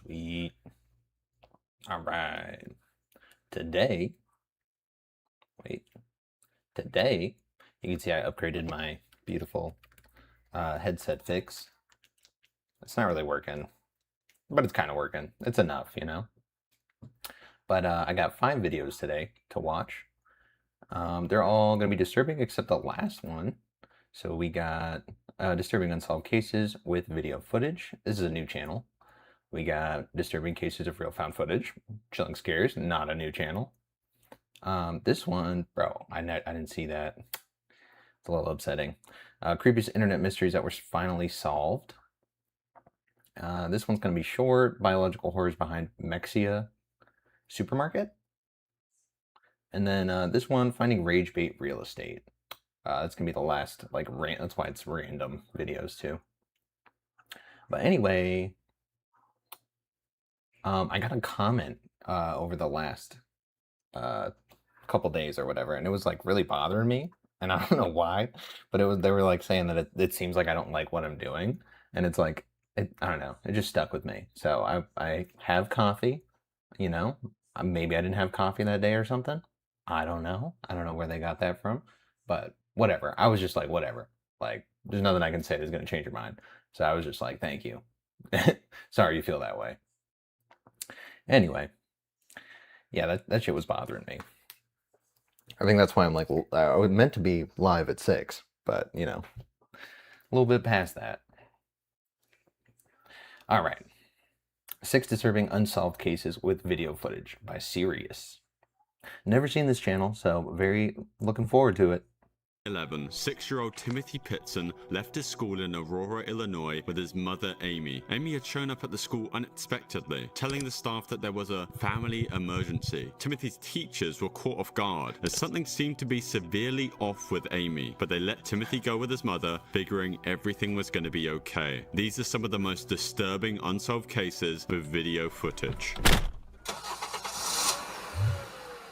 Sweet. All right. Today, wait, today, you can see I upgraded my beautiful headset fix. It's not really working, but it's kind of working. It's enough, you know? But I got 5 videos today to watch. They're all going to be disturbing except the last one. So we got disturbing unsolved cases with video footage. This is a new channel. We got disturbing cases of real found footage. Chilling scares, not a new channel. This one, bro, I didn't see that. It's a little upsetting. Creepiest internet mysteries that were finally solved. This one's going to be short. Biological horrors behind Mexia supermarket. And then this one, finding rage bait real estate. That's going to be the last, like, that's why it's random videos too. But anyway, I got a comment over the last couple days or whatever, and it was like really bothering me, and I don't know why, but they were like saying that it seems like I don't like what I'm doing, and it's like, I don't know, it just stuck with me. So I have coffee, you know, maybe I didn't have coffee that day or something. I don't know where they got that from, but whatever. I was just like, whatever, like there's nothing I can say that's gonna change your mind. So I was just like, thank you. Sorry you feel that way. Anyway, yeah, that shit was bothering me. I think that's why I'm like, I was meant to be live at 6, but, you know, a little bit past that. All right. 6 disturbing unsolved cases with video footage by Sirius. Never seen this channel, so very looking forward to it. 11, 6-year-old Timothy Pitson left his school in Aurora, Illinois with his mother, Amy. Amy had shown up at the school unexpectedly, telling the staff that there was a family emergency. Timothy's teachers were caught off guard as something seemed to be severely off with Amy, but they let Timothy go with his mother, figuring everything was going to be okay. These are some of the most disturbing unsolved cases with video footage.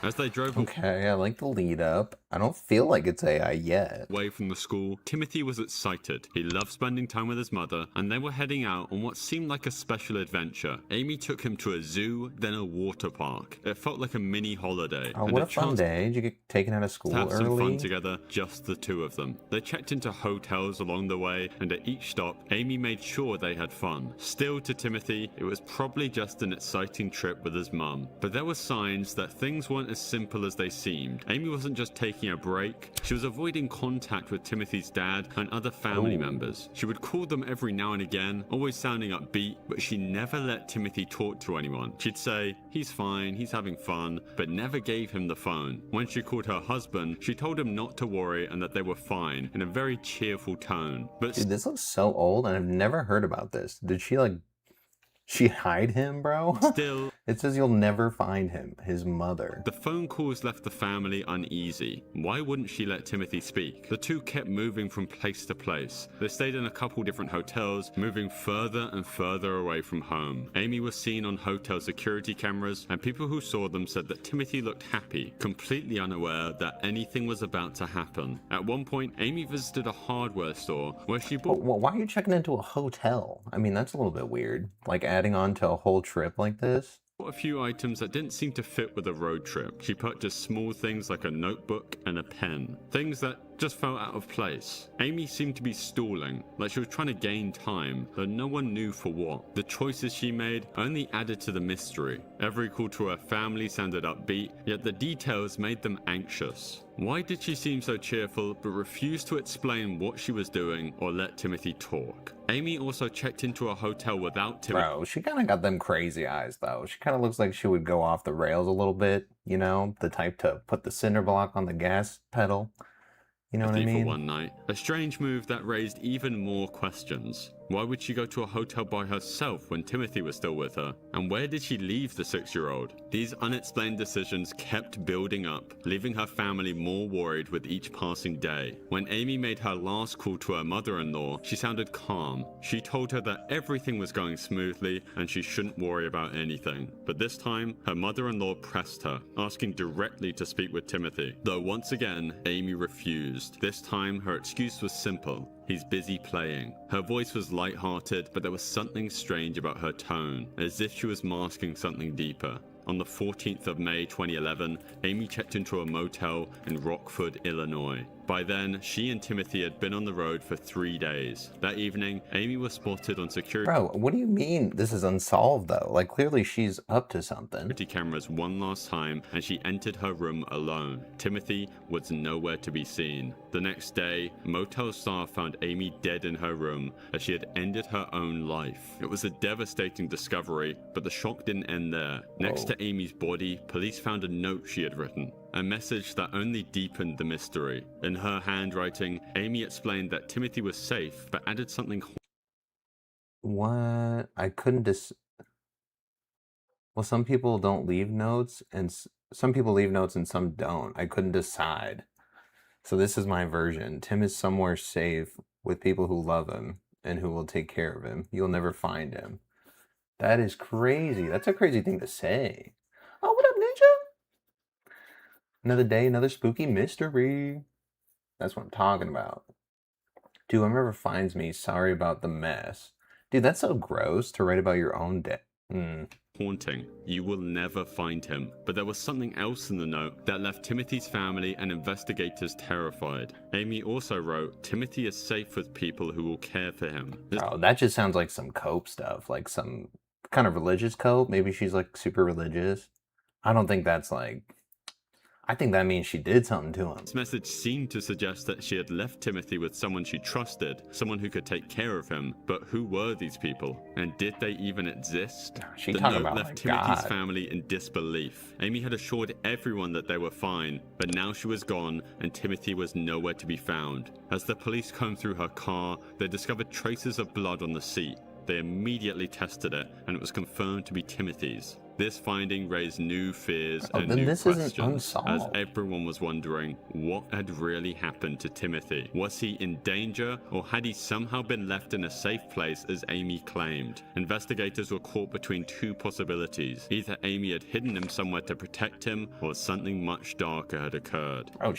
As they drove Okay, I like the lead up. I don't feel like it's AI yet. away from the school, Timothy was excited. He loved spending time with his mother, and they were heading out on what seemed like a special adventure. Amy took him to a zoo, then a water park. It felt like a mini holiday. Oh, what a fun day. Did you get taken out of school to have early? some fun together, just the two of them. They checked into hotels along the way, and at each stop, Amy made sure they had fun. Still, to Timothy, it was probably just an exciting trip with his mum. But there were signs that things weren't as simple as they seemed. Amy wasn't just taking a break, she was avoiding contact with Timothy's dad and other family members. She would call them every now and again, always sounding upbeat, but she never let Timothy talk to anyone. She'd say, he's fine, he's having fun, but never gave him the phone. When she called her husband, she told him not to worry and that they were fine, in a very cheerful tone. But dude, this looks so old, and I've never heard about this. Did she, like, she hide him, bro? still, It says you'll never find him, his mother. the phone calls left the family uneasy. Why wouldn't she let Timothy speak? The two kept moving from place to place. They stayed in a couple different hotels, moving further and further away from home. Amy was seen on hotel security cameras, and people who saw them said that Timothy looked happy, completely unaware that anything was about to happen. At one point, Amy visited a hardware store where she bought Well, why are you checking into a hotel? I mean, that's a little bit weird. Like, adding on to a whole trip like this. a few items that didn't seem to fit with a road trip. She purchased small things like a notebook and a pen. Things that just felt out of place. Amy seemed to be stalling, like she was trying to gain time, though no one knew for what. The choices she made only added to the mystery. Every call to her family sounded upbeat, yet the details made them anxious. Why did she seem so cheerful but refused to explain what she was doing or let Timothy talk? Amy also checked into a hotel without Timothy. Bro, she kind of got them crazy eyes, though. She kind of looks like she would go off the rails a little bit, you know? The type to put the cinder block on the gas pedal. You know what I mean? For one night. A strange move that raised even more questions. Why would she go to a hotel by herself when Timothy was still with her? And where did she leave the 6-year-old? These unexplained decisions kept building up, leaving her family more worried with each passing day. When Amy made her last call to her mother-in-law, she sounded calm. She told her that everything was going smoothly and she shouldn't worry about anything. But this time, her mother-in-law pressed her, asking directly to speak with Timothy. Though once again, Amy refused. This time, her excuse was simple. He's busy playing. Her voice was light-hearted, but there was something strange about her tone, as if she was masking something deeper. On the 14th of May 2011, Amy checked into a motel in Rockford, Illinois. By then, she and Timothy had been on the road for 3 days. That evening, Amy was spotted on security Bro, what do you mean this is unsolved though? Like clearly she's up to something. cameras one last time, and she entered her room alone. Timothy was nowhere to be seen. The next day, motel staff found Amy dead in her room as she had ended her own life. It was a devastating discovery, but the shock didn't end there. Next to Amy's body, police found a note she had written. A message that only deepened the mystery. In her handwriting, Amy explained that Timothy was safe, but added something. What? I couldn't Well, some people don't leave notes, and some people leave notes and some don't. I couldn't decide. So this is my version. Tim is somewhere safe with people who love him and who will take care of him. You'll never find him. That is crazy. That's a crazy thing to say. Oh, what up, Ninja? Another day, another spooky mystery. That's what I'm talking about. Dude, whoever finds me, sorry about the mess. Dude, that's so gross to write about your own day. Haunting. You will never find him. But there was something else in the note that left Timothy's family and investigators terrified. Amy also wrote, Timothy is safe with people who will care for him. Oh, that just sounds like some cope stuff, like some kind of religious cope. Maybe she's like super religious. I don't think that's like, I think that means she did something to him. This message seemed to suggest that she had left Timothy with someone she trusted, someone who could take care of him. But who were these people? And did they even exist? She the talking note about left like Timothy's God. family in disbelief. Amy had assured everyone that they were fine, but now she was gone and Timothy was nowhere to be found. As the police combed through her car, they discovered traces of blood on the seat. They immediately tested it, and it was confirmed to be Timothy's. This finding raised new fears and then new this isn't questions, as unsolved. everyone was wondering what had really happened to Timothy. Was he in danger, or had he somehow been left in a safe place as Amy claimed? Investigators were caught between two possibilities. Either Amy had hidden him somewhere to protect him, or something much darker had occurred. Oh,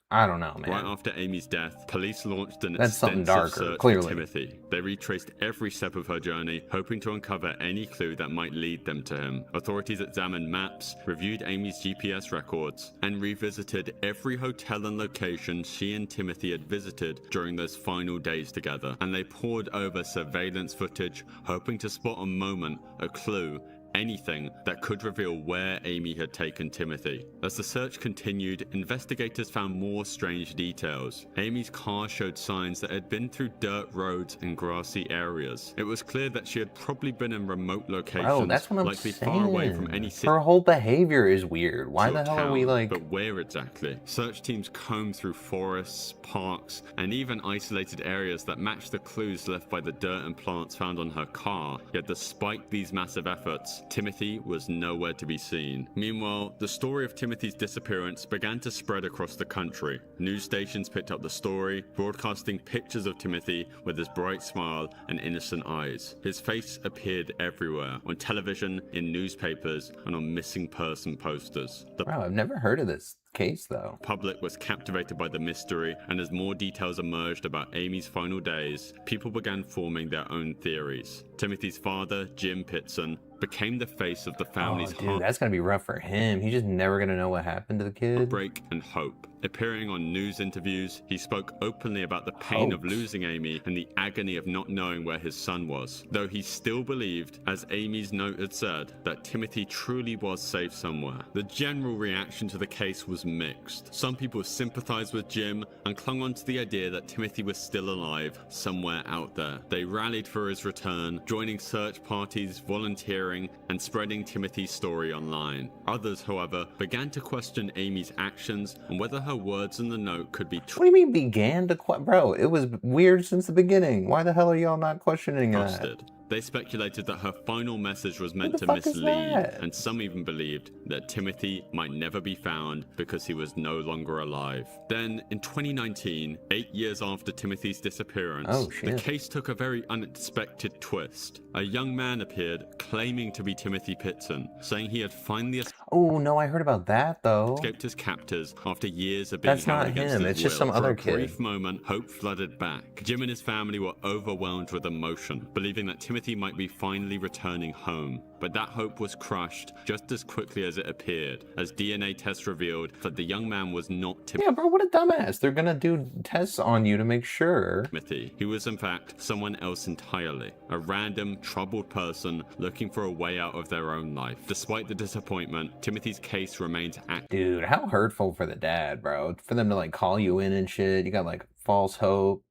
I don't know, man. Right after Amy's death, police launched an That's something extensive darker, search clearly. for Timothy. They retraced every step of her journey, hoping to uncover any clue that might lead them to him. Authorities examined maps, reviewed Amy's GPS records, and revisited every hotel and location she and Timothy had visited during those final days together. And they pored over surveillance footage, hoping to spot a moment, a clue, anything that could reveal where Amy had taken Timothy. As the search continued, investigators found more strange details. Amy's car showed signs that it had been through dirt roads and grassy areas. It was clear that she had probably been in remote locations, Bro, that's what I'm likely saying. far away from any city. Her whole behavior is weird. Why the or hell are we town, like... But where exactly? Search teams combed through forests, parks, and even isolated areas that matched the clues left by the dirt and plants found on her car. Yet despite these massive efforts, Timothy was nowhere to be seen. Meanwhile, the story of Timothy's disappearance began to spread across the country. News stations picked up the story, broadcasting pictures of Timothy with his bright smile and innocent eyes. His face appeared everywhere, on television, in newspapers, and on missing person posters. The Bro, I've never heard of this case though. public was captivated by the mystery, and as more details emerged about Amy's final days, people began forming their own theories. Timothy's father, Jim Pitson, became the face of the family's Dude, that's gonna be rough for him. He's just never gonna know what happened to the kid. heartbreak and hope. Appearing on news interviews, he spoke openly about the pain of Hope. losing Amy and the agony of not knowing where his son was. Though he still believed, as Amy's note had said, that Timothy truly was safe somewhere. The general reaction to the case was mixed. Some people sympathized with Jim and clung on to the idea that Timothy was still alive, somewhere out there. They rallied for his return, joining search parties, volunteering, and spreading Timothy's story online. Others, however, began to question Amy's actions and whether her words in the note could be What do you mean began to Bro, it was weird since the beginning. Why the hell are y'all not questioning that? trusted. They speculated that her final message was meant the to fuck is mislead, that? and some even believed that Timothy might never be found because he was no longer alive. Then, in 2019, 8 years after Timothy's disappearance, Oh, the shit. case took a very unexpected twist. A young man appeared claiming to be Timothy Pitson, saying he had finally Oh, no, I heard about that, though. Escaped his captors after years of being That's held not against him. his It's just will. some For other a brief kid. moment, hope flooded back. Jim and his family were overwhelmed with emotion, believing that Timothy might be finally returning home. But that hope was crushed just as quickly as it appeared, as DNA tests revealed that the young man was not Yeah, bro, what a dumbass. They're gonna do tests on you to make sure. Timothy. He was in fact someone else entirely, a random, troubled person looking for a way out of their own life. Despite the disappointment, Timothy's case remains active. Dude, how hurtful for the dad, bro. For them to like call you in and shit. You got like false hope.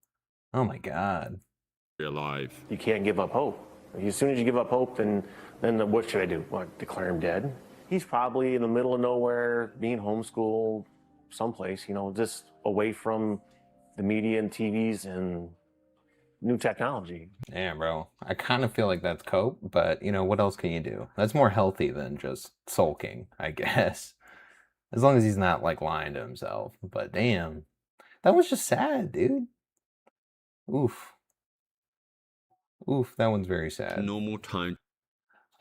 Oh my god. Alive. You can't give up hope. As soon as you give up hope, then what should I do? What, declare him dead? He's probably in the middle of nowhere, being homeschooled someplace, just away from the media and TVs and new technology. Damn, bro. I kind of feel like that's cope, but what else can you do? That's more healthy than just sulking, I guess. As long as he's not like lying to himself. But damn, that was just sad, dude. Oof. Oof, that one's very sad. Normal time.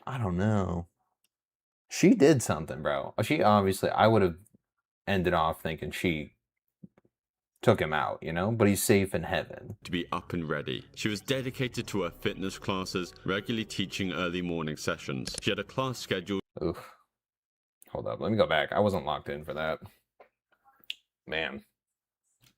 I don't know. She did something, bro. She obviously, I would have ended off thinking she took him out, but he's safe in heaven. To be up and ready. She was dedicated to her fitness classes, regularly teaching early morning sessions. She had a class scheduled. Oof. Hold up, let me go back. I wasn't locked in for that. Man.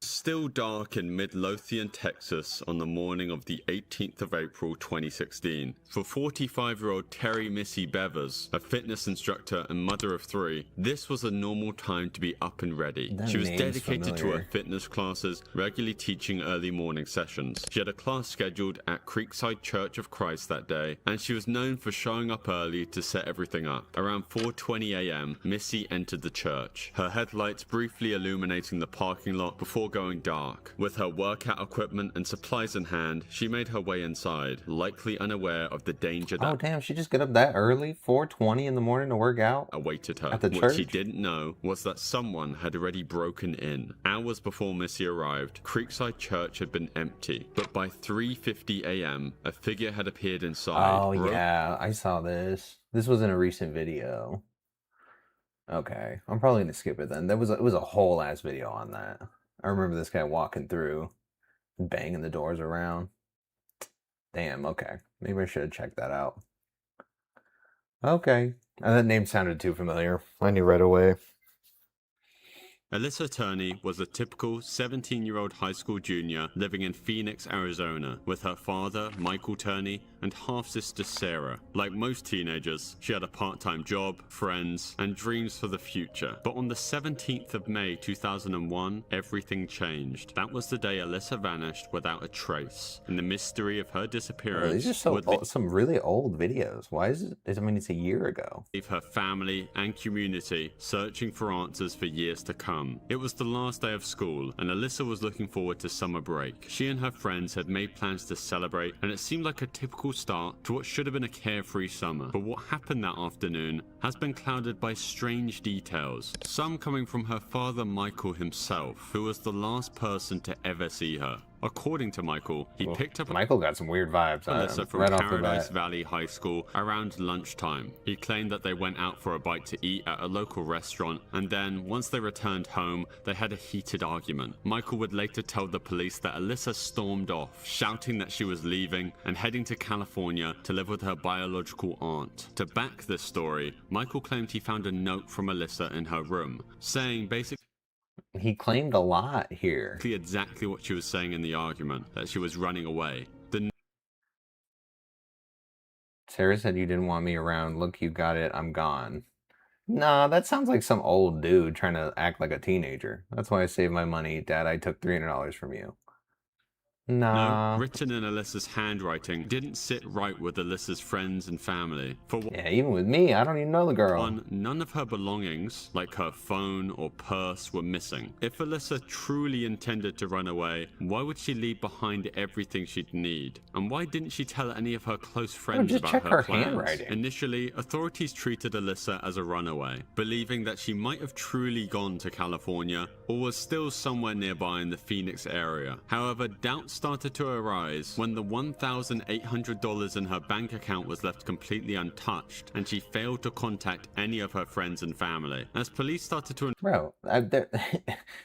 Still dark in Midlothian, Texas on the morning of the 18th of April 2016. For 45-year-old Terry Missy Bevers, a fitness instructor and mother of 3, this was a normal time to be up and ready. She was dedicated to her fitness classes, regularly teaching early morning sessions. She had a class scheduled at Creekside Church of Christ that day, and she was known for showing up early to set everything up. Around 4:20 a.m., Missy entered the church, her headlights briefly illuminating the parking lot before going dark. With her workout equipment and supplies in hand, she made her way inside, likely unaware of the danger that Oh damn, she just get up that early? 4:20 in the morning to work out? Awaited her. At the What church? she didn't know was that someone had already broken in. Hours before Missy arrived, Creekside Church had been empty, but by 3:50 a.m., a figure had appeared inside. Oh yeah, I saw this. This was in a recent video. Okay, I'm probably gonna skip it then. It was a whole ass video on that. I remember this guy walking through, banging the doors around. Damn, okay. Maybe I should have checked that out. Okay. And that name sounded too familiar. I knew right away. Alyssa Turney was a typical 17-year-old high school junior living in Phoenix, Arizona, with her father, Michael Turney, and half-sister Sarah. Like most teenagers, she had a part-time job, friends, and dreams for the future. But on the 17th of May 2001, everything changed. That was the day Alyssa vanished without a trace, and the mystery of her disappearance These are some really old videos. Why is it? I mean, it's a year ago. Leave her family and community searching for answers for years to come. It was the last day of school, and Alyssa was looking forward to summer break. She and her friends had made plans to celebrate, and it seemed like a typical start to what should have been a carefree summer. But what happened that afternoon has been clouded by strange details, some coming from her father Michael himself, who was the last person to ever see her. According to Michael, he picked up Michael got some weird vibes Alyssa from right off the Paradise bat. Valley High School around lunchtime. He claimed that they went out for a bite to eat at a local restaurant, and then, once they returned home, they had a heated argument. Michael would later tell the police that Alyssa stormed off, shouting that she was leaving and heading to California to live with her biological aunt. To back this story, Michael claimed he found a note from Alyssa in her room, saying basically He claimed a lot here. exactly what she was saying in the argument, that she was running away. The Sarah said you didn't want me around. Look, you got it. I'm gone. Nah, that sounds like some old dude trying to act like a teenager. That's why I saved my money. Dad, I took $300 from you. Nah. note, written in Alyssa's handwriting, didn't sit right with Alyssa's friends and family. For Yeah, even with me, I don't even know the girl. one, none of her belongings, like her phone or purse, were missing. If Alyssa truly intended to run away, why would she leave behind everything she'd need? And why didn't she tell any of her close friends just about check her her plans? handwriting. Initially, authorities treated Alyssa as a runaway, believing that she might have truly gone to California or was still somewhere nearby in the Phoenix area. However, doubts started to arise when the $1,800 in her bank account was left completely untouched, and she failed to contact any of her friends and family. As police started to Bro,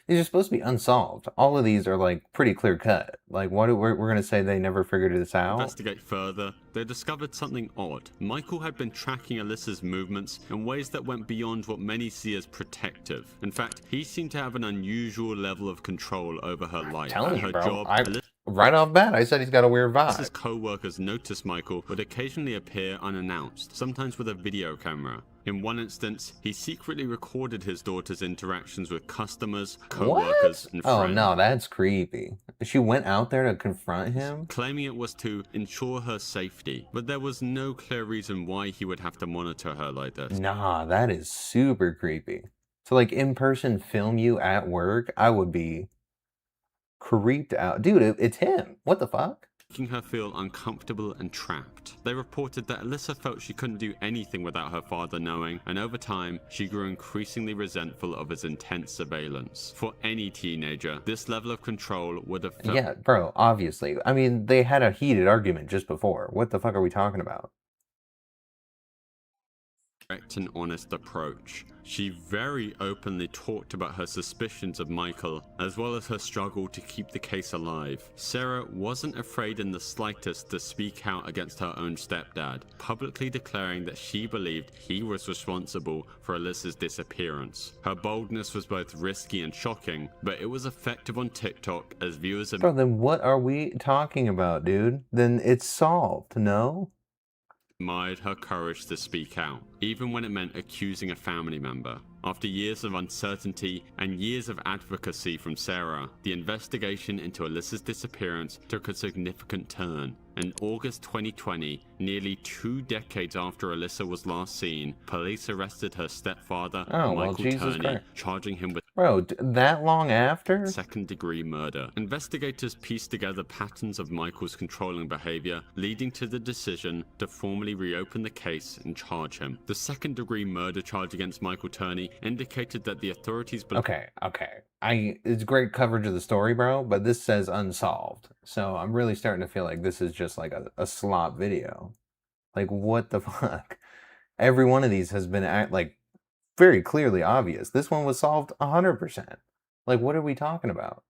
these are supposed to be unsolved. All of these are like pretty clear cut. Like, we're gonna say they never figured this out? investigate further, they discovered something odd. Michael had been tracking Alyssa's movements in ways that went beyond what many see as protective. In fact, he seemed to have an unusual level of control over her life. Telling At you, her bro. job, Right off bat, I said he's got a weird Alyssa's vibe. co-workers noticed Michael would occasionally appear unannounced, sometimes with a video camera. In one instance, he secretly recorded his daughter's interactions with customers, co-workers, and friends. Oh no, that's creepy. She went out there to confront him? Claiming it was to ensure her safety, but there was no clear reason why he would have to monitor her like this. Nah, that is super creepy. To like in-person film you at work, I would be creeped out. Dude, it's him. What the fuck? Making her feel uncomfortable and trapped. They reported that Alyssa felt she couldn't do anything without her father knowing, and over time, she grew increasingly resentful of his intense surveillance. For any teenager, this level of control would have felt— Yeah, bro, obviously. I mean, they had a heated argument just before. What the fuck are we talking about? direct and honest approach. She very openly talked about her suspicions of Michael, as well as her struggle to keep the case alive. Sarah wasn't afraid in the slightest to speak out against her own stepdad, publicly declaring that she believed he was responsible for Alyssa's disappearance. Her boldness was both risky and shocking, but it was effective on TikTok as viewers— Bro, then what are we talking about, dude? Then it's solved, no? admired her courage to speak out, even when it meant accusing a family member. After years of uncertainty and years of advocacy from Sarah, the investigation into Alyssa's disappearance took a significant turn. In August 2020, nearly 2 decades after Alyssa was last seen, police arrested her stepfather, Michael Jesus Turney, Christ. charging him with Bro, that long after? second-degree murder. Investigators pieced together patterns of Michael's controlling behavior, leading to the decision to formally reopen the case and charge him. The second-degree murder charge against Michael Turney indicated that the authorities— Okay. It's great coverage of the story, bro, but this says unsolved. So I'm really starting to feel like this is just like a slop video. Like, what the fuck? Every one of these has been like very clearly obvious. This one was solved 100%. Like, what are we talking about?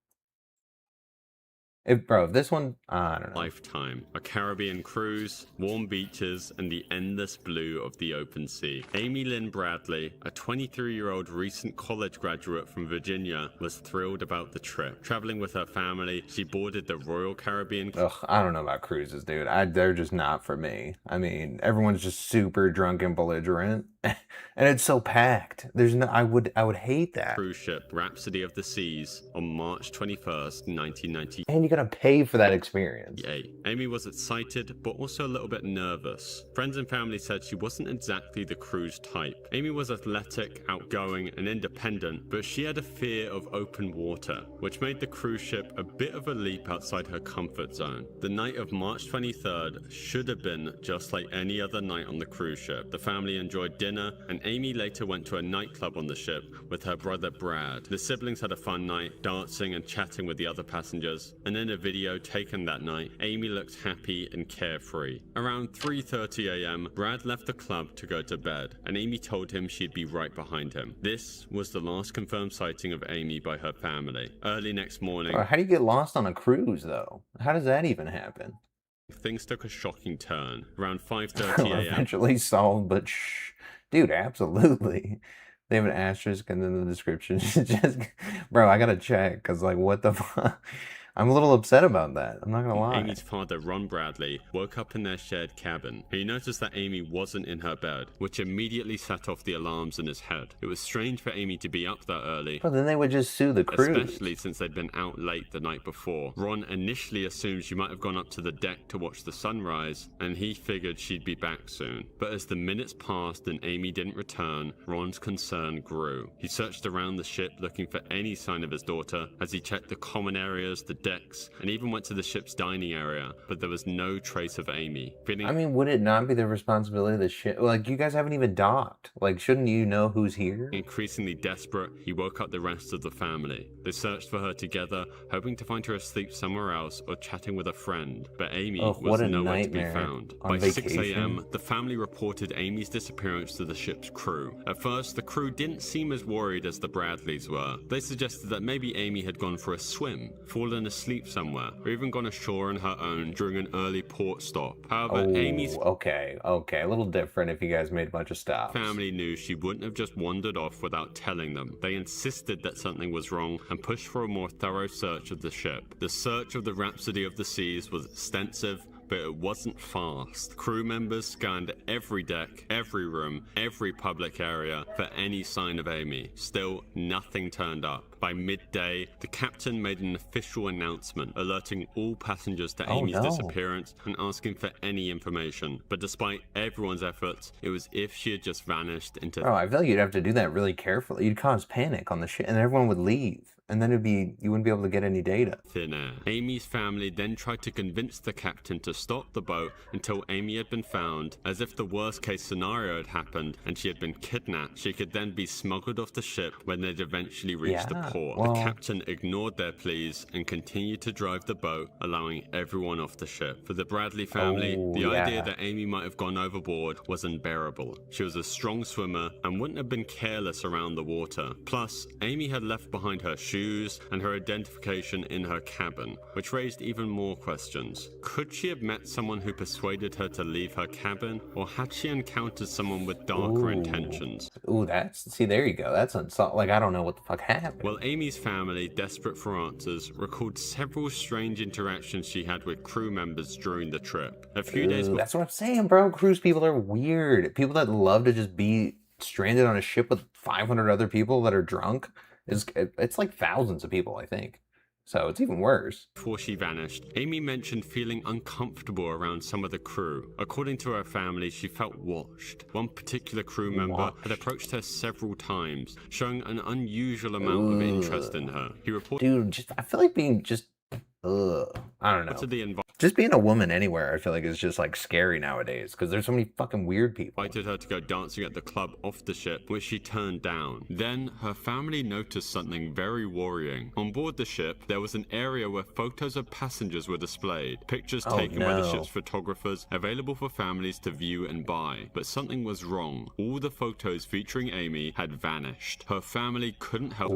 If this one, I don't know. lifetime. A Caribbean cruise, warm beaches, and the endless blue of the open sea. Amy Lynn Bradley, a 23-year-old recent college graduate from Virginia, was thrilled about the trip. Traveling with her family, she boarded the Royal Caribbean— Ugh, I don't know about cruises, dude. They're just not for me. I mean, everyone's just super drunk and belligerent, and it's so packed. There's no, I would hate that. cruise ship Rhapsody of the Seas on March 21st, 1998. And you gotta pay for that experience. Amy was excited, but also a little bit nervous. Friends and family said she wasn't exactly the cruise type. Amy was athletic, outgoing, and independent, but she had a fear of open water, which made the cruise ship a bit of a leap outside her comfort zone. The night of March 23rd should have been just like any other night on the cruise ship. The family enjoyed dinner, and Amy later went to a nightclub on the ship with her brother Brad. The siblings had a fun night, dancing and chatting with the other passengers, and in a video taken that night, Amy looked happy and carefree. Around 3:30 a.m., Brad left the club to go to bed, and Amy told him she'd be right behind him. This was the last confirmed sighting of Amy by her family. Early next morning— How do you get lost on a cruise, though? How does that even happen? things took a shocking turn. Around 5:30 a.m. Eventually solved, but dude, absolutely. They have an asterisk and then the description. Just, bro, I gotta check, because, like, what the fuck? I'm a little upset about that. I'm not gonna lie. Amy's father, Ron Bradley, woke up in their shared cabin. He noticed that Amy wasn't in her bed, which immediately set off the alarms in his head. It was strange for Amy to be up that early, But then they would just sue the crew. especially since they'd been out late the night before. Ron initially assumed she might have gone up to the deck to watch the sunrise, and he figured she'd be back soon. But as the minutes passed and Amy didn't return, Ron's concern grew. He searched around the ship looking for any sign of his daughter as he checked the common areas, the decks, and even went to the ship's dining area, but there was no trace of Amy. I mean, would it not be the responsibility of the ship? Like, you guys haven't even docked. Like, shouldn't you know who's here? Increasingly desperate, he woke up the rest of the family. They searched for her together, hoping to find her asleep somewhere else or chatting with a friend, but Amy was nowhere to be found. By 6 a.m., the family reported Amy's disappearance to the ship's crew. At first, the crew didn't seem as worried as the Bradleys were. They suggested that maybe Amy had gone for a swim, fallen asleep somewhere, or even gone ashore on her own during an early port stop. However, Amy's okay, a little different if you guys made a bunch of stops. Family knew she wouldn't have just wandered off without telling them. They insisted that something was wrong and pushed for a more thorough search of the ship. The search of the Rhapsody of the Seas was extensive, but it wasn't fast. Crew members scanned every deck, every room, every public area for any sign of Amy. Still, nothing turned up. By midday, the captain made an official announcement, alerting all passengers to Amy's disappearance and asking for any information. But despite everyone's efforts, it was as if she had just vanished into... Oh, I feel like you'd have to do that really carefully. You'd cause panic on the ship, and everyone would leave. And then you wouldn't be able to get any data. Thin air. Amy's family then tried to convince the captain to stop the boat until Amy had been found. As if the worst case scenario had happened and she had been kidnapped, she could then be smuggled off the ship when they'd eventually reached the port. The captain ignored their pleas and continued to drive the boat, allowing everyone off the ship. For the Bradley family, the idea that Amy might have gone overboard was unbearable. She was a strong swimmer and wouldn't have been careless around the water. Plus, Amy had left behind her shoes and her identification in her cabin, which raised even more questions. Could she have met someone who persuaded her to leave her cabin, or had she encountered someone with darker intentions? See, there you go. That's like, I don't know what the fuck happened. Well, Amy's family, desperate for answers, recalled several strange interactions she had with crew members during the trip. A few days before... That's what I'm saying, bro. Cruise people are weird. People that love to just be stranded on a ship with 500 other people that are drunk. It's like thousands of people, I think. So it's even worse. Before she vanished, Amy mentioned feeling uncomfortable around some of the crew. According to her family, she felt watched. One particular crew member had approached her several times, showing an unusual amount of interest in her. He reported... Dude, I feel like being just... I don't know. Just being a woman anywhere, I feel like is just like scary nowadays because there's so many fucking weird people. Invited her to go dancing at the club off the ship, which she turned down. Then her family noticed something very worrying. On board the ship, there was an area where photos of passengers were displayed, pictures taken by the ship's photographers, available for families to view and buy. But something was wrong. All the photos featuring Amy had vanished. Her family couldn't help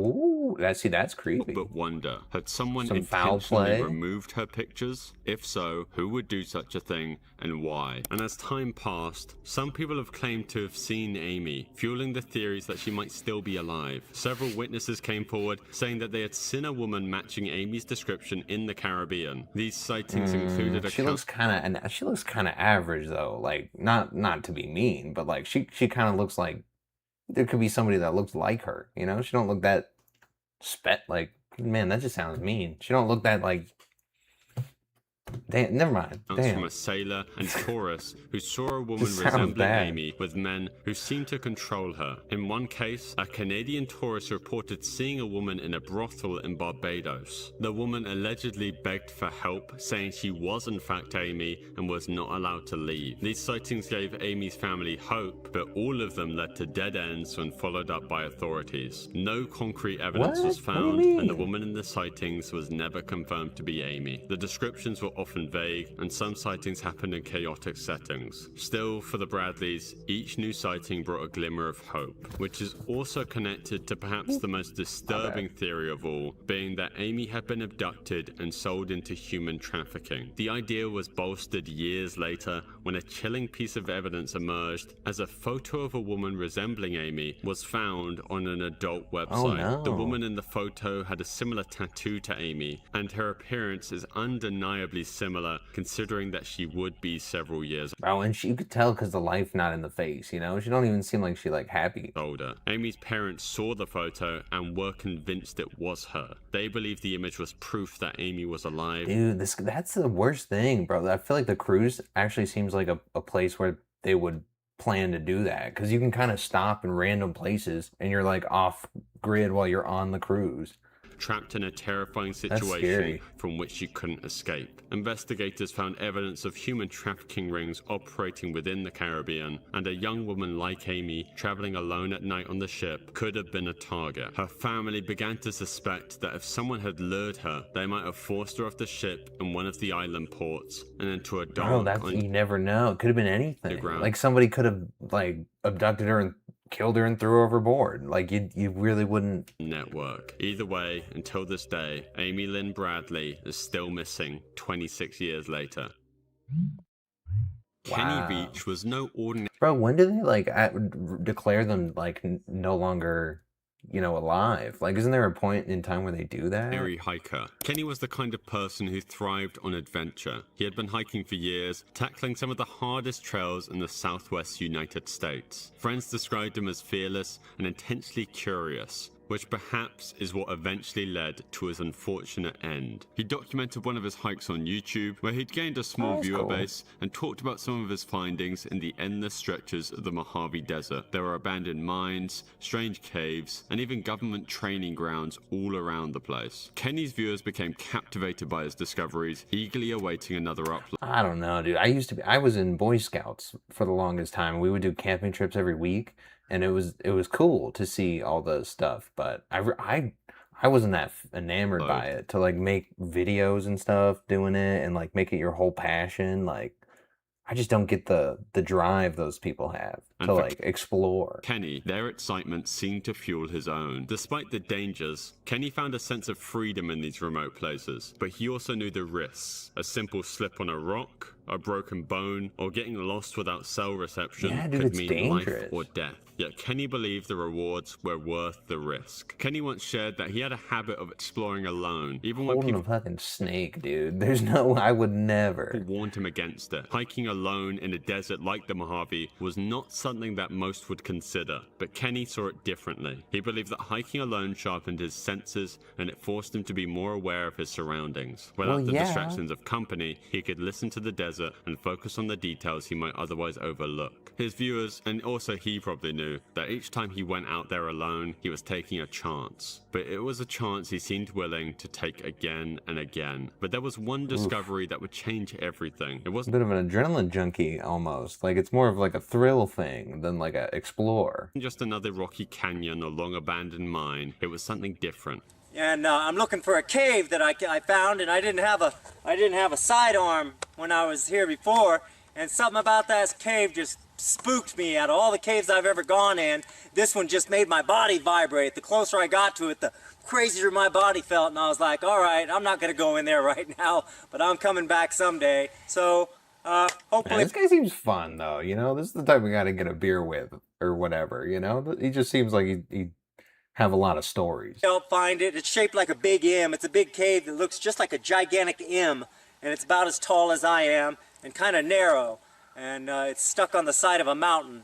that's creepy. but wonder, had someone foul play removed her pictures? If so, who would do such a thing and why? And as time passed, some people have claimed to have seen Amy, fueling the theories that she might still be alive. Several witnesses came forward saying that they had seen a woman matching Amy's description in the Caribbean. These sightings included a... She looks kind of average though. Like not to be mean, but like she kind of looks like there could be somebody that looks like her. You know, she don't look that like. Man, that just sounds mean. She don't look that like... Damn, never mind. From a sailor and tourist who saw a woman resembling Amy with men who seemed to control her. In one case, a Canadian tourist reported seeing a woman in a brothel in Barbados. The woman allegedly begged for help, saying she was in fact Amy and was not allowed to leave. These sightings gave Amy's family hope, but all of them led to dead ends when followed up by authorities. No concrete evidence was found, and the woman in the sightings was never confirmed to be Amy. The descriptions were often vague, and some sightings happened in chaotic settings. Still, for the Bradleys, each new sighting brought a glimmer of hope, which is also connected to perhaps the most disturbing theory of all, being that Amy had been abducted and sold into human trafficking. The idea was bolstered years later when a chilling piece of evidence emerged as a photo of a woman resembling Amy was found on an adult website. The woman in the photo had a similar tattoo to Amy, and her appearance is undeniably similar, considering that she would be several years and you could tell because the life not in the face, you know? She don't even seem like she like happy. older. Amy's parents saw the photo and were convinced it was her. They believed the image was proof that Amy was alive. Dude, that's the worst thing, bro. I feel like the cruise actually seems like a place where they would plan to do that because you can kind of stop in random places and you're like off grid while you're on the cruise. trapped in a terrifying situation scary. from which she couldn't escape. Investigators found evidence of human trafficking rings operating within the Caribbean, and a young woman like Amy, traveling alone at night on the ship, could have been a target. Her family began to suspect that if someone had lured her, they might have forced her off the ship in one of the island ports and into a Bro, dock you never know. It could have been anything. Like somebody could have like abducted her and killed her and threw her overboard. Like you really wouldn't. Network. Either way, until this day, Amy Lynn Bradley is still missing 26 years later. Wow. Kenny Beach was no ordinary. Bro, when did they like declare them like no longer, alive? Like, isn't there a point in time where they do that? Hiker. Kenny was the kind of person who thrived on adventure. He had been hiking for years, tackling some of the hardest trails in the southwest United States. Friends described him as fearless and intensely curious, which perhaps is what eventually led to his unfortunate end. He documented one of his hikes on YouTube, where he'd gained a small viewer base and talked about some of his findings in the endless stretches of the Mojave Desert. There were abandoned mines, strange caves, and even government training grounds all around the place. Kenny's viewers became captivated by his discoveries, eagerly awaiting another upload. I don't know, dude. I was in Boy Scouts for the longest time. We would do camping trips every week. And it was cool to see all the stuff, but I wasn't that enamored by it to like make videos and stuff doing it and like make it your whole passion. Like, I just don't get the drive those people have to like explore. Kenny, their excitement seemed to fuel his own. Despite the dangers, Kenny found a sense of freedom in these remote places, but he also knew the risks. A simple slip on a rock, a broken bone, or getting lost without cell reception could mean dangerous. Life or death. Yet Kenny believed the rewards were worth the risk. Kenny once shared that he had a habit of exploring alone, even when people a fucking snake, dude. I would never. warned him against it. Hiking alone in a desert like the Mojave was not something that most would consider, but Kenny saw it differently. He believed that hiking alone sharpened his senses, and it forced him to be more aware of his surroundings. Without the distractions of company, he could listen to the desert and focus on the details he might otherwise overlook. His viewers, and also he probably knew, that each time he went out there alone, he was taking a chance. But it was a chance he seemed willing to take again and again. But there was one discovery that would change everything. It wasn't a bit of an adrenaline junkie almost. Like, it's more of like a thrill thing than like a explore. just another rocky canyon or long abandoned mine. It was something different. And I'm looking for a cave that I found, and I didn't have a sidearm when I was here before, and something about that cave just spooked me. Out of all the caves I've ever gone in, this one just made my body vibrate. The closer I got to it, the crazier my body felt, and I was like, all right, I'm not gonna go in there right now, but I'm coming back someday. So hopefully. Man, this guy seems fun though, this is the type of guy to get a beer with or whatever, he just seems like he'd have a lot of stories. Don't find it. It's shaped like a big M. It's a big cave that looks just like a gigantic M, and it's about as tall as I am and kind of narrow. And it's stuck on the side of a mountain,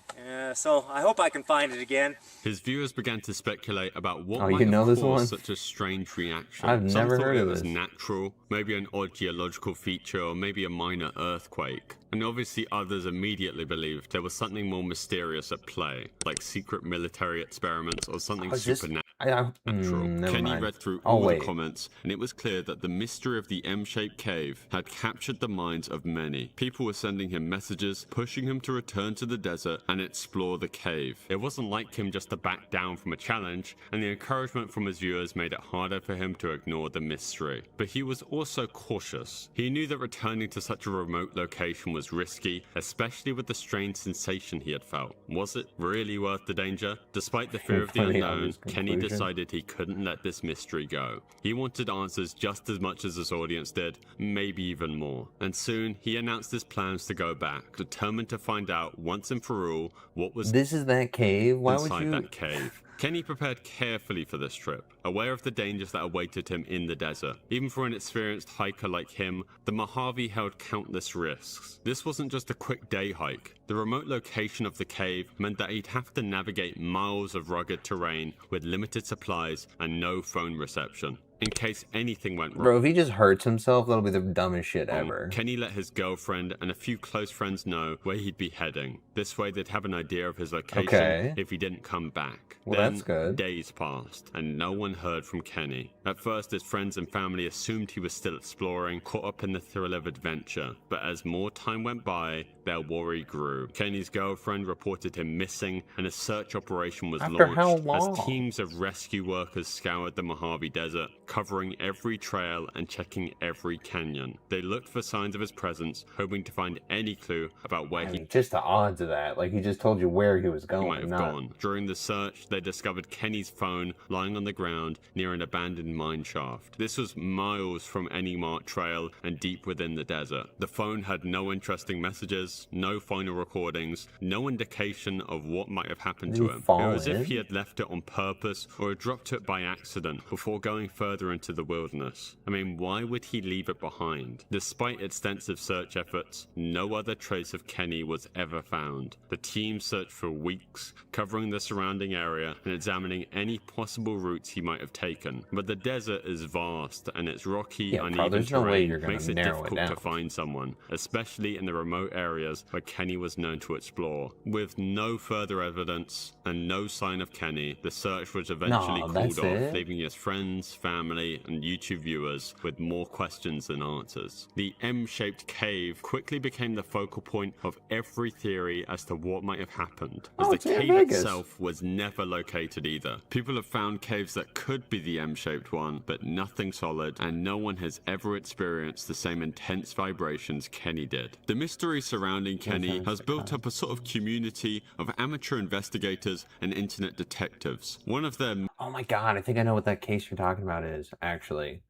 so I hope I can find it again. His viewers began to speculate about what might have caused such a strange reaction. I've never heard of it was this. Natural, maybe an odd geological feature, or maybe a minor earthquake. And obviously others immediately believed there was something more mysterious at play, like secret military experiments or something supernatural. Kenny read through all the comments, and it was clear that the mystery of the M-shaped cave had captured the minds of many. People were sending him messages, pushing him to return to the desert and explore the cave. It wasn't like him just to back down from a challenge, and the encouragement from his viewers made it harder for him to ignore the mystery. But he was also cautious. He knew that returning to such a remote location was risky, especially with the strange sensation he had felt. Was it really worth the danger? Despite the fear of the unknown, Kenny decided he couldn't let this mystery go. He wanted answers just as much as his audience did, maybe even more. And soon, he announced his plans to go back, determined to find out once and for all what was This is that cave? Why would inside you... that cave. Kenny prepared carefully for this trip, aware of the dangers that awaited him in the desert. Even for an experienced hiker like him, the Mojave held countless risks. This wasn't just a quick day hike. The remote location of the cave meant that he'd have to navigate miles of rugged terrain with limited supplies and no phone reception. in case anything went wrong. Bro, if he just hurts himself, that'll be the dumbest shit ever. Kenny let his girlfriend and a few close friends know where he'd be heading. This way they'd have an idea of his location if he didn't come back. Well, then, that's good. Days passed, and no one heard from Kenny. At first, his friends and family assumed he was still exploring, caught up in the thrill of adventure. But as more time went by, their worry grew. Kenny's girlfriend reported him missing, and a search operation was launched how long? as teams of rescue workers scoured the Mojave Desert, covering every trail and checking every canyon. They looked for signs of his presence, hoping to find any clue about where he Just the odds of that. Like, he just told you where he was going. might have gone. During the search, they discovered Kenny's phone lying on the ground near an abandoned mine shaft. This was miles from any marked trail and deep within the desert. The phone had no interesting messages, no final recordings, no indication of what might have happened to him. It was as if he had left it on purpose or had dropped it by accident before going further into the wilderness. I mean, why would he leave it behind? Despite extensive search efforts, no other trace of Kenny was ever found. The team searched for weeks, covering the surrounding area and examining any possible routes he might have taken. But the desert is vast, and its rocky, uneven there's no way terrain you're gonna makes it narrow it difficult to down. find someone, especially in the remote areas where Kenny was known to explore. With no further evidence and no sign of Kenny, the search was eventually called off, leaving his friends, family, and YouTube viewers with more questions than answers. The M-shaped cave quickly became the focal point of every theory as to what might have happened, as the cave itself was never located either. People have found caves that could be the M-shaped one, but nothing solid, and no one has ever experienced the same intense vibrations Kenny did. The mystery surrounding Kenny has built up a sort of community of amateur investigators and internet detectives. One of them... Oh my god, I think I know what that case you're talking about is, actually.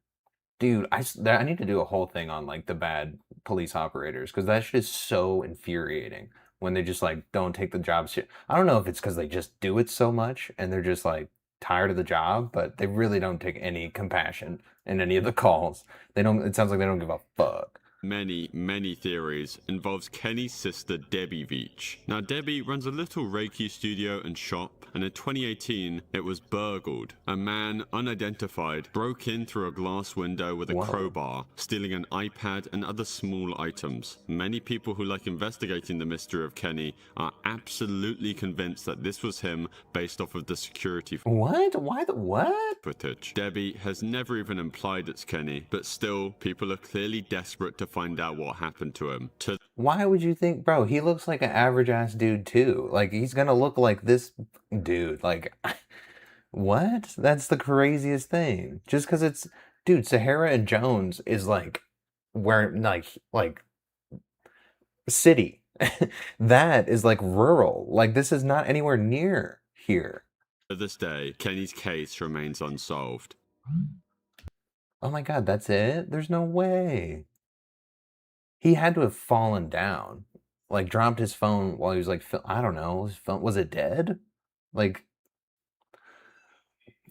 Dude, I need to do a whole thing on, like, the bad police operators, because that shit is so infuriating when they just, like, don't take the job shit. I don't know if it's because they just do it so much, and they're just, like, tired of the job, but they really don't take any compassion in any of the calls. It sounds like they don't give a fuck. Many theories involves Kenny's sister Debbie Veach. Now Debbie runs a little Reiki studio and shop, and in 2018 it was burgled. A man unidentified broke in through a glass window with a crowbar, stealing an iPad and other small items. Many people who like investigating the mystery of Kenny are absolutely convinced that this was him based off of the security footage. Debbie has never even implied it's Kenny, but still people are clearly desperate to find out what happened to him. Why would you think, bro? He looks like an average ass dude too. Like, he's gonna look like this dude. Like, what? That's the craziest thing. Just because it's, dude, Sahara and Jones is like, where, like city. That is like rural. Like, this is not anywhere near here. To this day, Kenny's case remains unsolved. Oh my god, that's it? There's no way. He had to have fallen down, like dropped his phone while he was like, I don't know, his phone, was it dead? Like,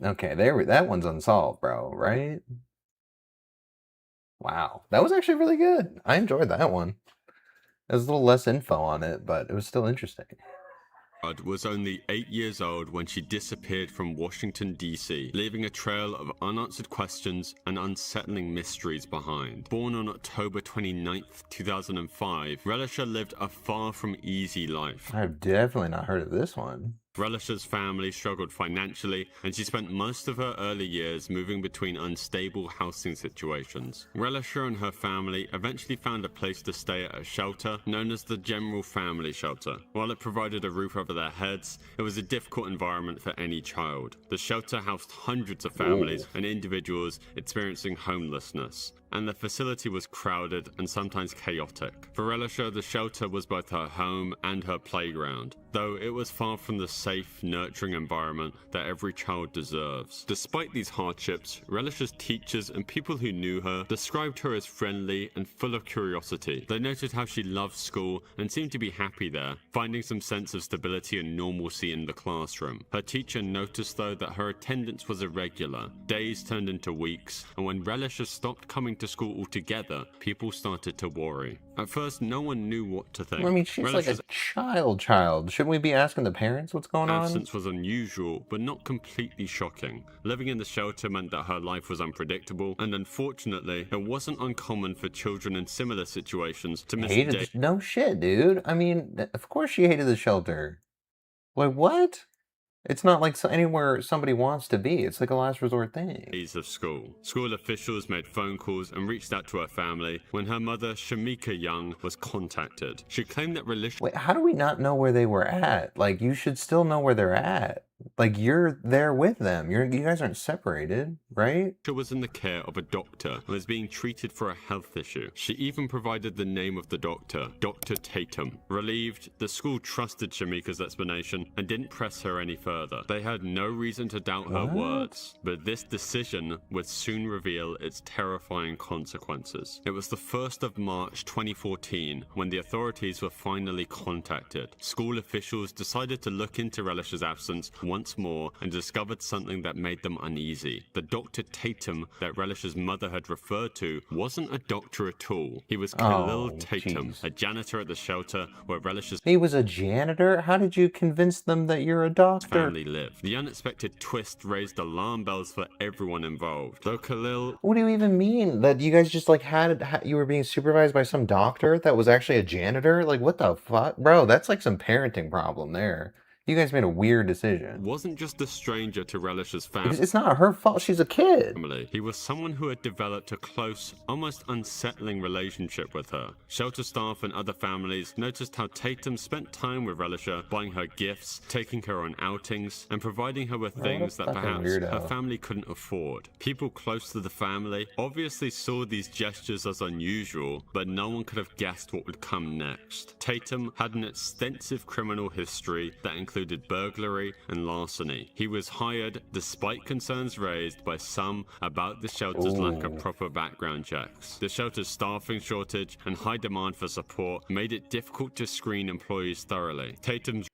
okay, that one's unsolved, bro, right? Wow, that was actually really good. I enjoyed that one. There's a little less info on it, but it was still interesting. Was only 8 years old when she disappeared from Washington, D.C., leaving a trail of unanswered questions and unsettling mysteries behind. Born on October 29th, 2005, Relisha lived a far from easy life. I've definitely not heard of this one. Relisha's family struggled financially, and she spent most of her early years moving between unstable housing situations. Relisha and her family eventually found a place to stay at a shelter known as the General Family Shelter. While it provided a roof over their heads, it was a difficult environment for any child. The shelter housed hundreds of families and individuals experiencing homelessness, and the facility was crowded and sometimes chaotic. For Relisha, the shelter was both her home and her playground, though it was far from the safe, nurturing environment that every child deserves. Despite these hardships, Relisha's teachers and people who knew her described her as friendly and full of curiosity. They noted how she loved school and seemed to be happy there, finding some sense of stability and normalcy in the classroom. Her teacher noticed, though, that her attendance was irregular. Days turned into weeks, and when Relisha stopped coming to to school altogether, people started to worry. At first, no one knew what to think. I mean, she's like a child. Shouldn't we be asking the parents what's going on? Absence was unusual, but not completely shocking. Living in the shelter meant that her life was unpredictable, and unfortunately, it wasn't uncommon for children in similar situations to miss days. No shit, dude. I mean, of course she hated the shelter. Like, what? It's not like anywhere somebody wants to be. It's like a last resort thing. Days of school. School officials made phone calls and reached out to her family when her mother, Shamika Young, was contacted. She claimed that Wait, how do we not know where they were at? Like, you should still know where they're at. Like, you're there with them. You guys aren't separated, right? She was in the care of a doctor and was being treated for a health issue. She even provided the name of the doctor, Dr. Tatum. Relieved, the school trusted Shamika's explanation and didn't press her any further. They had no reason to doubt her words, but this decision would soon reveal its terrifying consequences. It was the 1st of March 2014 when the authorities were finally contacted. School officials decided to look into Relish's absence once more and discovered something that made them uneasy. The Dr. Tatum that Relish's mother had referred to wasn't a doctor at all. He was Khalil Tatum, a janitor at the shelter where Relish's He was a janitor? How did you convince them that you're a doctor? family lived. The unexpected twist raised alarm bells for everyone involved. Though Khalil... What do you even mean? That you guys just like you were being supervised by some doctor that was actually a janitor? Like, what the fuck? Bro, that's like some parenting problem there. You guys made a weird decision. Wasn't just a stranger to Relish's family. It's not her fault. She's a kid. He was someone who had developed a close, almost unsettling relationship with her. Shelter staff and other families noticed how Tatum spent time with Relisha, buying her gifts, taking her on outings, and providing her with things that perhaps her family couldn't afford. People close to the family obviously saw these gestures as unusual, but no one could have guessed what would come next. Tatum had an extensive criminal history that included burglary and larceny. He was hired despite concerns raised by some about the shelter's lack of proper background checks. The shelter's staffing shortage and high demand for support made it difficult to screen employees thoroughly. Tatum's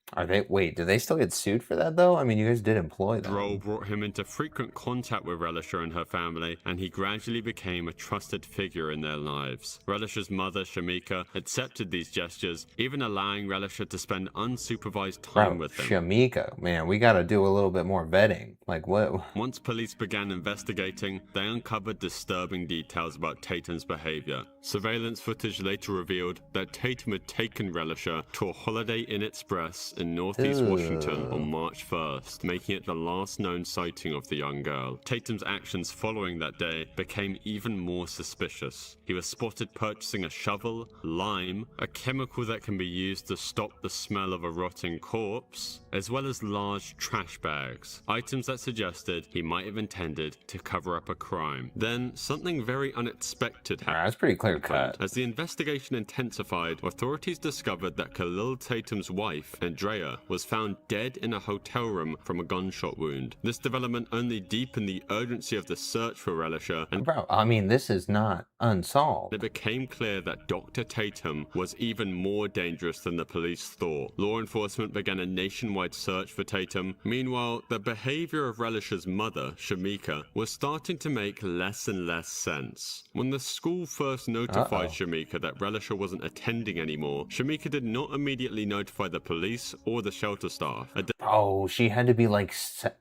Wait, do they still get sued for that though? I mean, you guys did employ them. role brought him into frequent contact with Relisha and her family, and he gradually became a trusted figure in their lives. Relisha's mother, Shamika, accepted these gestures, even allowing Relisha to spend unsupervised time with them. Shamika, man, we gotta do a little bit more vetting. Like, what? Once police began investigating, they uncovered disturbing details about Tatum's behavior. Surveillance footage later revealed that Tatum had taken Relisha to a Holiday Inn Express in Northeast Washington on March 1st, making it the last known sighting of the young girl. Tatum's actions following that day became even more suspicious. He was spotted purchasing a shovel, lime, a chemical that can be used to stop the smell of a rotting corpse, as well as large trash bags, items that suggested he might have intended to cover up a crime. Then, something very unexpected happened. That's pretty clear cut. As the investigation intensified, authorities discovered that Khalil Tatum's wife, Andrea, was found dead in a hotel room from a gunshot wound. This development only deepened the urgency of the search for Relisha, and bro, I mean, this is not unsolved. It became clear that Dr. Tatum was even more dangerous than the police thought. Law enforcement began a nationwide search for Tatum. Meanwhile, the behavior of Relisha's mother, Shamika, was starting to make less and less sense. When the school first notified Shamika that Relisha wasn't attending anymore, Shamika did not immediately notify the police or the shelter staff. Oh, she had to be like,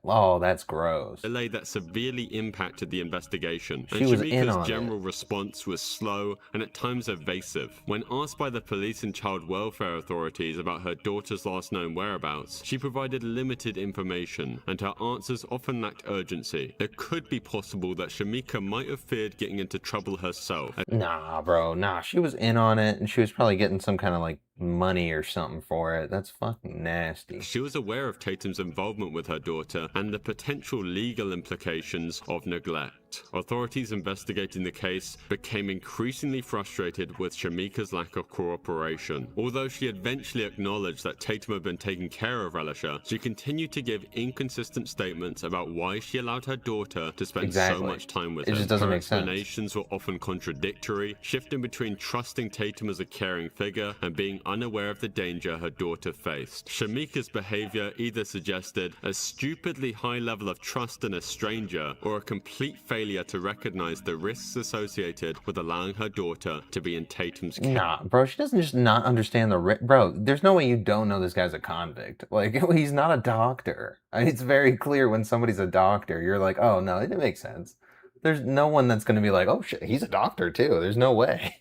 oh, that's gross. A delay that severely impacted the investigation. She was in Shamika's on general response was slow and at times evasive. When asked by the police and child welfare authorities about her daughter's last known whereabouts, she provided limited information, and her answers often lacked urgency. It could be possible that Shamika might have feared getting into trouble herself. Nah, bro, nah. She was in on it, and she was probably getting some kind of like money or something for it. That's fucking nasty. She was aware of Tatum's involvement with her daughter and the potential legal implications of neglect. Authorities investigating the case became increasingly frustrated with Shamika's lack of cooperation. Although she eventually acknowledged that Tatum had been taking care of Relisha, she continued to give inconsistent statements about why she allowed her daughter to spend so much time with him. It just doesn't her make sense. Explanations were often contradictory, shifting between trusting Tatum as a caring figure and being unaware of the danger her daughter faced. Shamika's behavior either suggested a stupidly high level of trust in a stranger or a complete failure to recognize the risks associated with allowing her daughter to be in Tatum's care. Nah, bro, she doesn't just not understand bro, there's no way you don't know this guy's a convict. Like, he's not a doctor. I mean, it's very clear when somebody's a doctor, you're like, oh, no, it makes sense. There's no one that's going to be like, oh, shit, he's a doctor, too. There's no way.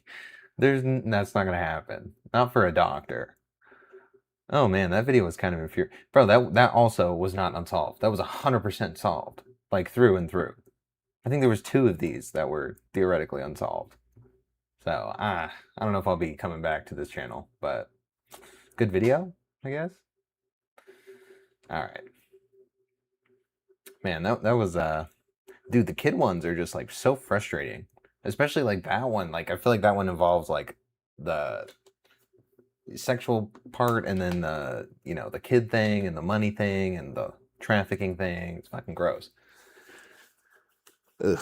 That's not going to happen. Not for a doctor. Oh, man, that video was kind of infuriating. Bro, that also was not unsolved. That was 100% solved. Like, through and through. I think there was 2 of these that were theoretically unsolved. So, I don't know if I'll be coming back to this channel, but good video, I guess. All right. Man, that was, dude, the kid ones are just, like, so frustrating. Especially, like, that one. Like, I feel like that one involves, like, the sexual part and then the, you know, the kid thing and the money thing and the trafficking thing. It's fucking gross. Ugh.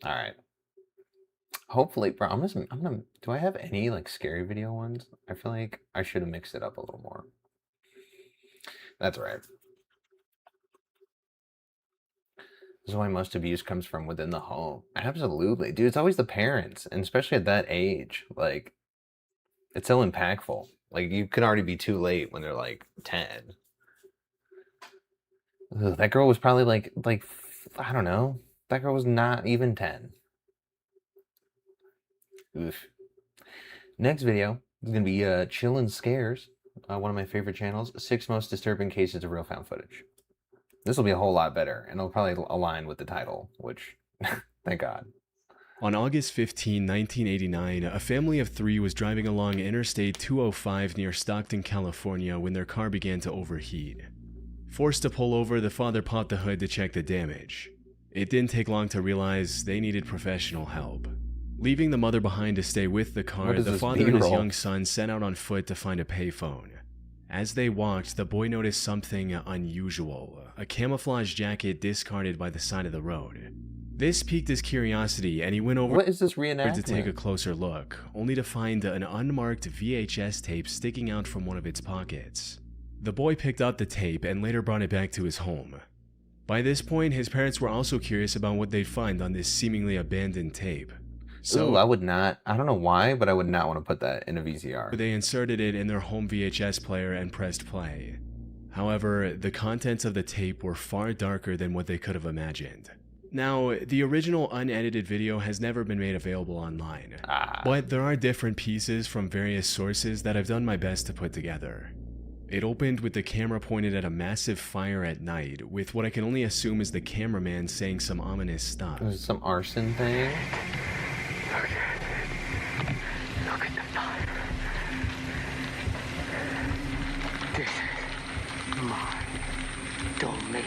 All right. Hopefully, bro, I'm gonna, do I have any, like, scary video ones? I feel like I should have mixed it up a little more. That's right. This is why most abuse comes from within the home. Absolutely. Dude, it's always the parents, and especially at that age. Like, it's so impactful. Like, you could already be too late when they're, like, 10. Ugh, that girl was probably, like, I don't know. That girl was not even 10. Oof. Next video is going to be Chillin' Scares, one of my favorite channels. 6 most disturbing cases of real found footage. This will be a whole lot better, and it'll probably align with the title, which, thank God. On August 15, 1989, a family of 3 was driving along Interstate 205 near Stockton, California when their car began to overheat. Forced to pull over, the father popped the hood to check the damage. It didn't take long to realize they needed professional help. Leaving the mother behind to stay with the car, the father and his young son set out on foot to find a payphone. As they walked, the boy noticed something unusual, a camouflage jacket discarded by the side of the road. This piqued his curiosity, and he went over What is this reenactment? to take a closer look, only to find an unmarked VHS tape sticking out from one of its pockets. The boy picked up the tape and later brought it back to his home. By this point, his parents were also curious about what they'd find on this seemingly abandoned tape. So ooh, I would not, I don't know why, but I would not want to put that in a VCR. They inserted it in their home VHS player and pressed play. However, the contents of the tape were far darker than what they could have imagined. Now, the original unedited video has never been made available online, but there are different pieces from various sources that I've done my best to put together. It opened with the camera pointed at a massive fire at night, with what I can only assume is the cameraman saying some ominous stuff. There's some arson thing. Look at the fire. This is my domain.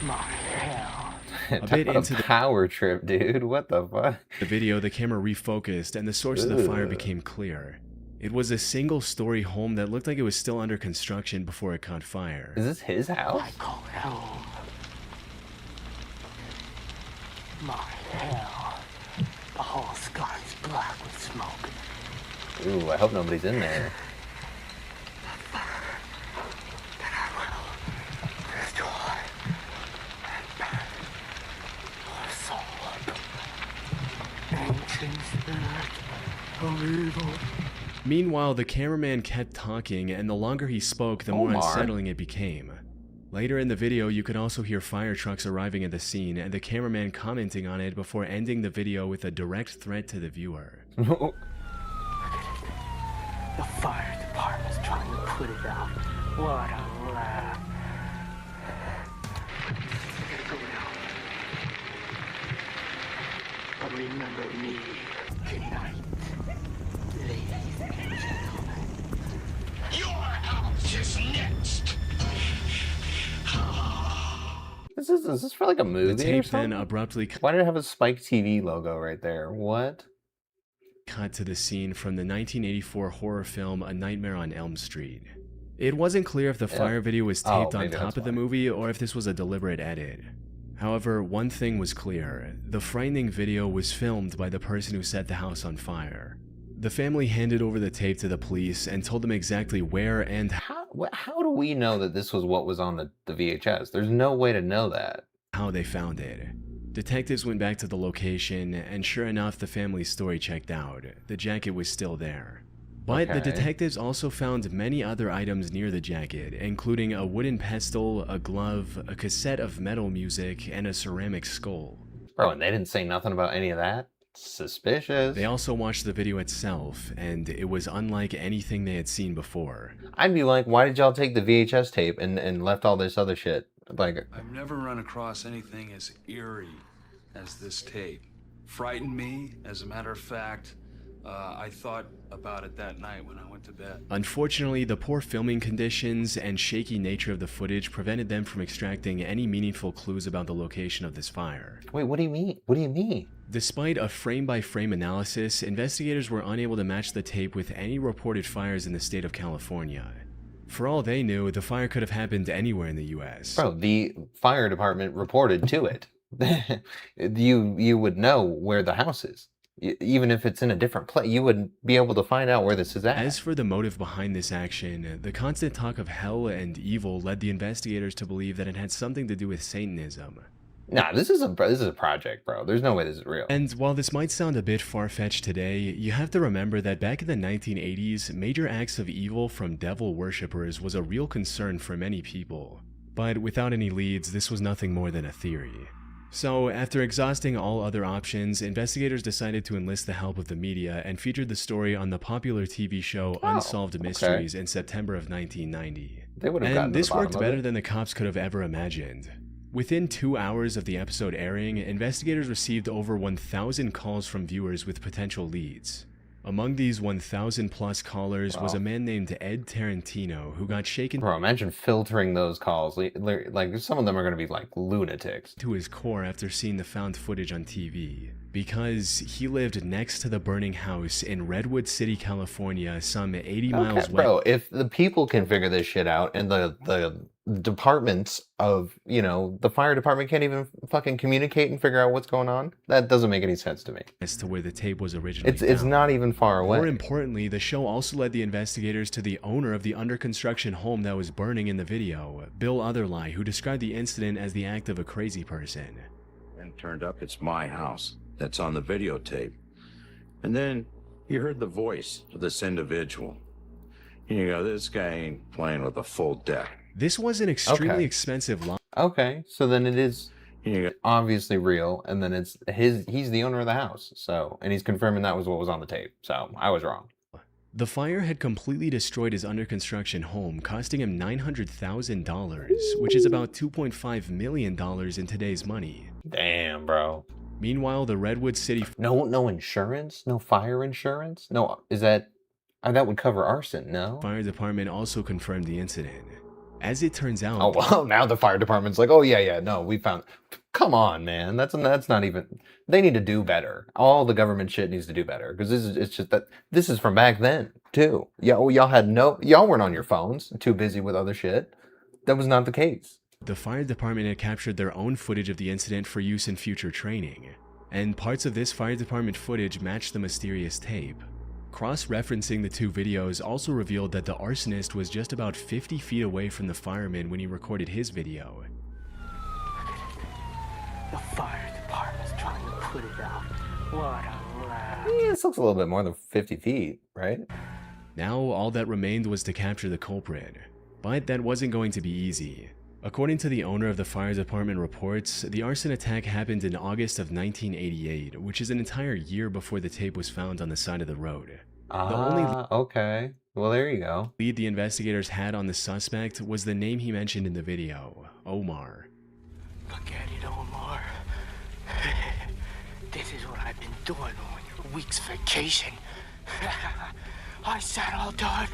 My hell. A bit into the power trip, dude. What the fuck? The video, the camera refocused, and the source of the fire became clear. It was a single-story home that looked like it was still under construction before it caught fire. Is this his house? I call it home. My hell. The whole sky's black with smoke. Ooh, I hope nobody's in there. That I will destroy and burn your soul. Ancient spirit of evil. Meanwhile, the cameraman kept talking, and the longer he spoke, the more Omar. unsettling it became. Later in the video, you could also hear fire trucks arriving at the scene, and the cameraman commenting on it before ending the video with a direct threat to the viewer. The fire department's trying to put it out. What a laugh. I gotta go now. But remember me tonight, ladies and gentlemen. Your house is next. Is this for like a movie? The or tape something? then abruptly Why did it have a Spike TV logo right there? What? cut to the scene from the 1984 horror film A Nightmare on Elm Street. It wasn't clear if the fire video was taped on top of the movie or if this was a deliberate edit. However, one thing was clear: the frightening video was filmed by the person who set the house on fire. The family handed over the tape to the police and told them exactly where and How do we know that this was what was on the VHS? There's no way to know that. how they found it. Detectives went back to the location, and sure enough, the family's story checked out. The jacket was still there. But the Okay. detectives also found many other items near the jacket, including a wooden pestle, a glove, a cassette of metal music, and a ceramic skull. Bro, and they didn't say nothing about any of that? Suspicious. They also watched the video itself, and it was unlike anything they had seen before. I'd be like, why did y'all take the VHS tape and left all this other shit? Like, I've never run across anything as eerie as this tape. Frightened me, as a matter of fact. I thought about it that night when I went to bed. Unfortunately, the poor filming conditions and shaky nature of the footage prevented them from extracting any meaningful clues about the location of this fire. wait, what do you mean? What do you mean? Despite a frame-by-frame analysis, investigators were unable to match the tape with any reported fires in the state of California. For all they knew, the fire could have happened anywhere in the US. Bro, the fire department reported to it. You would know where the house is. Even if it's in a different place, you would be able to find out where this is at. As for the motive behind this action, the constant talk of hell and evil led the investigators to believe that it had something to do with Satanism. Nah, this is a project, bro. There's no way this is real. And while this might sound a bit far-fetched today, you have to remember that back in the 1980s, major acts of evil from devil worshippers was a real concern for many people. But without any leads, this was nothing more than a theory. So, after exhausting all other options, investigators decided to enlist the help of the media and featured the story on the popular TV show Unsolved Mysteries in September of 1990. They would have gotten And to the this bottom worked of better it. than the cops could have ever imagined. Within 2 hours of the episode airing, investigators received over 1,000 calls from viewers with potential leads. Among these 1,000 plus callers was a man named Ed Tarantino who got shaken Bro, imagine filtering those calls. Like, some of them are going to be like lunatics. to his core after seeing the found footage on TV, because he lived next to the burning house in Redwood City, California, some 80 miles Okay, west. bro, if the people can figure this shit out and the departments of, the fire department can't even fucking communicate and figure out what's going on, that doesn't make any sense to me. As to where the tape was originally It's found. not even far away. More importantly, the show also led the investigators to the owner of the under construction home that was burning in the video, Bill Otherlie, who described the incident as the act of a crazy person. And turned up, it's my house that's on the videotape. And then you heard the voice of this individual. And you go, this guy ain't playing with a full deck. This was an extremely Okay. expensive lie. Okay, so then it is And you go, obviously real, and then he's the owner of the house, so, and he's confirming that was what was on the tape, so I was wrong. The fire had completely destroyed his under construction home, costing him $900,000, which is about $2.5 million in today's money. Damn, bro. Meanwhile, the Redwood City No insurance? No fire insurance? No, that would cover arson, no? Fire Department also confirmed the incident. As it turns out, Oh, well, now the fire department's like, oh, yeah, no, we found... Come on, man. That's not even... They need to do better. All the government shit needs to do better, because it's just that... This is from back then, too. Yeah, well, y'all weren't on your phones, too busy with other shit. That was not the case. the fire department had captured their own footage of the incident for use in future training, and parts of this fire department footage matched the mysterious tape. Cross-referencing the two videos also revealed that the arsonist was just about 50 feet away from the fireman when he recorded his video. The fire department's trying to put it out. What a rat. Yeah, this looks a little bit more than 50 feet, right? Now all that remained was to capture the culprit, but that wasn't going to be easy. According to the owner of the fire department reports, the arson attack happened in August of 1988, which is an entire year before the tape was found on the side of the road. Okay. Well, there you go. Lead the investigators had on the suspect was the name he mentioned in the video, Omar. Forget it, Omar. This is what I've been doing on your week's vacation. I said I'll do it.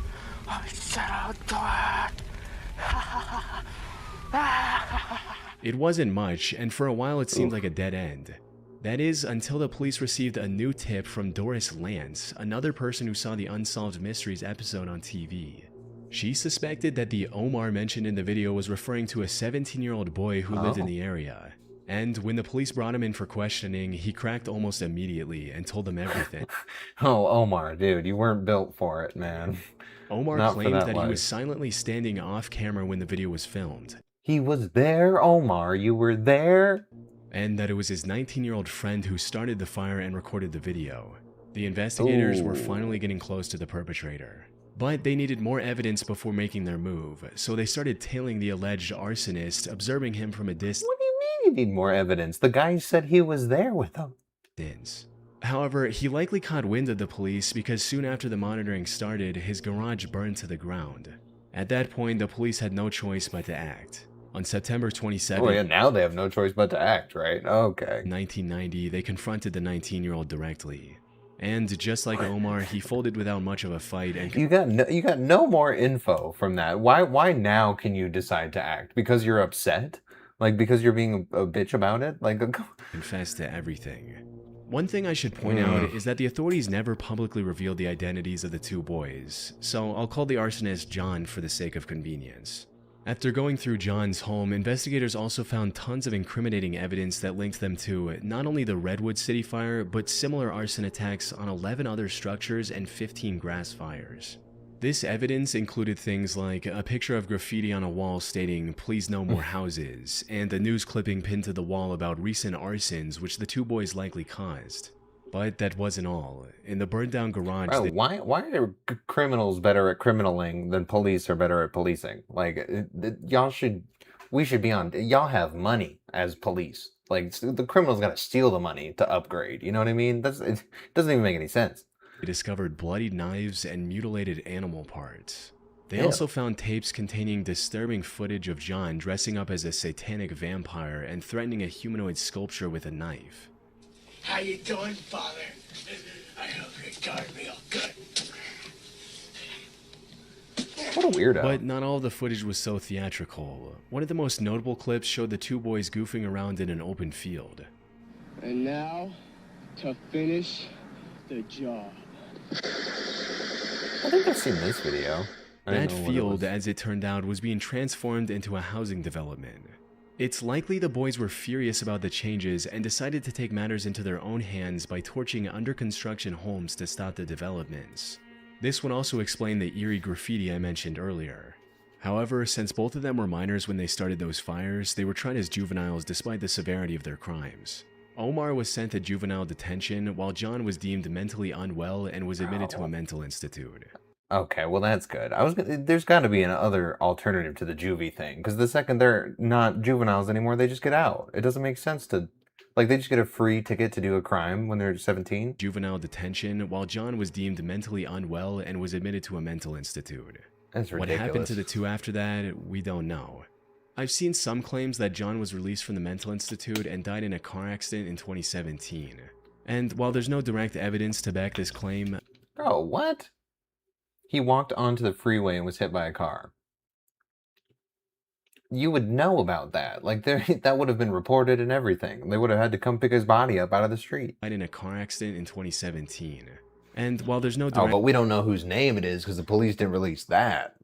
I said I'll do it. It wasn't much, and for a while it seemed like a dead end. That is, until the police received a new tip from Doris Lance, another person who saw the Unsolved Mysteries episode on TV. She suspected that the Omar mentioned in the video was referring to a 17-year-old boy who lived in the area. And when the police brought him in for questioning, he cracked almost immediately and told them everything. Oh, Omar, dude, you weren't built for it, man. Omar Not for claimed that that he life. was silently standing off camera when the video was filmed, He was there, Omar. You were there? and that it was his 19-year-old friend who started the fire and recorded the video. The investigators were finally getting close to the perpetrator. But they needed more evidence before making their move, so they started tailing the alleged arsonist, observing him from a distance. What do you mean you need more evidence? The guy said he was there with them. However, he likely caught wind of the police because soon after the monitoring started, his garage burned to the ground. At that point, the police had no choice but to act. On September 27, Oh yeah, now they have no choice but to act, right? Okay. 1990, they confronted the 19-year-old directly. And just like Omar, he folded without much of a fight and You got no more info from that. Why now can you decide to act? Because you're upset? Like because you're being a bitch about it? Like confessed to everything. One thing I should point out is that the authorities never publicly revealed the identities of the two boys, so I'll call the arsonist John for the sake of convenience. After going through John's home, investigators also found tons of incriminating evidence that linked them to not only the Redwood City fire, but similar arson attacks on 11 other structures and 15 grass fires. This evidence included things like a picture of graffiti on a wall stating, "Please no more houses," and a news clipping pinned to the wall about recent arsons which the two boys likely caused. But that wasn't all. In the burned down garage... Bro, why are criminals better at criminaling than police are better at policing? Like, we should be on, y'all have money as police. Like, the criminals gotta steal the money to upgrade, you know what I mean? It doesn't even make any sense. They discovered bloodied knives and mutilated animal parts. They also found tapes containing disturbing footage of John dressing up as a satanic vampire and threatening a humanoid sculpture with a knife. How you doing, Father? I hope you're doing real good. What a weirdo. But not all of the footage was so theatrical. One of the most notable clips showed the two boys goofing around in an open field. And now, to finish the job. I think I've seen this video. That field, as it turned out, was being transformed into a housing development. It's likely the boys were furious about the changes and decided to take matters into their own hands by torching under construction homes to stop the developments. This would also explain the eerie graffiti I mentioned earlier. However, since both of them were minors when they started those fires, they were tried as juveniles despite the severity of their crimes. Omar was sent to juvenile detention, while John was deemed mentally unwell and was admitted to a mental institute. Okay, well that's good. There's got to be another alternative to the juvie thing, because the second they're not juveniles anymore, they just get out. It doesn't make sense to, like, they just get a free ticket to do a crime when they're 17. Juvenile detention, while John was deemed mentally unwell and was admitted to a mental institute. That's ridiculous. What happened to the two after that, we don't know. I've seen some claims that John was released from the mental institute and died in a car accident in 2017. And while there's no direct evidence to back this claim... Bro, what? He walked onto the freeway and was hit by a car. You would know about that. Like, that would have been reported and everything. They would have had to come pick his body up out of the street. Died in a car accident in 2017. And while there's no direct... Oh, but we don't know whose name it is because the police didn't release that.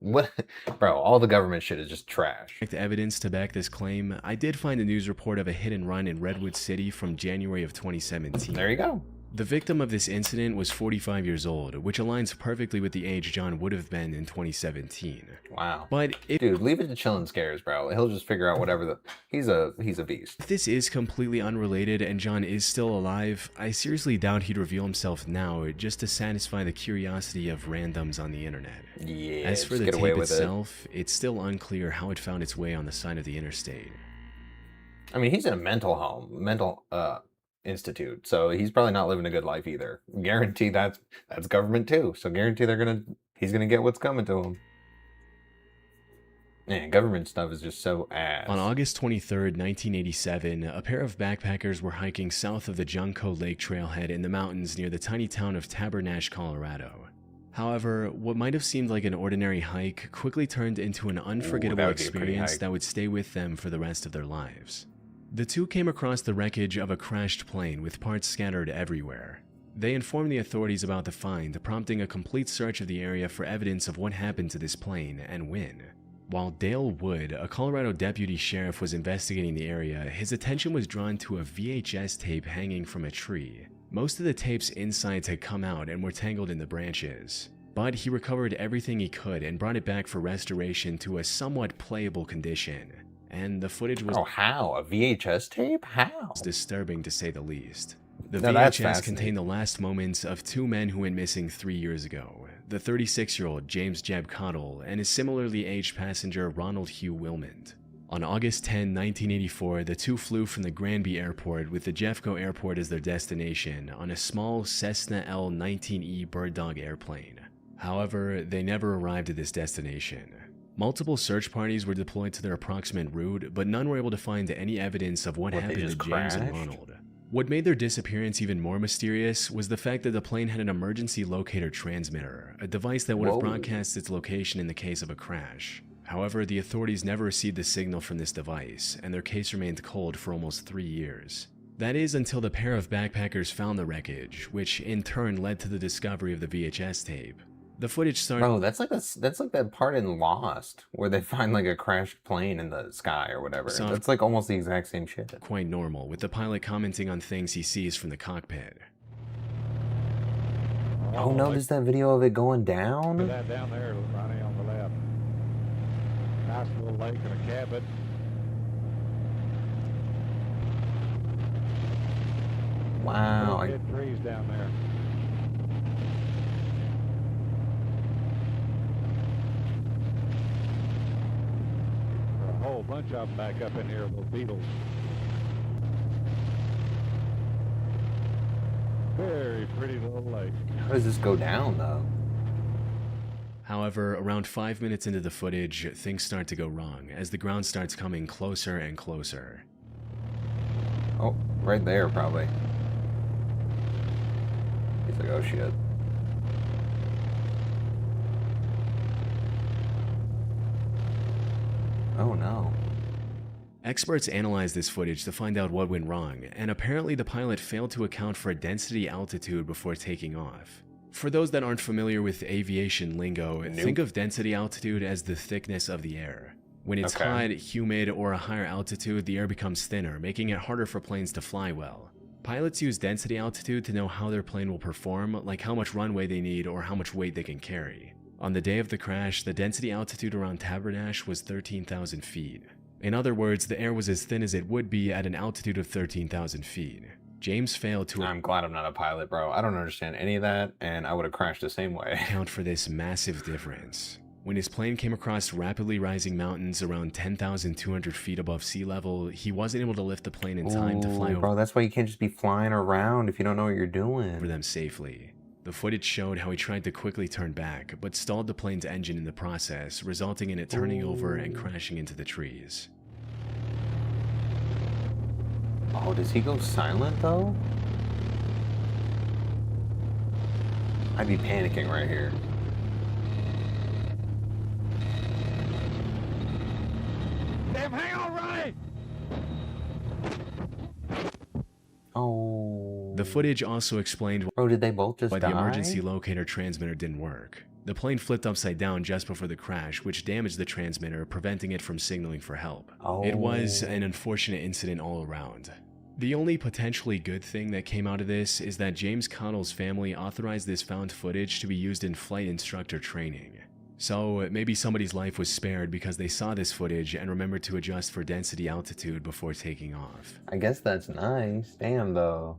What? Bro, all the government shit is just trash. Evidence to back this claim, I did find a news report of a hit and run in Redwood City from January of 2017. There you go. The victim of this incident was 45 years old, which aligns perfectly with the age John would have been in 2017. Wow. But dude, leave it to chillin' scares, bro. He'll just figure out whatever he's a beast. If this is completely unrelated and John is still alive, I seriously doubt he'd reveal himself now just to satisfy the curiosity of randoms on the internet. Yeah, as for the tape itself, it's still unclear how it found its way on the side of the interstate. I mean, he's in a mental institute, so he's probably not living a good life either. Guarantee that's government too, so guarantee he's gonna get what's coming to him. Man, government stuff is just so ass. On August 23rd, 1987, a pair of backpackers were hiking south of the Junco Lake trailhead in the mountains near the tiny town of Tabernash, Colorado. However, what might have seemed like an ordinary hike quickly turned into an unforgettable experience that would stay with them for the rest of their lives. The two came across the wreckage of a crashed plane with parts scattered everywhere. They informed the authorities about the find, prompting a complete search of the area for evidence of what happened to this plane and when. While Dale Wood, a Colorado deputy sheriff, was investigating the area, his attention was drawn to a VHS tape hanging from a tree. Most of the tape's insides had come out and were tangled in the branches, but he recovered everything he could and brought it back for restoration to a somewhat playable condition. And the footage was— Oh, how? A VHS tape? How? disturbing to say the least. The Now that's VHS fascinating. contained the last moments of two men who went missing 3 years ago, the 36-year-old James Jeb Cottle and his similarly aged passenger Ronald Hugh Wilmond. On August 10, 1984, the two flew from the Granby Airport with the Jeffco Airport as their destination on a small Cessna L-19E Bird Dog airplane. However, they never arrived at this destination. Multiple search parties were deployed to their approximate route, but none were able to find any evidence of what They happened to just James and crashed? Ronald. What made their disappearance even more mysterious was the fact that the plane had an emergency locator transmitter, a device that would have Whoa. broadcast its location in the case of a crash. However, the authorities never received the signal from this device, and their case remained cold for almost 3 years. That is until the pair of backpackers found the wreckage, which in turn led to the discovery of the VHS tape. The footage started— Bro, that's like that part in Lost where they find like a crashed plane in the sky or whatever. So- That's like almost the exact same shit. quite normal, with the pilot commenting on things he sees from the cockpit. Oh, notice that video of it going Look at down? that down there, Ronnie, on the left. Nice little lake and a cabin. Wow. Little dead trees down there. There are a whole bunch of them back up in here, little beetles. Very pretty little lake. How does this go down though? However, around 5 minutes into the footage, things start to go wrong as the ground starts coming closer and closer. Oh, right there probably. He's like, oh shit. Oh no. Experts analyzed this footage to find out what went wrong, and apparently the pilot failed to account for density altitude before taking off. For those that aren't familiar with aviation lingo, think of density altitude as the thickness of the air. When it's Okay. hot, humid, or a higher altitude, the air becomes thinner, making it harder for planes to fly well. Pilots use density altitude to know how their plane will perform, like how much runway they need or how much weight they can carry. On the day of the crash, the density altitude around Tabernash was 13,000 feet. In other words, the air was as thin as it would be at an altitude of 13,000 feet. James failed to I'm glad I'm not a pilot, bro. I don't understand any of that, and I would have crashed the same way. account for this massive difference. When his plane came across rapidly rising mountains around 10,200 feet above sea level, he wasn't able to lift the plane in time to fly Ooh, bro, over that's why you can't just be flying around if you don't know what you're doing. them safely. The footage showed how he tried to quickly turn back, but stalled the plane's engine in the process, resulting in it turning over and crashing into the trees. Oh, does he go silent though? I'd be panicking right here. Damn, hang on, Ronnie! Oh. The footage also explained Bro, did they both just why die? the emergency locator transmitter didn't work. The plane flipped upside down just before the crash, which damaged the transmitter, preventing it from signaling for help. It was an unfortunate incident all around. The only potentially good thing that came out of this is that James Cottle's family authorized this found footage to be used in flight instructor training. So maybe somebody's life was spared because they saw this footage and remembered to adjust for density altitude before taking off. I guess that's nice. Damn, though.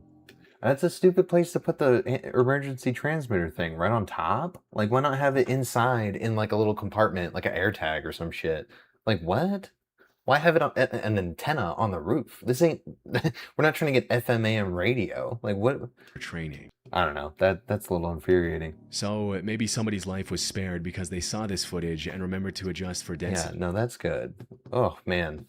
That's a stupid place to put the emergency transmitter thing, right on top. Like, why not have it inside in like a little compartment, like an AirTag or some shit? Like, what? Why have it on an antenna on the roof? This ain't. We're not trying to get FM AM radio. Like, what? For training. I don't know. That's a little infuriating. So maybe somebody's life was spared because they saw this footage and remembered to adjust for Yeah, density. no, that's good. Oh man,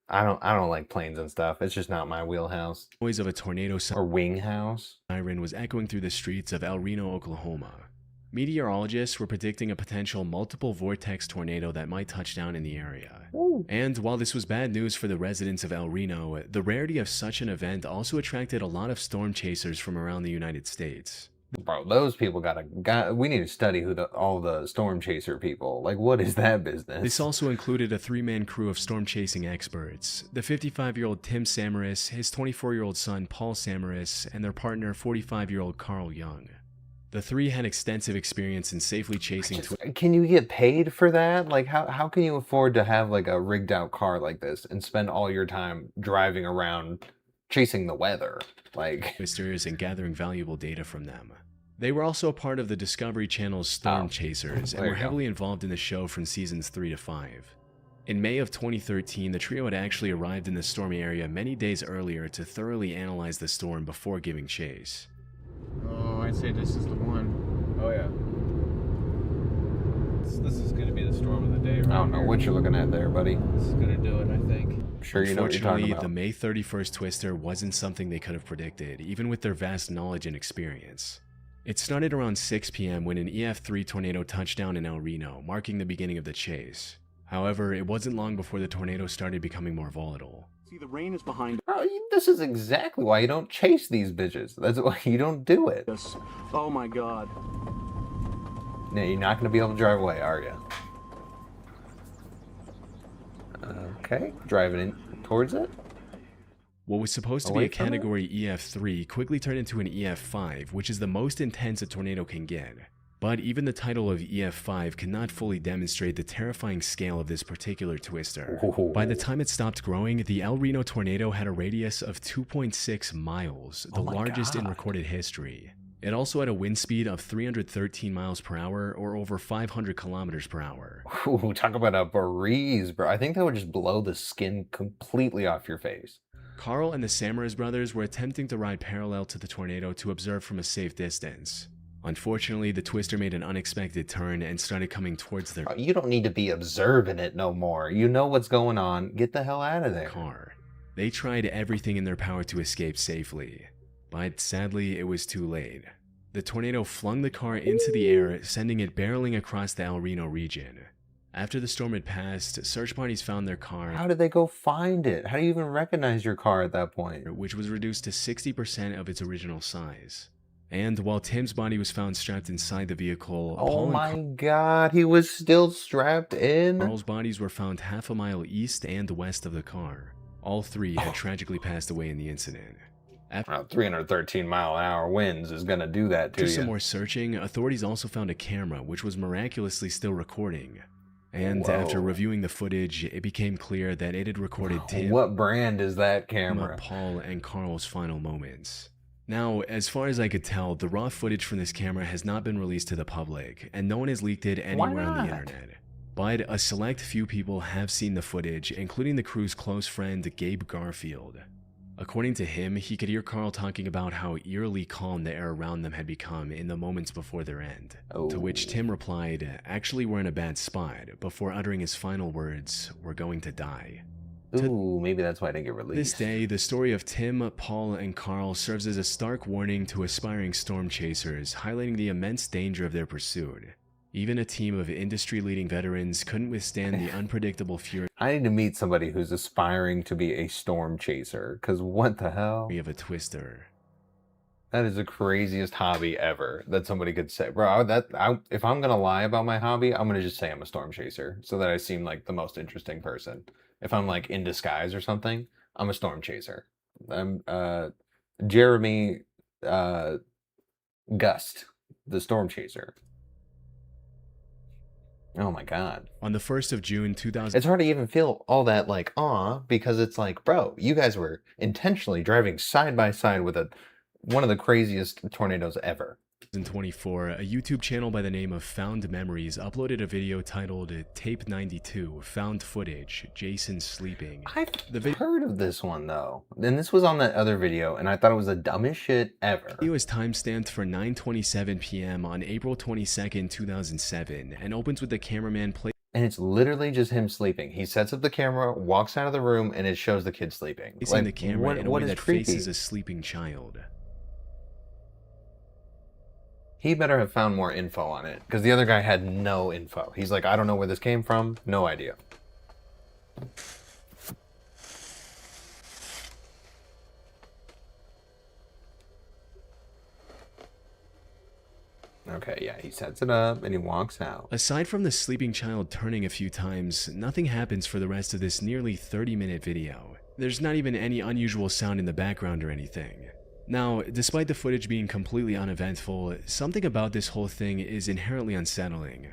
I don't like planes and stuff. It's just not my wheelhouse. Noise of a tornado Or wing house. siren was echoing through the streets of El Reno, Oklahoma. Meteorologists were predicting a potential multiple vortex tornado that might touch down in the area. And while this was bad news for the residents of El Reno, the rarity of such an event also attracted a lot of storm chasers from around the United States. Bro, those people we need to study all the storm chaser people. Like, what is that business? This also included a 3-man crew of storm chasing experts: the 55-year-old Tim Samaras, his 24-year-old son Paul Samaras, and their partner 45-year-old Carl Young. The three had extensive experience in safely chasing. Can you get paid for that? Like, how can you afford to have like a rigged out car like this and spend all your time driving around chasing the weather? Like, twisters and gathering valuable data from them. They were also a part of the Discovery Channel's Storm Chasers and were heavily involved in the show from seasons 3 to 5. In May of 2013, the trio had actually arrived in the stormy area many days earlier to thoroughly analyze the storm before giving chase. Oh, I'd say this is the one. Oh yeah. This is going to be the storm of the day, right? I don't know what you're looking at there, buddy. This is going to do it, I think. I'm sure you know what you're talking about. The May 31st twister wasn't something they could have predicted, even with their vast knowledge and experience. It started around 6 p.m. when an EF3 tornado touched down in El Reno, marking the beginning of the chase. However, it wasn't long before the tornado started becoming more volatile. See, the rain is behind. Bro, this is exactly why you don't chase these bitches. That's why you don't do it. Yes. Oh my god. Now, you're not going to be able to drive away, are you? Okay, driving in towards it. What was supposed to be a category EF3 quickly turned into an EF5, which is the most intense a tornado can get. But even the title of EF5 cannot fully demonstrate the terrifying scale of this particular twister. By the time it stopped growing, the El Reno tornado had a radius of 2.6 miles, the largest in recorded history. It also had a wind speed of 313 miles per hour, or over 500 kilometers per hour. Ooh, talk about a breeze, bro. I think that would just blow the skin completely off your face. Carl and the Samaras brothers were attempting to ride parallel to the tornado to observe from a safe distance. Unfortunately, the twister made an unexpected turn and started coming towards their You don't need to be observing it no more. You know what's going on. Get the hell out of there. car. They tried everything in their power to escape safely, but sadly, it was too late. The tornado flung the car into the air, sending it barreling across the El Reno region. After the storm had passed, search parties found their car. How did they go find it? How do you even recognize your car at that point? Which was reduced to 60% of its original size. And while Tim's body was found strapped inside the vehicle, oh my god, he was still strapped in? Carl's bodies were found half a mile east and west of the car. All three had tragically passed away in the incident. After 313-mile-an-hour winds is going to do that to you. After some more searching, authorities also found a camera which was miraculously still recording. And after reviewing the footage, it became clear that it had recorded Tim. What brand is that camera? Paul and Carl's final moments. Now, as far as I could tell, the raw footage from this camera has not been released to the public, and no one has leaked it anywhere on the internet. But a select few people have seen the footage, including the crew's close friend Gabe Garfield. According to him, he could hear Carl talking about how eerily calm the air around them had become in the moments before their end. To which Tim replied, "Actually, we're in a bad spot," before uttering his final words, "We're going to die." Ooh, maybe that's why I didn't get released. This day, the story of Tim, Paul, and Carl serves as a stark warning to aspiring storm chasers, highlighting the immense danger of their pursuit. Even a team of industry-leading veterans couldn't withstand the unpredictable fury. I need to meet somebody who's aspiring to be a storm chaser, because what the hell? Of a twister. That is the craziest hobby ever that somebody could say. Bro, if I'm going to lie about my hobby, I'm going to just say I'm a storm chaser so that I seem like the most interesting person. If I'm like in disguise or something, I'm a storm chaser. I'm Jeremy Gust, the storm chaser. Oh my god. On the 1st of June 2000... It's hard to even feel all that like, aw, because it's like, bro, you guys were intentionally driving side by side with one of the craziest tornadoes ever. In 2024, a YouTube channel by the name of Found Memories uploaded a video titled Tape 92, Found Footage, Jason Sleeping. I've heard of this one though. And this was on that other video, and I thought it was the dumbest shit ever. The video is timestamped for 9:27 p.m. on April 22nd, 2007, and opens with the cameraman and it's literally just him sleeping. He sets up the camera, walks out of the room, and it shows the kid sleeping. Placing the camera in a way that faces a sleeping child. He better have found more info on it, because the other guy had no info. He's like, I don't know where this came from, no idea. Okay, yeah, he sets it up and he walks out. Aside from the sleeping child turning a few times, nothing happens for the rest of this nearly 30-minute video. There's not even any unusual sound in the background or anything. Now, despite the footage being completely uneventful, something about this whole thing is inherently unsettling.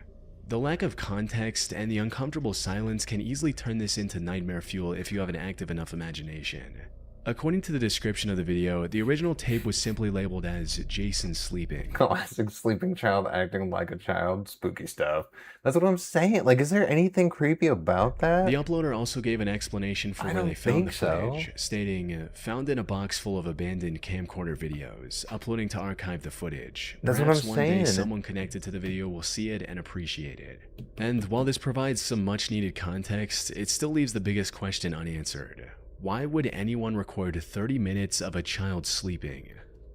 The lack of context and the uncomfortable silence can easily turn this into nightmare fuel if you have an active enough imagination. According to the description of the video, the original tape was simply labeled as Jason sleeping. Classic sleeping child acting like a child, spooky stuff. That's what I'm saying. Like, is there anything creepy about that? The uploader also gave an explanation for where they found the footage, stating, found in a box full of abandoned camcorder videos, uploading to archive the footage. That's Perhaps what I'm saying. One day someone connected to the video will see it and appreciate it. And while this provides some much needed context, it still leaves the biggest question unanswered. Why would anyone record 30 minutes of a child sleeping?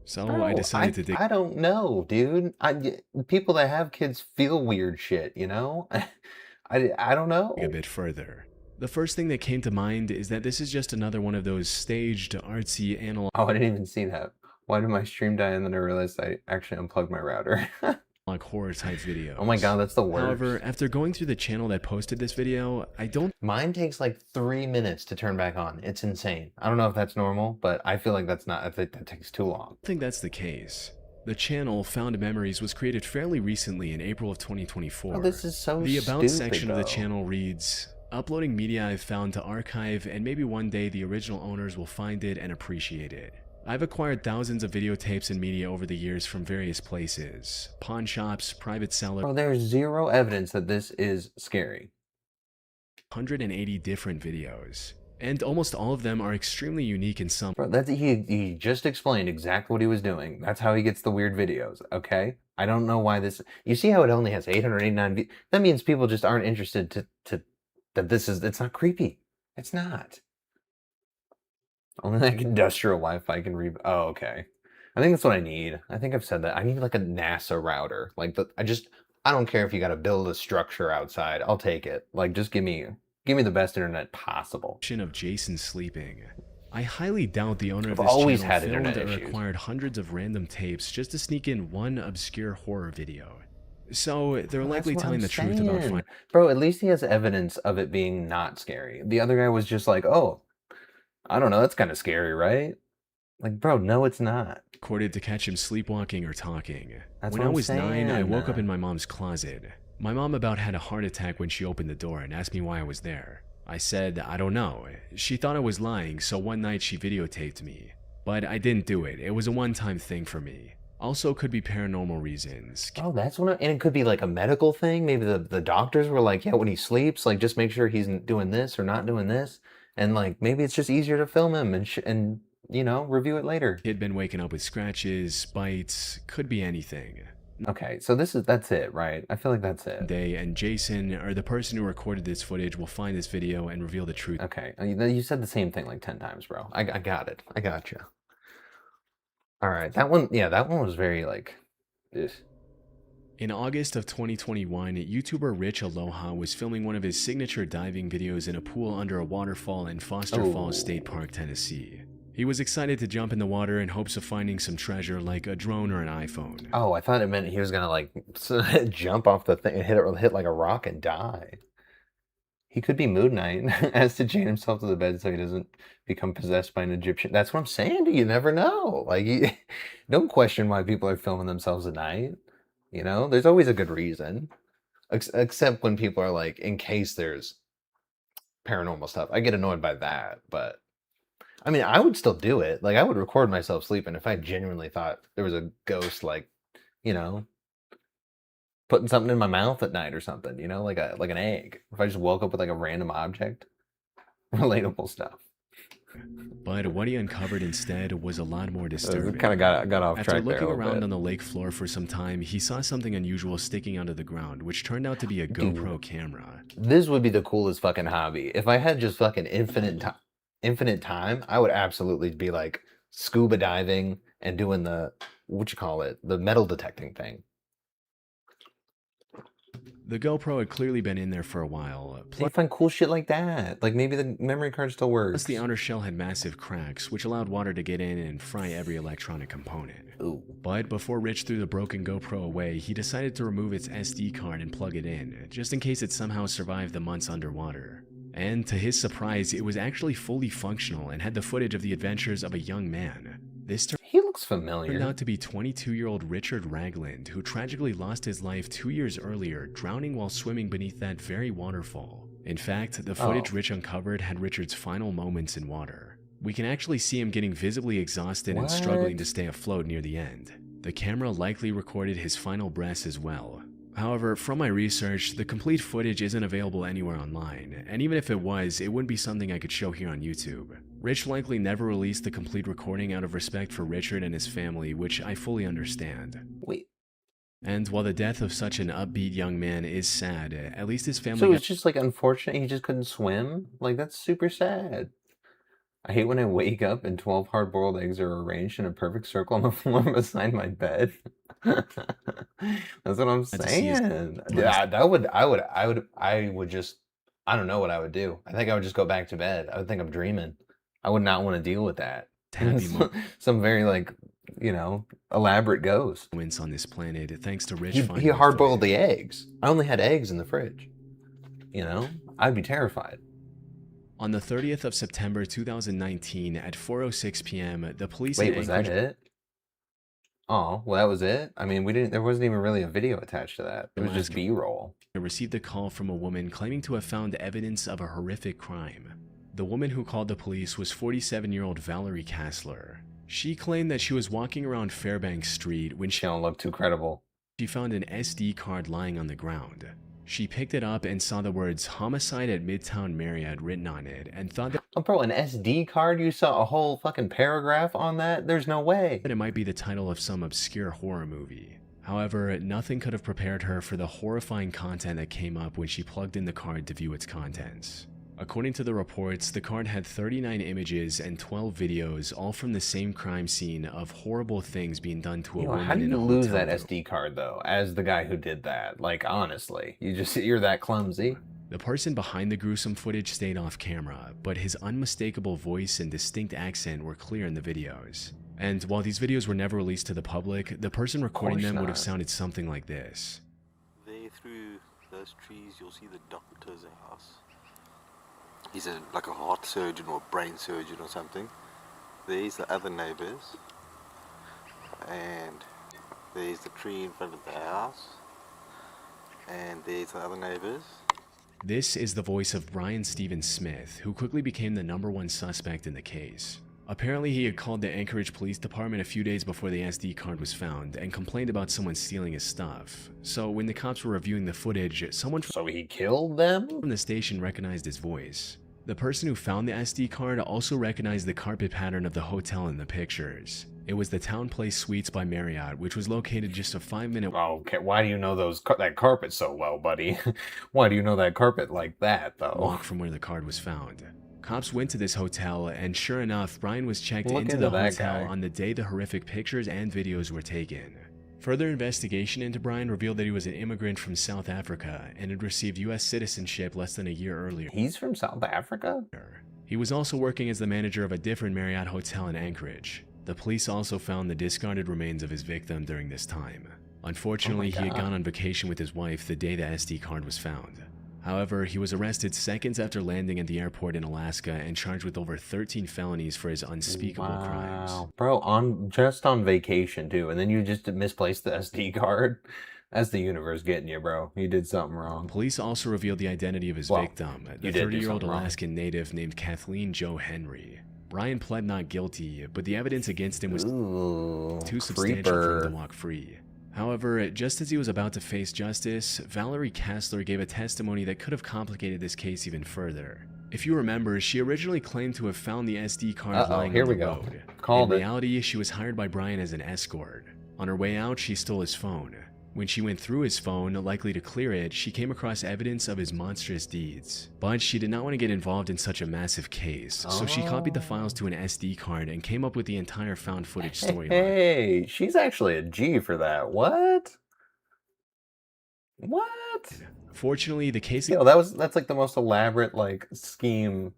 So I decided to dig. I don't know, dude. People that have kids feel weird shit, you know? I don't know. A bit further. The first thing that came to mind is that this is just another one of those staged, artsy analog. Oh, I didn't even see that. Why did my stream die and then I realized I actually unplugged my router? Like horror type videos. Oh my god, that's the worst. However, after going through the channel that posted this video, I don't... Mine takes like 3 minutes to turn back on. It's insane. I don't know if that's normal, but I feel like that's not, I think that takes too long. I think that's the case. The channel, Found Memories, was created fairly recently in April of 2024. Oh, this is so The About stupid, section of the though. channel reads, uploading media I've found to archive, and maybe one day the original owners will find it and appreciate it. I've acquired thousands of videotapes and media over the years from various places. Pawn shops, private sellers. Bro, there's zero evidence that this is scary. 180 different videos. And almost all of them are extremely unique in some. Bro, he just explained exactly what he was doing. That's how he gets the weird videos, okay? I don't know why this... You see how it only has 889 That means people just aren't interested that this is... It's not creepy. It's not. Only like industrial Wi-Fi can read. Oh, okay. I think that's what I need. I think I've said that. I need like a NASA router. Like I don't care if you got to build a structure outside. I'll take it. Like just give me the best internet possible. Of Jason sleeping. I highly doubt the owner of this always channel had filmed internet or issues. acquired hundreds of random tapes just to sneak in one obscure horror video. So they're likely That's what telling I'm the truth about saying. Bro, at least he has evidence of it being not scary. The other guy was just like, oh, I don't know, that's kind of scary, right? Like, bro, no, it's not. recorded to catch him sleepwalking or talking. That's When what I I'm was 9, I saying. woke up in my mom's closet. My mom about had a heart attack when she opened the door and asked me why I was there. I said, I don't know. She thought I was lying, so one night she videotaped me. But I didn't do it. It was a one-time thing for me. Also could be paranormal reasons. Oh, that's what and it could be like a medical thing. Maybe the doctors were like, yeah, when he sleeps, like just make sure he's doing this or not doing this. And like, maybe it's just easier to film him and you know, review it later. He'd been waking up with scratches, bites, could be anything. Okay, so that's it, right? I feel like that's it. And Jason, or the person who recorded this footage, will find this video and reveal the truth. Okay, you said the same thing like 10 times, bro. I got it. I got you. All right, that one was very like, ugh. In August of 2021, YouTuber Rich Aloha was filming one of his signature diving videos in a pool under a waterfall in Foster Falls State Park, Tennessee. He was excited to jump in the water in hopes of finding some treasure like a drone or an iPhone. Oh, I thought it meant he was gonna like jump off the thing and hit like a rock and die. He could be Moon Knight, has to chain himself to the bed so he doesn't become possessed by an Egyptian. That's what I'm saying to you. You never know. Like, don't question why people are filming themselves at night. You know, there's always a good reason, except when people are like, in case there's paranormal stuff. I get annoyed by that, but I mean, I would still do it. Like, I would record myself sleeping if I genuinely thought there was a ghost, like, you know, putting something in my mouth at night or something, you know, like an egg. If I just woke up with like a random object, relatable stuff. But what he uncovered instead was a lot more disturbing. Kind of got off After track there. looking around on the lake floor for some time, he saw something unusual sticking out of the ground, which turned out to be a GoPro camera. This would be the coolest fucking hobby. If I had just fucking infinite time, I would absolutely be like scuba diving and doing the, what you call it, the metal detecting thing. The GoPro had clearly been in there for a while. They find cool shit like that. Like maybe the memory card still works. Plus, the outer shell had massive cracks, which allowed water to get in and fry every electronic component. Ooh. But before Rich threw the broken GoPro away, he decided to remove its SD card and plug it in, just in case it somehow survived the months underwater. And to his surprise, it was actually fully functional and had the footage of the adventures of a young man. He looks familiar. Turned out to be 22-year-old Richard Ragland, who tragically lost his life 2 years earlier, drowning while swimming beneath that very waterfall. In fact, the footage Rich uncovered had Richard's final moments in water. We can actually see him getting visibly exhausted and struggling to stay afloat near the end. The camera likely recorded his final breaths as well. However, from my research, the complete footage isn't available anywhere online, and even if it was, it wouldn't be something I could show here on YouTube. Rich likely never released the complete recording out of respect for Richard and his family, which I fully understand. Wait. And while the death of such an upbeat young man is sad, at least his family... So it's just like unfortunate he just couldn't swim? Like that's super sad. I hate when I wake up and 12 hard-boiled eggs are arranged in a perfect circle on the floor beside my bed. That's what I'm saying. Yeah, I would just, I don't know what I would do. I think I would just go back to bed. I would think I'm dreaming. I would not want to deal with that. Some very like, you know, elaborate ghost. On this planet, thanks to Rich. He hard-boiled the eggs. I only had eggs in the fridge. You know, I'd be terrified. On the 30th of September 2019 at 4:06 p.m., the police... Wait, was that it? Oh, well, that was it? I mean, there wasn't even really a video attached to that. It was just B-roll. I received a call from a woman claiming to have found evidence of a horrific crime. The woman who called the police was 47-year-old Valerie Kassler. She claimed that she was walking around Fairbanks Street when she don't look too credible. She found an SD card lying on the ground. She picked it up and saw the words "Homicide at Midtown Marriott" written on it and thought that... Oh, bro, an SD card? You saw a whole fucking paragraph on that? There's no way. It might be the title of some obscure horror movie. However, nothing could have prepared her for the horrifying content that came up when she plugged in the card to view its contents. According to the reports, the card had 39 images and 12 videos, all from the same crime scene of horrible things being done to a woman in a hotel room. How do you lose that SD card, though, as the guy who did that? Like, honestly, you're that clumsy. The person behind the gruesome footage stayed off camera, but his unmistakable voice and distinct accent were clear in the videos. And while these videos were never released to the public, the person recording them would have sounded something like this. There through those trees, you'll see the doctor's house. He's like a heart surgeon or brain surgeon or something. There's the other neighbors. And there's the tree in front of the house. And there's the other neighbors. This is the voice of Brian Stephen Smith, who quickly became the #1 suspect in the case. Apparently, he had called the Anchorage Police Department a few days before the SD card was found and complained about someone stealing his stuff. So when the cops were reviewing the footage, someone So he killed them? From the station recognized his voice. The person who found the SD card also recognized the carpet pattern of the hotel in the pictures. It was the Town Place Suites by Marriott, which was located just a 5-minute... Oh, okay. Why do you know that carpet so well, buddy? Why do you know that carpet like that, though? Walk from where the card was found. Cops went to this hotel, and sure enough, Brian was checked into the hotel on the day the horrific pictures and videos were taken. Further investigation into Brian revealed that he was an immigrant from South Africa and had received U.S. citizenship less than a year earlier. He's from South Africa? He was also working as the manager of a different Marriott hotel in Anchorage. The police also found the discarded remains of his victim during this time. Unfortunately, he had gone on vacation with his wife the day the SD card was found. However, he was arrested seconds after landing at the airport in Alaska and charged with over 13 felonies for his unspeakable crimes. Bro, just on vacation too, and then you just misplaced the SD card? That's the universe getting you, bro. You did something wrong. Police also revealed the identity of his victim, the 30-year-old Alaskan native named Kathleen Joe Henry. Brian pled not guilty, but the evidence against him was too substantial for him to walk free. However, just as he was about to face justice, Valerie Kassler gave a testimony that could have complicated this case even further. If you remember, she originally claimed to have found the SD card lying on the road. In reality, she was hired by Brian as an escort. On her way out, she stole his phone. When she went through his phone, likely to clear it, she came across evidence of his monstrous deeds. But she did not want to get involved in such a massive case, so she copied the files to an SD card and came up with the entire found footage storyline. Hey, she's actually a G for that. What? What? Fortunately, the case... Yo, that's like the most elaborate like scheme.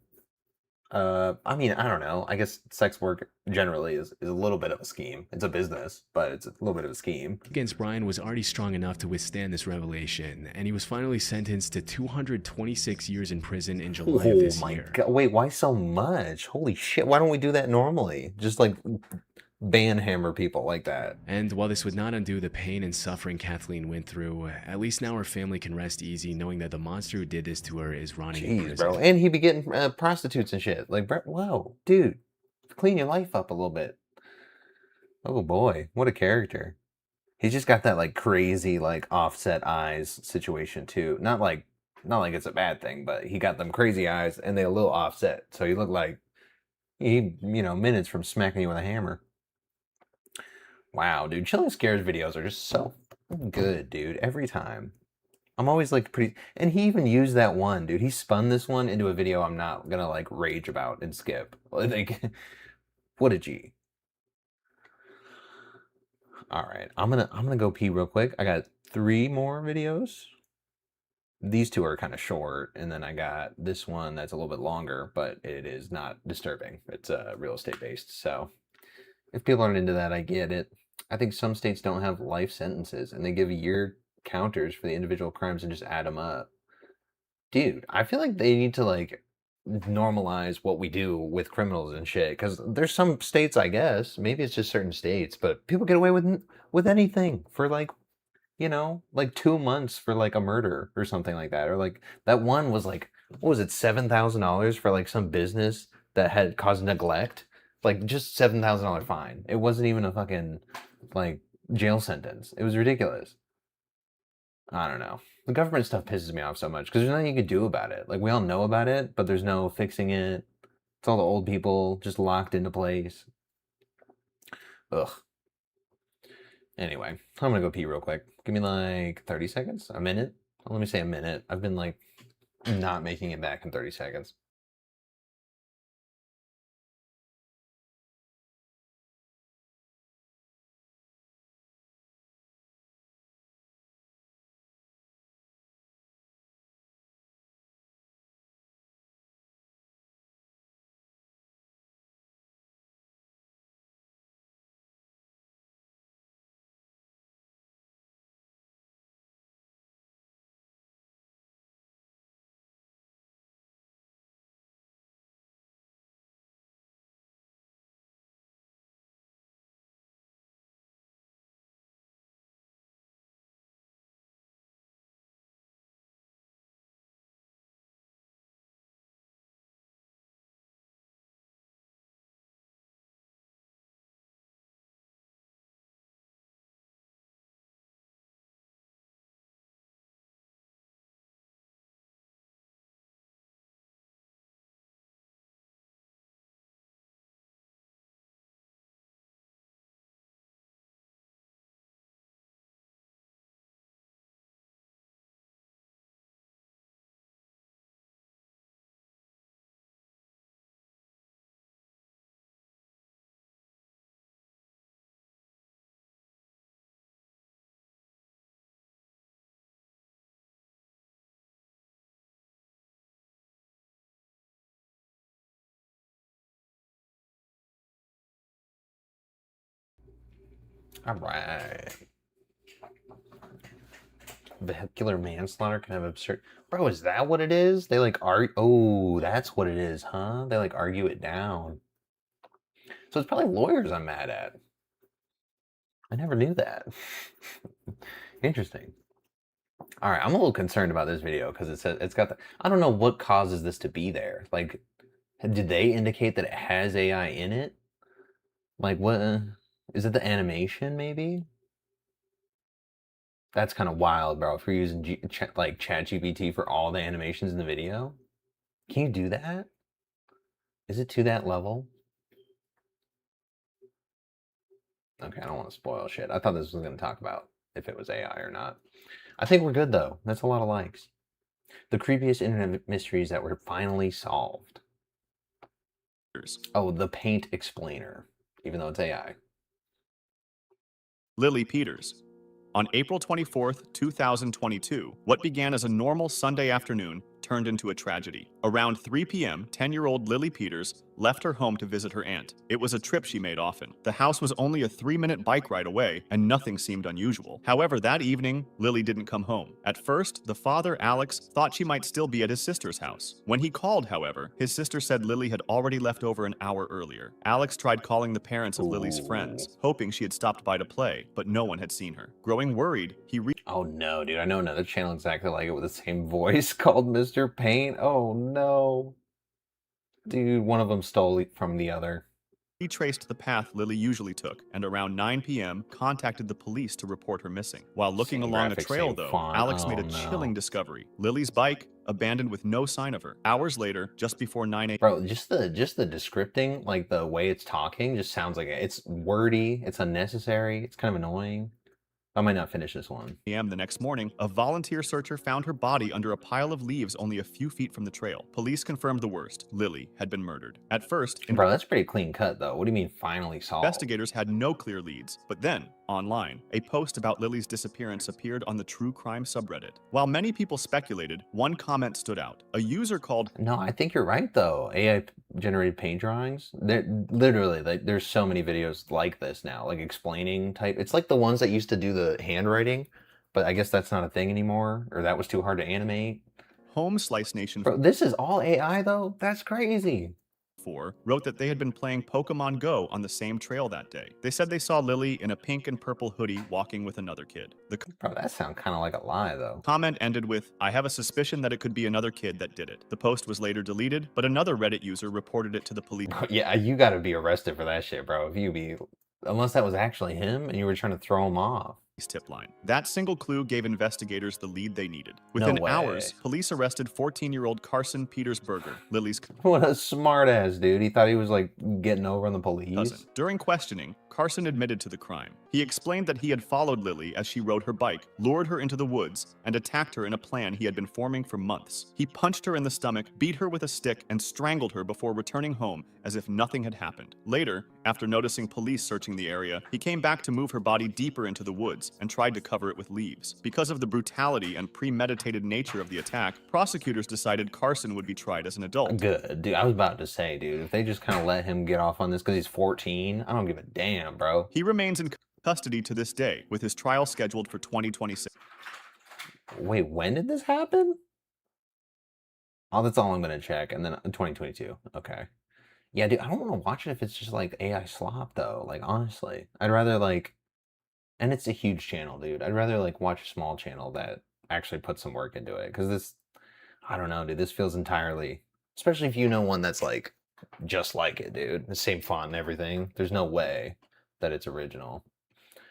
I mean, I don't know. I guess sex work generally is a little bit of a scheme. It's a business, but it's a little bit of a scheme. Against Brian was already strong enough to withstand this revelation, and he was finally sentenced to 226 years in prison in July of this year. God. Wait, why so much? Holy shit, why don't we do that normally? Just like ban hammer people like that. And while this would not undo the pain and suffering Kathleen went through, at least now her family can rest easy knowing that the monster who did this to her is rotting in prison. Bro, and he'd be getting prostitutes and shit. Like, bro, whoa, dude, clean your life up a little bit. Oh boy, what a character. He's just got that like crazy like offset eyes situation too. Not like it's a bad thing, but he got them crazy eyes and they a little offset. So he looked like he, minutes from smacking you with a hammer. Wow, dude, Chilling Scares videos are just so good, dude. Every time. I'm always like pretty, and he even used that one, dude. He spun this one into a video I'm not gonna like rage about and skip. Like, what a G. All right, I'm gonna go pee real quick. I got 3 more videos. These 2 are kind of short, and then I got this one that's a little bit longer, but it is not disturbing. It's real estate based, so if people aren't into that, I get it. I think some states don't have life sentences, and they give year counters for the individual crimes and just add them up. Dude, I feel like they need to like normalize what we do with criminals and shit, because there's some states, I guess, maybe it's just certain states, but people get away with anything for like, like 2 months for like a murder or something like that. Or like that one was like, what was it, $7,000 for like some business that had caused neglect? Like just $7,000 fine. It wasn't even a fucking like jail sentence. It was ridiculous. I don't know. The government stuff pisses me off so much because there's nothing you can do about it. Like we all know about it, but there's no fixing it. It's all the old people just locked into place. Ugh. Anyway, I'm gonna go pee real quick. Give me like 30 seconds, a minute. Let me say a minute. I've been like not making it back in 30 seconds. All right. Vehicular manslaughter can have absurd. Bro, is that what it is? They like argue. Oh, that's what it is, huh? They like argue it down. So it's probably lawyers I'm mad at. I never knew that. Interesting. All right, I'm a little concerned about this video because it's got the. I don't know what causes this to be there. Like, did they indicate that it has AI in it? Like, what? Is it the animation, maybe? That's kind of wild, bro. If you're using like ChatGPT for all the animations in the video, can you do that? Is it to that level? Okay, I don't want to spoil shit. I thought this was going to talk about if it was AI or not. I think we're good, though. That's a lot of likes. The creepiest internet mysteries that were finally solved. Oh, the paint explainer, even though it's AI. Lily Peters. On April 24th, 2022, what began as a normal Sunday afternoon turned into a tragedy. Around 3 p.m., 10-year-old Lily Peters left her home to visit her aunt. It was a trip she made often. The house was only a 3-minute bike ride away, and nothing seemed unusual. However, that evening, Lily didn't come home. At first, the father, Alex, thought she might still be at his sister's house. When he called, however, his sister said Lily had already left over an hour earlier. Alex tried calling the parents of Lily's friends, hoping she had stopped by to play, but no one had seen her. Growing worried, he Oh no, dude, I know another channel exactly like it with the same voice called Mr. Paint. Oh no. Dude, one of them stole it from the other. retraced the path Lily usually took, and around 9 p.m. contacted the police to report her missing. While looking Same along a graphics, trail, same though, font. Alex Oh, made a no. chilling discovery. Lily's bike, abandoned with no sign of her. Hours later, just before 9 a.m. Bro, just the descripting, like the way it's talking, just sounds like it's wordy, it's unnecessary, it's kind of annoying. I might not finish this one. The next morning, a volunteer searcher found her body under a pile of leaves only a few feet from the trail. Police confirmed the worst. Lily had been murdered. At first, Bro, that's pretty clean cut though. What do you mean finally solved? investigators had no clear leads, but then, online, a post about Lily's disappearance appeared on the true crime subreddit. While many people speculated, one comment stood out. A user called... No, I think you're right though. AI generated paint drawings. They're literally like there's so many videos like this now, like explaining type. It's like the ones that used to do the handwriting, but I guess that's not a thing anymore, or that was too hard to animate. Home Slice Nation... Bro, this is all AI though? That's crazy. wrote that they had been playing Pokemon Go on the same trail that day. They said they saw Lily in a pink and purple hoodie walking with another kid. Bro, that sounds kind of like a lie though. Comment ended with, "I have a suspicion that it could be another kid that did it." The post was later deleted, but another Reddit user reported it to the police. Bro, yeah, you gotta be arrested for that shit, bro. If you be, unless that was actually him and you were trying to throw him off. Tip line. That single clue gave investigators the lead they needed. Within hours, police arrested 14-year-old Carson Petersberger, Lily's What a smart ass dude. He thought he was like getting over on the police. cousin. During questioning, Carson admitted to the crime. He explained that he had followed Lily as she rode her bike, lured her into the woods, and attacked her in a plan he had been forming for months. He punched her in the stomach, beat her with a stick, and strangled her before returning home as if nothing had happened. Later, after noticing police searching the area, he came back to move her body deeper into the woods and tried to cover it with leaves. Because of the brutality and premeditated nature of the attack, prosecutors decided Carson would be tried as an adult. Good. Dude, I was about to say, dude, if they just kind of let him get off on this because he's 14, I don't give a damn, bro. He remains in custody to this day, with his trial scheduled for 2026. Wait, when did this happen? Oh, that's all I'm going to check. And then 2022. Okay. Yeah, dude, I don't want to watch it if it's just like AI slop, though. Like, honestly, I'd rather like, and it's a huge channel, dude. I'd rather like watch a small channel that actually puts some work into it. Because this, I don't know, dude, this feels entirely, especially if you know one that's like just like it, dude. The same font and everything. There's no way that it's original.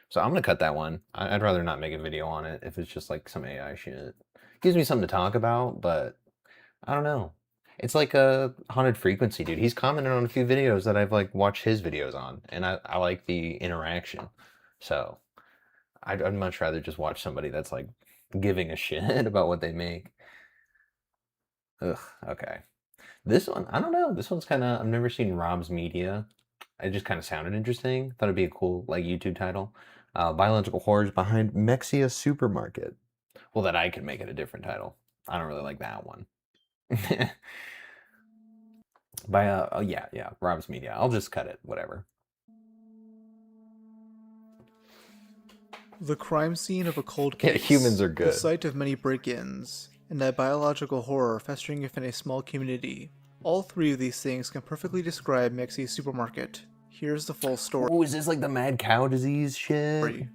So I'm gonna cut that one. I'd rather not make a video on it if it's just like some AI shit. Gives me something to talk about, but I don't know. It's like a Haunted Frequency, dude. He's commented on a few videos that I've like watched his videos on, and I like the interaction. So I'd much rather just watch somebody that's like giving a shit about what they make. Ugh, okay. This one, I don't know. This one's kind of, I've never seen Rob's Media. It just kind of sounded interesting. Thought it'd be a cool like YouTube title. Biological horrors behind Mexia Supermarket. Well, that I could make it a different title. I don't really like that one. Oh yeah, Rob's Media. I'll just cut it, whatever. The crime scene of a cold case. Yeah, humans are good. The site of many break-ins, and that biological horror festering within a small community. All three of these things can perfectly describe Mexi's Supermarket. Here's the full story. Oh, is this like the mad cow disease shit?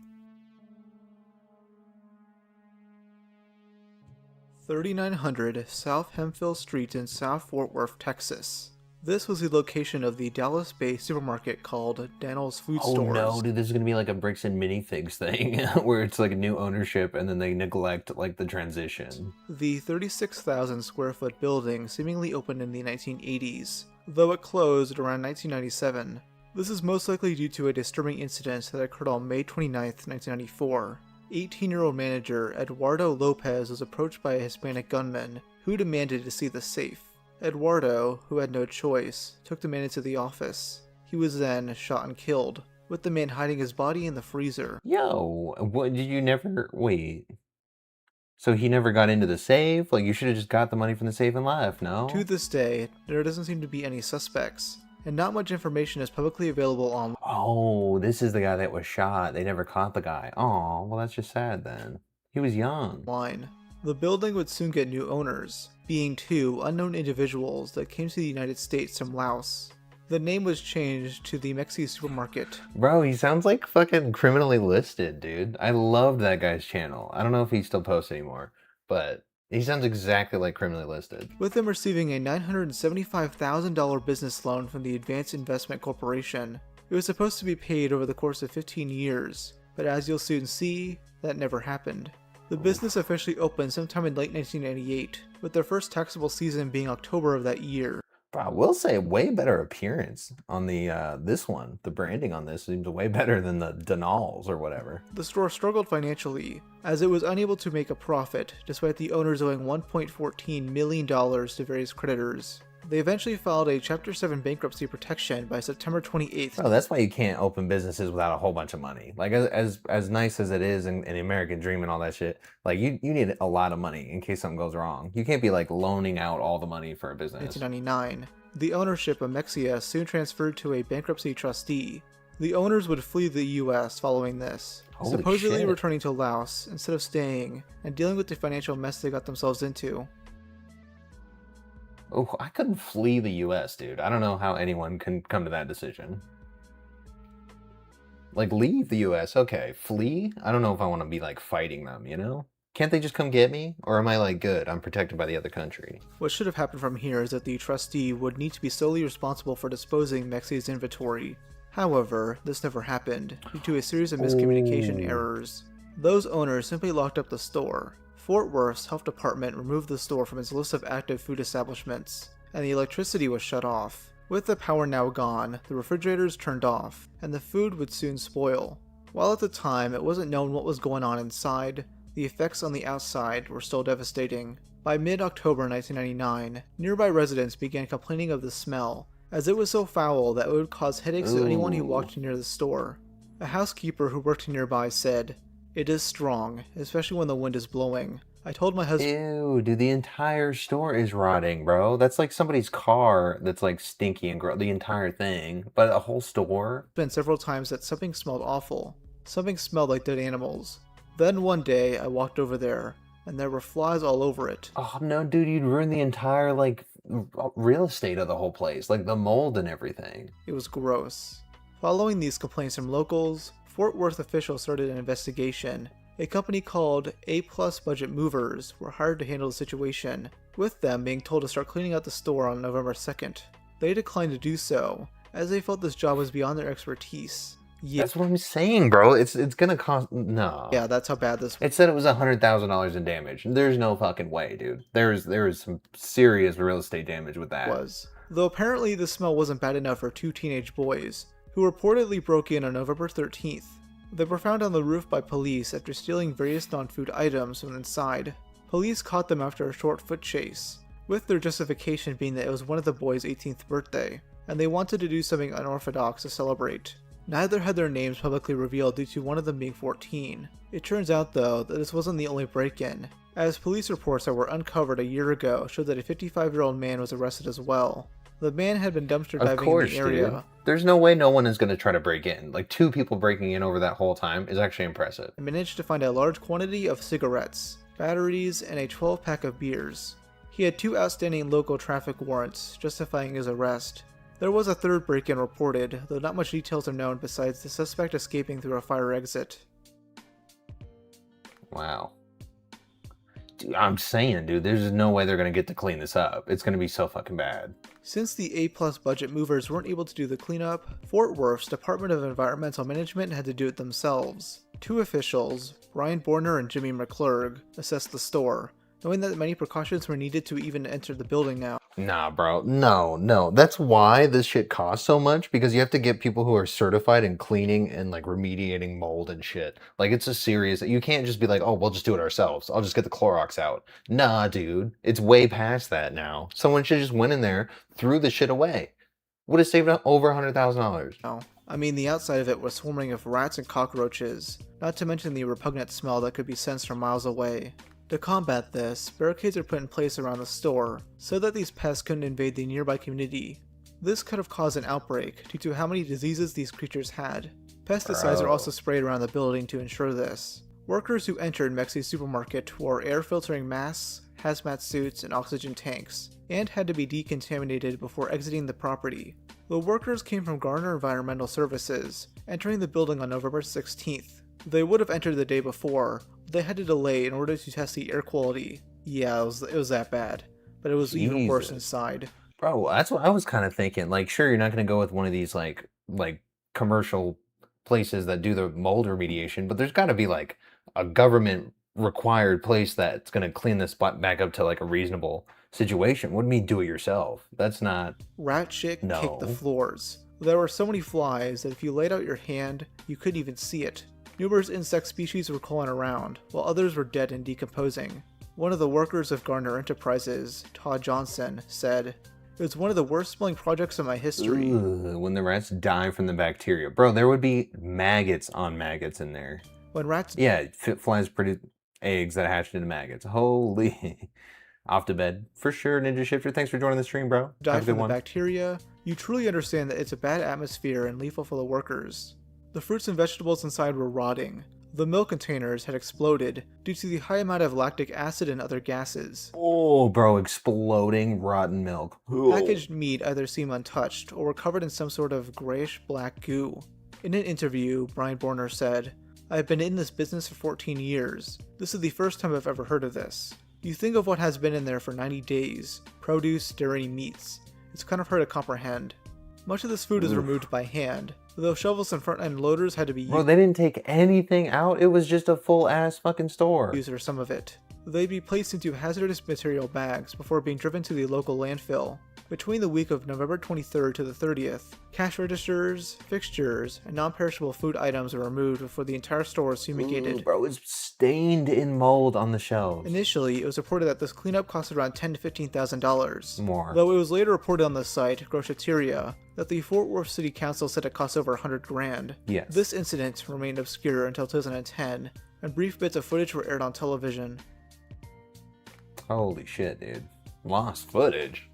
3900 South Hemphill Street in South Fort Worth, Texas. This was the location of the Dallas-based supermarket called Daniel's Food Stores. Oh no, dude, this is gonna be like a Bricks and Minifigs thing, where it's like a new ownership and then they neglect like the transition. The 36,000 square foot building seemingly opened in the 1980s, though it closed around 1997. This is most likely due to a disturbing incident that occurred on May 29, 1994. 18-year-old manager Eduardo Lopez was approached by a Hispanic gunman who demanded to see the safe. Eduardo, who had no choice, took the man into the office. He was then shot and killed. with the man hiding his body in the freezer. Yo, what did you never wait? So he never got into the safe? Like, you should have just got the money from the safe and left, no? To this day, there doesn't seem to be any suspects, and not much information is publicly available on. Oh, this is the guy that was shot. They never caught the guy. Oh, well, that's just sad then. He was young. Line. The building would soon get new owners, being two unknown individuals that came to the United States from Laos. The name was changed to the Mexi Supermarket. Bro, he sounds like fucking criminally listed, dude. I loved that guy's channel. I don't know if he still posts anymore, but he sounds exactly like criminally listed. With him receiving a $975,000 business loan from the Advanced Investment Corporation. It was supposed to be paid over the course of 15 years, but as you'll soon see, that never happened. The business officially opened sometime in late 1998, with their first taxable season being October of that year. But I will say, way better appearance on the this one. The branding on this seems way better than the Denals or whatever. The store struggled financially, as it was unable to make a profit, despite the owners owing $1.14 million to various creditors. They eventually filed a Chapter 7 bankruptcy protection by September 28th. Oh, that's why you can't open businesses without a whole bunch of money. Like, as nice as it is in the American dream and all that shit, like, you need a lot of money in case something goes wrong. You can't be, like, loaning out all the money for a business. 1999. The ownership of Mexia soon transferred to a bankruptcy trustee. The owners would flee the US following this, Holy supposedly shit. returning to Laos instead of staying and dealing with the financial mess they got themselves into. Oh, I couldn't flee the US, dude. I don't know how anyone can come to that decision. Like, leave the US, okay. Flee? I don't know if I want to be, like, fighting them, you know? Can't they just come get me? Or am I, like, good? I'm protected by the other country. What should have happened from here is that the trustee would need to be solely responsible for disposing Mexi's inventory. However, this never happened, due to a series of miscommunication errors. Those owners simply locked up the store. Fort Worth's health department removed the store from its list of active food establishments, and the electricity was shut off. With the power now gone, the refrigerators turned off, and the food would soon spoil. While at the time it wasn't known what was going on inside, the effects on the outside were still devastating. By mid-October 1999, nearby residents began complaining of the smell, as it was so foul that it would cause headaches to anyone who walked near the store. A housekeeper who worked nearby said, "It is strong, especially when the wind is blowing. I told my husband." Ew, dude, the entire store is rotting, bro. That's like somebody's car that's like stinky and gross. The entire thing. But a whole store? Several times that something smelled awful. Something smelled like dead animals. Then one day, I walked over there, and there were flies all over it. Oh no, dude, you'd ruin the entire, like, real estate of the whole place. Like, the mold and everything. It was gross. Following these complaints from locals, Fort Worth officials started an investigation. A company called A+ Budget Movers were hired to handle the situation, with them being told to start cleaning out the store on November 2nd. They declined to do so, as they felt this job was beyond their expertise. Yeah. That's what I'm saying, bro. It's gonna cost... No. Yeah, that's how bad this was. It said it was $100,000 in damage. There's no fucking way, dude. There is some serious real estate damage with that. Though apparently the smell wasn't bad enough for two teenage boys, who reportedly broke in on November 13th. They were found on the roof by police after stealing various non-food items from inside. Police caught them after a short foot chase, with their justification being that it was one of the boys' 18th birthday, and they wanted to do something unorthodox to celebrate. Neither had their names publicly revealed due to one of them being 14. It turns out though that this wasn't the only break-in, as police reports that were uncovered a year ago showed that a 55-year-old man was arrested as well. The man had been dumpster diving in the area. Dude. There's no way no one is going to try to break in. Like, 2 people breaking in over that whole time is actually impressive. And managed to find a large quantity of cigarettes, batteries, and a 12-pack of beers. He had 2 outstanding local traffic warrants, justifying his arrest. There was a third break-in reported, though not much details are known besides the suspect escaping through a fire exit. Wow. Dude, I'm saying, dude, there's no way they're going to get to clean this up. It's going to be so fucking bad. Since the A+ budget movers weren't able to do the cleanup, Fort Worth's Department of Environmental Management had to do it themselves. 2 officials, Brian Borner and Jimmy McClurg, assessed the store, knowing that many precautions were needed to even enter the building now. Nah, bro. No. That's why this shit costs so much, because you have to get people who are certified in cleaning and, like, remediating mold and shit. Like, it's a serious... You can't just be like, oh, we'll just do it ourselves. I'll just get the Clorox out. Nah, dude. It's way past that now. Someone should just went in there, threw the shit away. Would have saved over $100,000. No. I mean, the outside of it was swarming of rats and cockroaches, not to mention the repugnant smell that could be sensed from miles away. To combat this, barricades are put in place around the store so that these pests couldn't invade the nearby community. This could have caused an outbreak due to how many diseases these creatures had. Pesticides are also sprayed around the building to ensure this. Workers who entered Mexi's supermarket wore air filtering masks, hazmat suits, and oxygen tanks, and had to be decontaminated before exiting the property. The workers came from Garner Environmental Services, entering the building on November 16th. They would have entered the day before, but they had to delay in order to test the air quality. Yeah, it was that bad. But it was even worse inside. Bro, that's what I was kind of thinking. Like, sure, you're not going to go with one of these, like commercial places that do the mold remediation, but there's got to be, like, a government-required place that's going to clean this spot back up to, like, a reasonable situation. What do you mean do it yourself? That's not... Rat shit kicked the floors. There were so many flies that if you laid out your hand, you couldn't even see it. Numerous insect species were crawling around, while others were dead and decomposing. One of the workers of Garner Enterprises, Todd Johnson, said, "It was one of the worst smelling projects in my history." Ugh, when the rats die from the bacteria. Bro, there would be maggots on maggots in there. When rats... Yeah, flies produce eggs that hatched into maggots. Holy... Off to bed. For sure, Ninja Shifter. Thanks for joining the stream, bro. Die from the bacteria, you truly understand that it's a bad atmosphere and lethal for the workers. The fruits and vegetables inside were rotting. The milk containers had exploded due to the high amount of lactic acid and other gases. Oh, bro, exploding rotten milk. Packaged meat either seemed untouched or were covered in some sort of grayish-black goo. In an interview, Brian Borner said, "I've been in this business for 14 years. This is the first time I've ever heard of this. You think of what has been in there for 90 days. Produce, dairy, meats. It's kind of hard to comprehend." Much of this food is removed by hand, though shovels and front-end loaders had to be used. Bro, they didn't take anything out? It was just a full-ass fucking store. For some of it. They'd be placed into hazardous material bags before being driven to the local landfill. Between the week of November 23rd to the 30th, cash registers, fixtures, and non-perishable food items were removed before the entire store was fumigated. Ooh, bro, it's stained in mold on the shelves. Initially, it was reported that this cleanup cost around $10,000 to $15,000. More. Though it was later reported on the site, Groceteria, that the Fort Worth City Council said it cost over $100,000. Yes. This incident remained obscure until 2010, and brief bits of footage were aired on television. Holy shit, dude. Lost footage.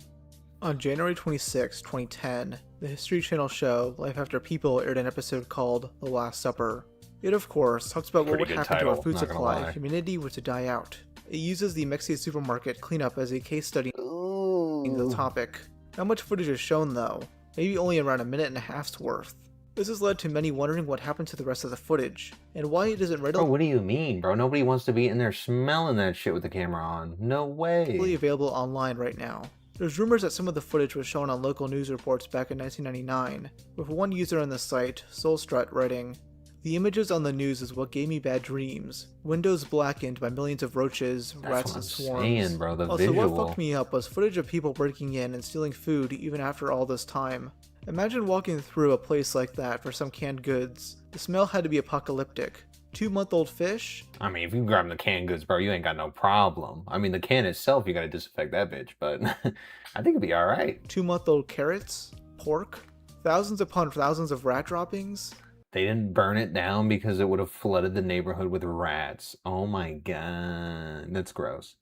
On January 26, 2010, the History Channel show Life After People aired an episode called The Last Supper. It, of course, talks about what would happen to our food supply if humanity were to die out. It uses the Mexican supermarket cleanup as a case study in the topic. Not much footage is shown though, maybe only around a minute and a half's worth. This has led to many wondering what happened to the rest of the footage, and why it isn't readily... Bro, what do you mean, bro? Nobody wants to be in there smelling that shit with the camera on. No way. ...available online right now. There's rumors that some of the footage was shown on local news reports back in 1999, with one user on the site, Soulstrut, writing, "The images on the news is what gave me bad dreams. Windows blackened by millions of roaches, rats, and swarms. Saying, bro, the also, visual. what fucked me up was footage of people breaking in and stealing food even after all this time. Imagine walking through a place like that for some canned goods. The smell had to be apocalyptic. 2-month-old fish?" I mean, if you grab the canned goods, bro, you ain't got no problem. I mean, the can itself, you gotta disinfect that bitch, but I think it'd be alright. 2-month-old carrots? Pork? Thousands upon thousands of rat droppings? They didn't burn it down because it would have flooded the neighborhood with rats. Oh my god. That's gross.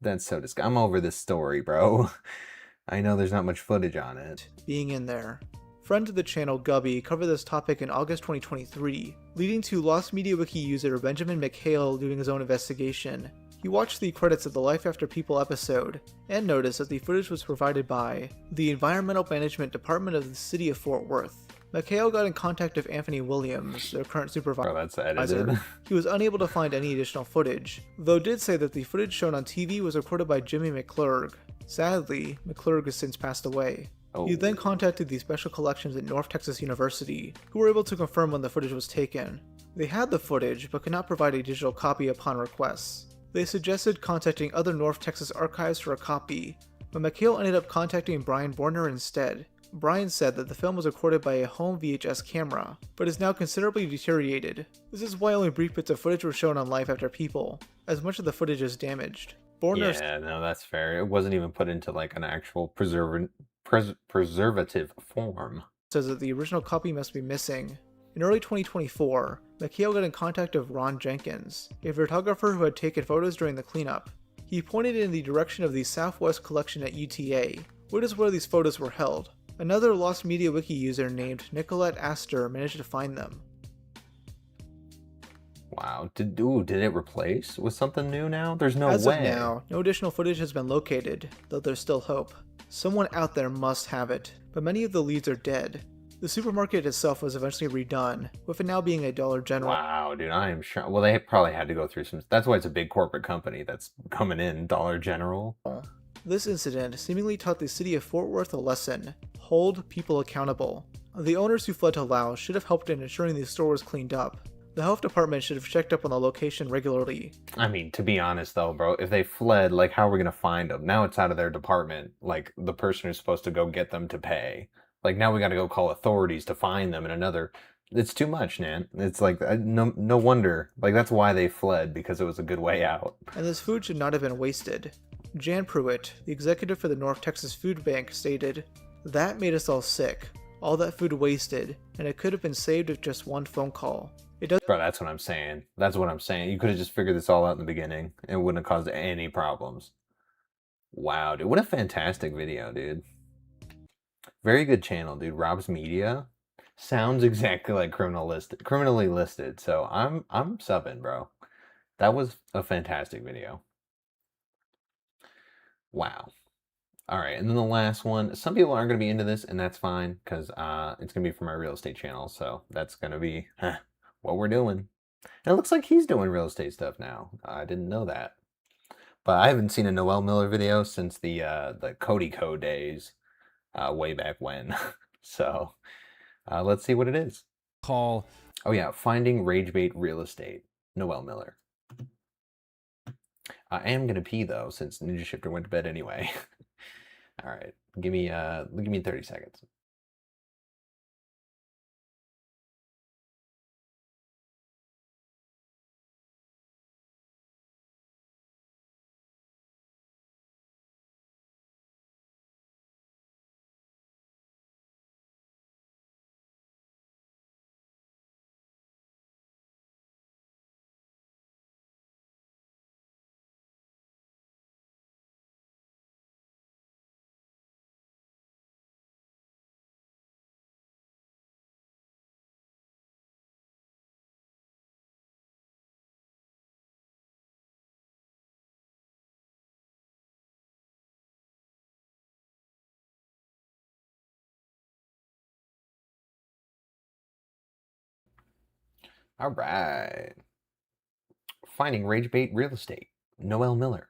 That's so disgusting. I'm over this story, bro. I know there's not much footage on it. Being in there. Friend of the channel Gubby covered this topic in August 2023, leading to Lost Media Wiki user Benjamin McHale doing his own investigation. He watched the credits of the Life After People episode, and noticed that the footage was provided by the Environmental Management Department of the City of Fort Worth. McHale got in contact with Anthony Williams, their current supervisor. Bro, that's edited. He was unable to find any additional footage, though did say that the footage shown on TV was recorded by Jimmy McClurg. Sadly, McClurg has since passed away. He then contacted the Special Collections at North Texas University, who were able to confirm when the footage was taken. They had the footage, but could not provide a digital copy upon requests. They suggested contacting other North Texas archives for a copy, but McHale ended up contacting Brian Borner instead. Brian said that the film was recorded by a home VHS camera, but is now considerably deteriorated. This is why only brief bits of footage were shown on Life After People, as much of the footage is damaged. Borner Yeah, no, that's fair. It wasn't even put into like an actual preservative form. says that the original copy must be missing. In early 2024, McHale got in contact with Ron Jenkins, a photographer who had taken photos during the cleanup. He pointed in the direction of the Southwest Collection at UTA, which is where these photos were held. Another Lost Media Wiki user named Nicolette Astor managed to find them. Wow, did it replace with something new now? There's no way. As of now, no additional footage has been located, though there's still hope. Someone out there must have it, but many of the leads are dead. The supermarket itself was eventually redone, with it now being a Dollar General. Wow, dude, I am sure. Well, they probably had to go through some. That's why it's a big corporate company that's coming in, Dollar General. This incident seemingly taught the city of Fort Worth a lesson: hold people accountable. The owners who fled to Laos should have helped in ensuring the store was cleaned up. The health department should have checked up on the location regularly. I mean, to be honest though, bro, if they fled, like, how are we gonna find them? Now it's out of their department. Like, the person who's supposed to go get them to pay. Like, now we gotta go call authorities to find them in another. It's too much, man. It's like, no wonder. Like, that's why they fled, because it was a good way out. And this food should not have been wasted. Jan Pruitt, the executive for the North Texas Food Bank, stated, "That made us all sick. All that food wasted, and it could have been saved with just one phone call." Bro, that's what I'm saying. That's what I'm saying. You could have just figured this all out in the beginning. It wouldn't have caused any problems. Wow, dude. What a fantastic video, dude. Very good channel, dude. Rob's Media. Sounds exactly like criminally listed. So I'm subbing, bro. That was a fantastic video. Wow. All right, and then the last one. Some people aren't going to be into this, and that's fine, because it's going to be for my real estate channel. So that's going to be what we're doing. And it looks like he's doing real estate stuff now. I didn't know that. But I haven't seen a Noel Miller video since the Cody Co days, way back when. So let's see what it is. Oh yeah, Finding Rage Bait Real Estate, Noel Miller. I am gonna pee though, since Ninja Shifter went to bed anyway. All right, give me 30 seconds. All right. Finding Rage Bait Real Estate, Noel Miller.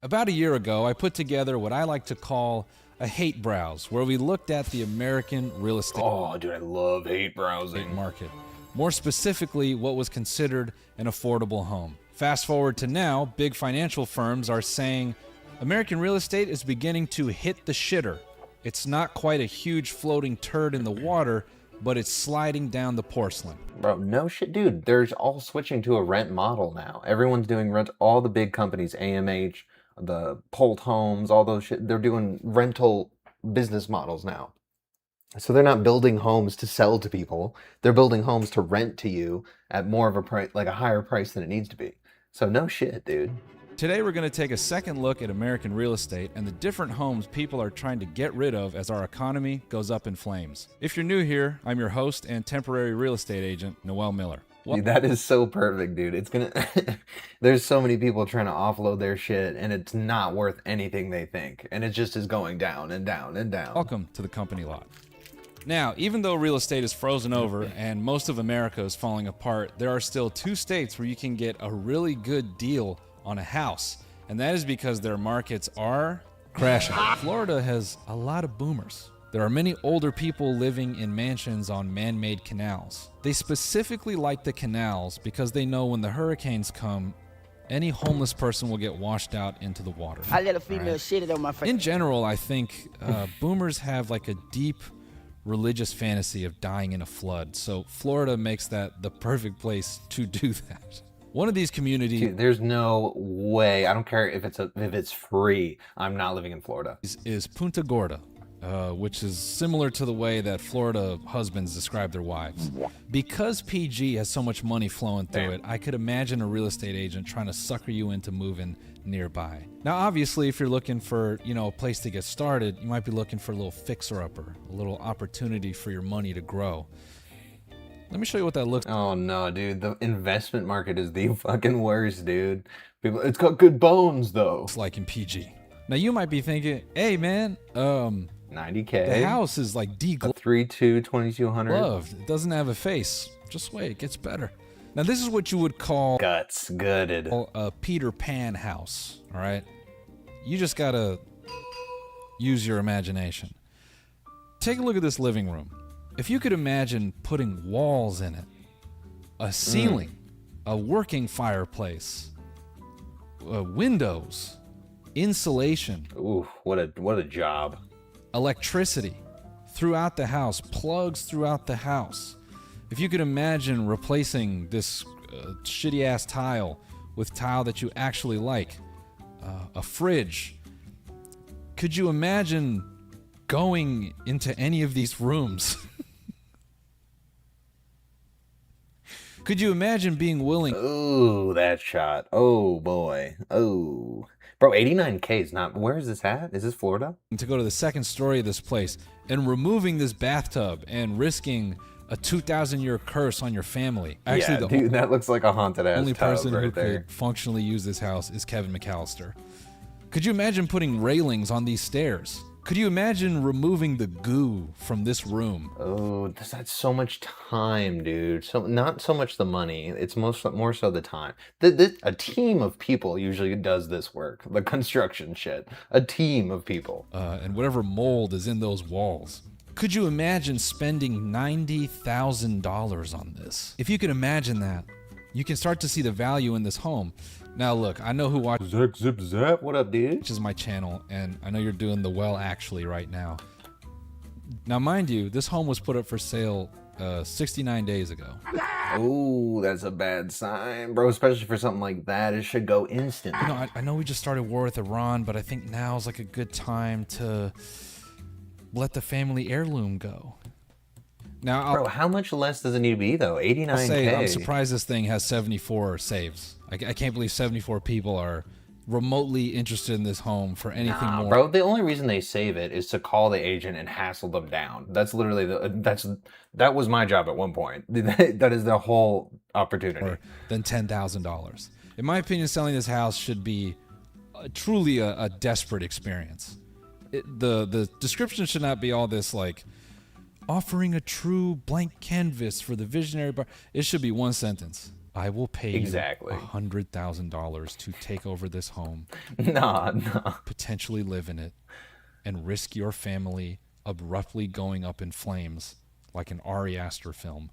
About a year ago, I put together what I like to call a hate browse, where we looked at the American real estate dude, I love hate browsing market. More specifically, what was considered an affordable home. Fast forward to now, big financial firms are saying American real estate is beginning to hit the shitter. It's not quite a huge floating turd in the water, but it's sliding down the porcelain. Bro, no shit, dude. They're all switching to a rent model now. Everyone's doing rent. All the big companies, AMH, the Polt Homes, all those shit, they're doing rental business models now. So they're not building homes to sell to people. They're building homes to rent to you at more of a price, like a higher price than it needs to be. So no shit, dude. Today we're going to take a second look at American real estate and the different homes people are trying to get rid of as our economy goes up in flames. If you're new here, I'm your host and temporary real estate agent, Noel Miller. Dude, that is so perfect, dude. It's gonna there's so many people trying to offload their shit and it's not worth anything they think. And it just is going down and down and down. Welcome to the company lot. Now, even though real estate is frozen over and most of America is falling apart, there are still 2 states where you can get a really good deal on a house, and that is because their markets are crashing. Florida has a lot of boomers. There are many older people living in mansions on man-made canals. They specifically like the canals because they know when the hurricanes come, any homeless person will get washed out into the water. I let a female shit it on my face. In general, I think boomers have like a deep religious fantasy of dying in a flood, so Florida makes that the perfect place to do that. One of these communities, dude, there's no way. I don't care if it's free. I'm not living in Florida. Is Punta Gorda. which is similar to the way that Florida husbands describe their wives. Because PG has so much money flowing through it, I could imagine a real estate agent trying to sucker you into moving nearby. Now, obviously, if you're looking for, a place to get started, you might be looking for a little fixer-upper, a little opportunity for your money to grow. Let me show you what that looks like. Oh no, dude. The investment market is the fucking worst, dude. People, it's got good bones, though. It's like in PG. Now, you might be thinking, hey, man, 90K. the house is like A 3.2, 2200. Loved. It doesn't have a face. Just wait, it gets better. Now, this is what you would call guts gutted. A Peter Pan house, all right? You just gotta use your imagination. Take a look at this living room. If you could imagine putting walls in it, a ceiling, a working fireplace, windows, insulation. Ooh, what a job. Electricity throughout the house, plugs throughout the house. If you could imagine replacing this shitty ass tile with tile that you actually like, a fridge, could you imagine going into any of these rooms? Could you imagine being willing? Ooh, that shot. Oh boy. Oh. Bro, 89K is not. Where is this at? Is this Florida? To go to the second story of this place and removing this bathtub and risking a 2,000-year curse on your family. Actually, yeah, dude, that looks like a haunted ass only tub person right who there. could functionally use this house is Kevin McAllister. Could you imagine putting railings on these stairs? Could you imagine removing the goo from this room? Oh, that's so much time, dude. So not so much the money. It's more so the time. A team of people usually does this work. The construction shit. A team of people. And whatever mold is in those walls. Could you imagine spending $90,000 on this? If you could imagine that, you can start to see the value in this home. Now look, I know who watches Zach Zip Zap. What up, dude? Which is my channel, and I know you're doing the well actually right now. Now mind you, this home was put up for sale 69 days ago. Oh, that's a bad sign, bro. Especially for something like that, it should go instant. I know we just started war with Iran, but I think now is like a good time to let the family heirloom go. Now, bro, how much less does it need to be though? 89K. I'm surprised this thing has 74 saves. I can't believe 74 people are remotely interested in this home for anything more. Bro, the only reason they save it is to call the agent and hassle them down. That's literally that was my job at one point. That is the whole opportunity. Than $10,000. In my opinion, selling this house should be truly a desperate experience. The description should not be all this like offering a true blank canvas for the visionary bar. It should be one sentence. I will pay you $100,000 to take over this home. Nah. Potentially live in it and risk your family abruptly going up in flames like an Ari Aster film.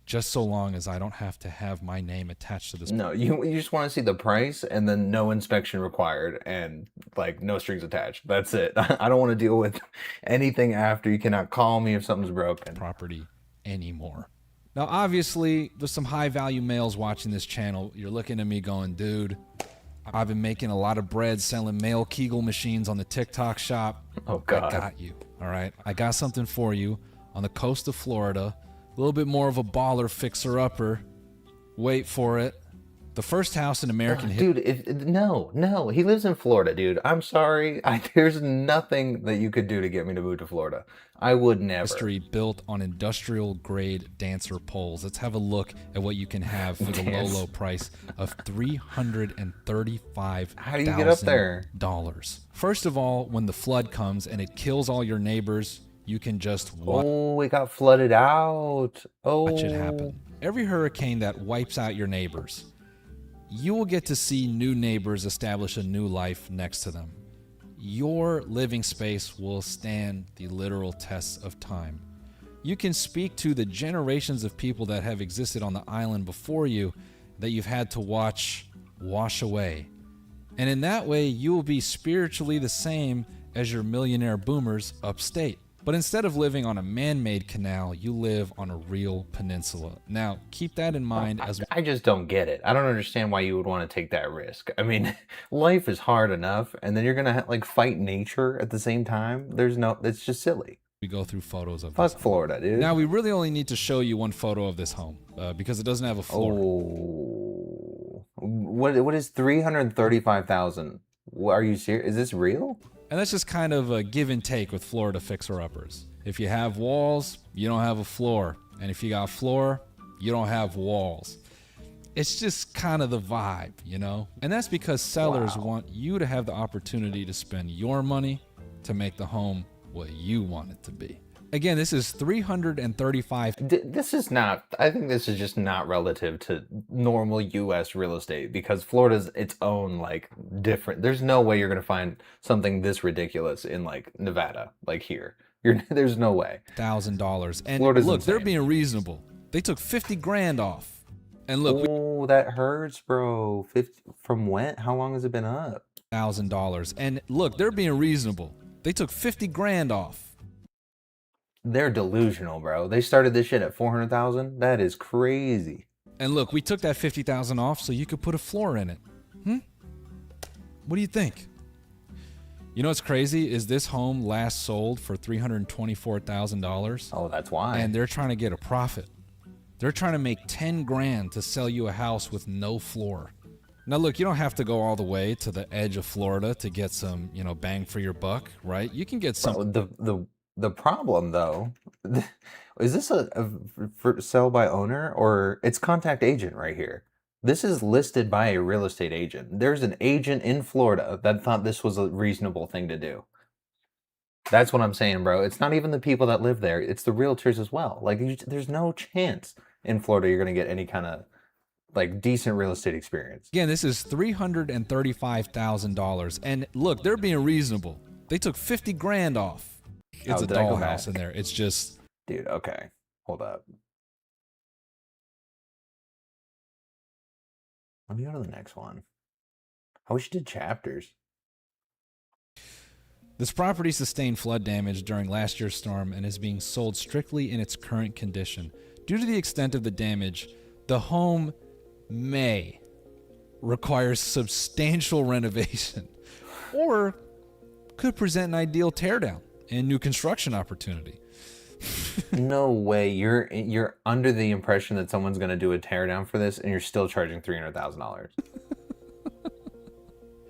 Just so long as I don't have to have my name attached to this. No, you just want to see the price and then no inspection required and like no strings attached. That's it. I don't want to deal with anything after. You cannot call me if something's broken. Property anymore. Now, obviously, there's some high-value males watching this channel. You're looking at me going, dude, I've been making a lot of bread selling male Kegel machines on the TikTok shop. Oh, God. I got you, all right? I got something for you on the coast of Florida. A little bit more of a baller fixer-upper. Wait for it. The first house in American history. Dude, no. He lives in Florida, dude. I'm sorry. There's nothing that you could do to get me to move to Florida. I would never. History built on industrial-grade dancer poles. Let's have a look at what you can have for the low price of $335,000. How do you get up there? First of all, when the flood comes and it kills all your neighbors, you can just watch. Oh, it got flooded out. Watch it happen. Every hurricane that wipes out your neighbors, you will get to see new neighbors establish a new life next to them. Your living space will stand the literal tests of time. You can speak to the generations of people that have existed on the island before you that you've had to watch wash away. And in that way, you will be spiritually the same as your millionaire boomers upstate. But instead of living on a man-made canal, you live on a real peninsula. Now, keep that in mind as I just don't get it. I don't understand why you would want to take that risk. I mean, life is hard enough, and then you're gonna like fight nature at the same time. It's just silly. we go through photos of Fuck this Florida, dude. Now, we really only need to show you one photo of this home because it doesn't have a floor. Oh, what is 335,000? Are you serious? Is this real? And that's just kind of a give and take with Florida fixer-uppers. If you have walls, you don't have a floor. And if you got floor, you don't have walls. It's just kind of the vibe, you know? And that's because sellers want you to have the opportunity to spend your money to make the home what you want it to be. Again, this is 335. This is not, I think this is just not relative to normal U.S. real estate because Florida's its own, like, different. There's no way you're going to find something this ridiculous in, like, Nevada, like here. There's no way. $1,000. And Florida's look, insane. they're being reasonable. They took 50 grand off. And look. Oh, that hurts, bro. 50, from when? How long has it been up? $1,000. And look, they're being reasonable. They took 50 grand off. They're delusional, bro. They started this shit at 400,000. That is crazy. And look, we took that 50,000 off so you could put a floor in it. What do you think? You know what's crazy is this home last sold for $324,000. Oh, that's why. And they're trying to get a profit. They're trying to make 10 grand to sell you a house with no floor. Now look, you don't have to go all the way to the edge of Florida to get some, you know, bang for your buck, right? You can get some. Bro, the problem, though, is this a for sell by owner or it's contact agent right here? This is listed by a real estate agent. There's an agent in Florida that thought this was a reasonable thing to do. That's what I'm saying, bro. It's not even the people that live there. It's the realtors as well. Like, there's no chance in Florida you're going to get any kind of, like, decent real estate experience. Again, this is $335,000. And look, they're being reasonable. They took 50 grand off. It's a dollhouse in there. It's just... Dude, okay. Hold up. Let me go to the next one. I wish you did chapters. This property sustained flood damage during last year's storm and is being sold strictly in its current condition. Due to the extent of the damage, the home may require substantial renovation or could present an ideal teardown and new construction opportunity. No way. You're under the impression that someone's going to do a teardown for this and you're still charging $300,000.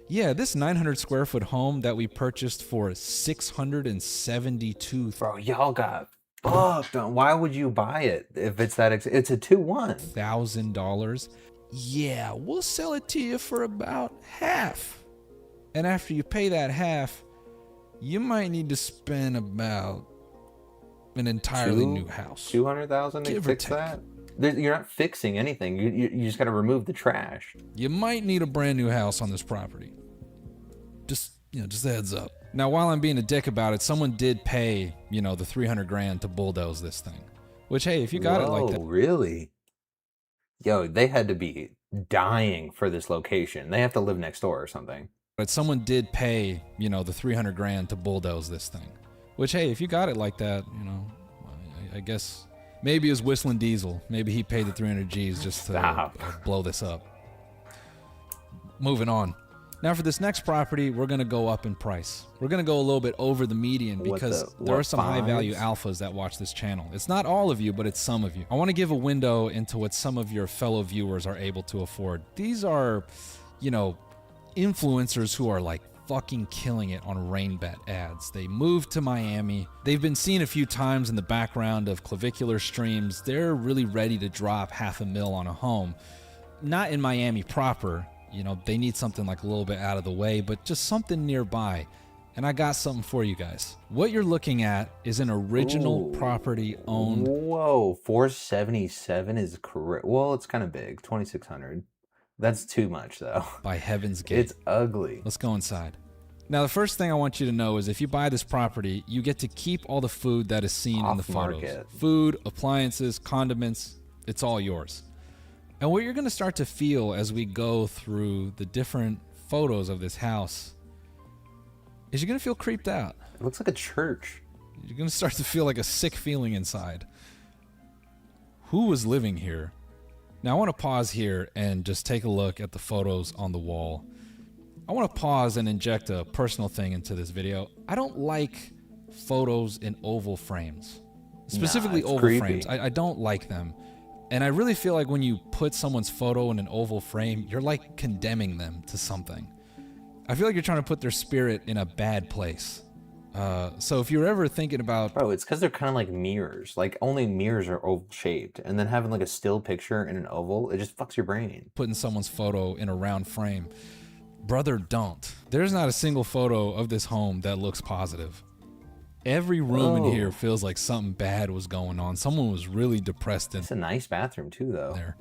Yeah, this 900 square foot home that we purchased for $672,000. Bro, y'all got fucked. Why would you buy it if it's that it's a 2-1. $1,000. Yeah, we'll sell it to you for about half. And after you pay that half, you might need to spend about an entirely new house. $200,000 to fix that? You're not fixing anything. You just got to remove the trash. You might need a brand new house on this property. Just a heads up. Now, while I'm being a dick about it, someone did pay, the 300 grand to bulldoze this thing. Which, hey, if you got it like that. Really? Yo, they had to be dying for this location. They have to live next door or something. But someone did pay, the 300 grand to bulldoze this thing. Which, hey, if you got it like that, I guess maybe it was Whistling Diesel. Maybe he paid the 300 G's just to blow this up. Moving on. Now for this next property, we're going to go up in price. We're going to go a little bit over the median because there are some high-value alphas that watch this channel. It's not all of you, but it's some of you. I want to give a window into what some of your fellow viewers are able to afford. These are, influencers who are like fucking killing it on RainBet ads. They moved to Miami. They've been seen a few times in the background of clavicular streams. They're really ready to drop $500,000 on a home. Not in Miami proper. They need something like a little bit out of the way, but just something nearby. And I got something for you guys. What you're looking at is an original property owned. Whoa, 477 is correct. Well, it's kind of big, 2,600. That's too much, though. By heaven's gate. It's ugly. Let's go inside. Now, the first thing I want you to know is if you buy this property, you get to keep all the food that is seen in the photos. Food, appliances, condiments, it's all yours. And what you're going to start to feel as we go through the different photos of this house is you're going to feel creeped out. It looks like a church. You're going to start to feel like a sick feeling inside. Who was living here? Now I want to pause here and just take a look at the photos on the wall. I want to pause and inject a personal thing into this video. I don't like photos in oval frames. Specifically oval creepy. frames. I don't like them. And I really feel like when you put someone's photo in an oval frame, you're like condemning them to something. I feel like you're trying to put their spirit in a bad place. So if you're ever thinking about... Bro, it's because they're kind of like mirrors. Like, only mirrors are oval shaped. And then having like a still picture in an oval, it just fucks your brain. Putting someone's photo in a round frame. Brother, don't. There's not a single photo of this home that looks positive. Every room in here feels like something bad was going on. Someone was really depressed. It's a nice bathroom too, though. There.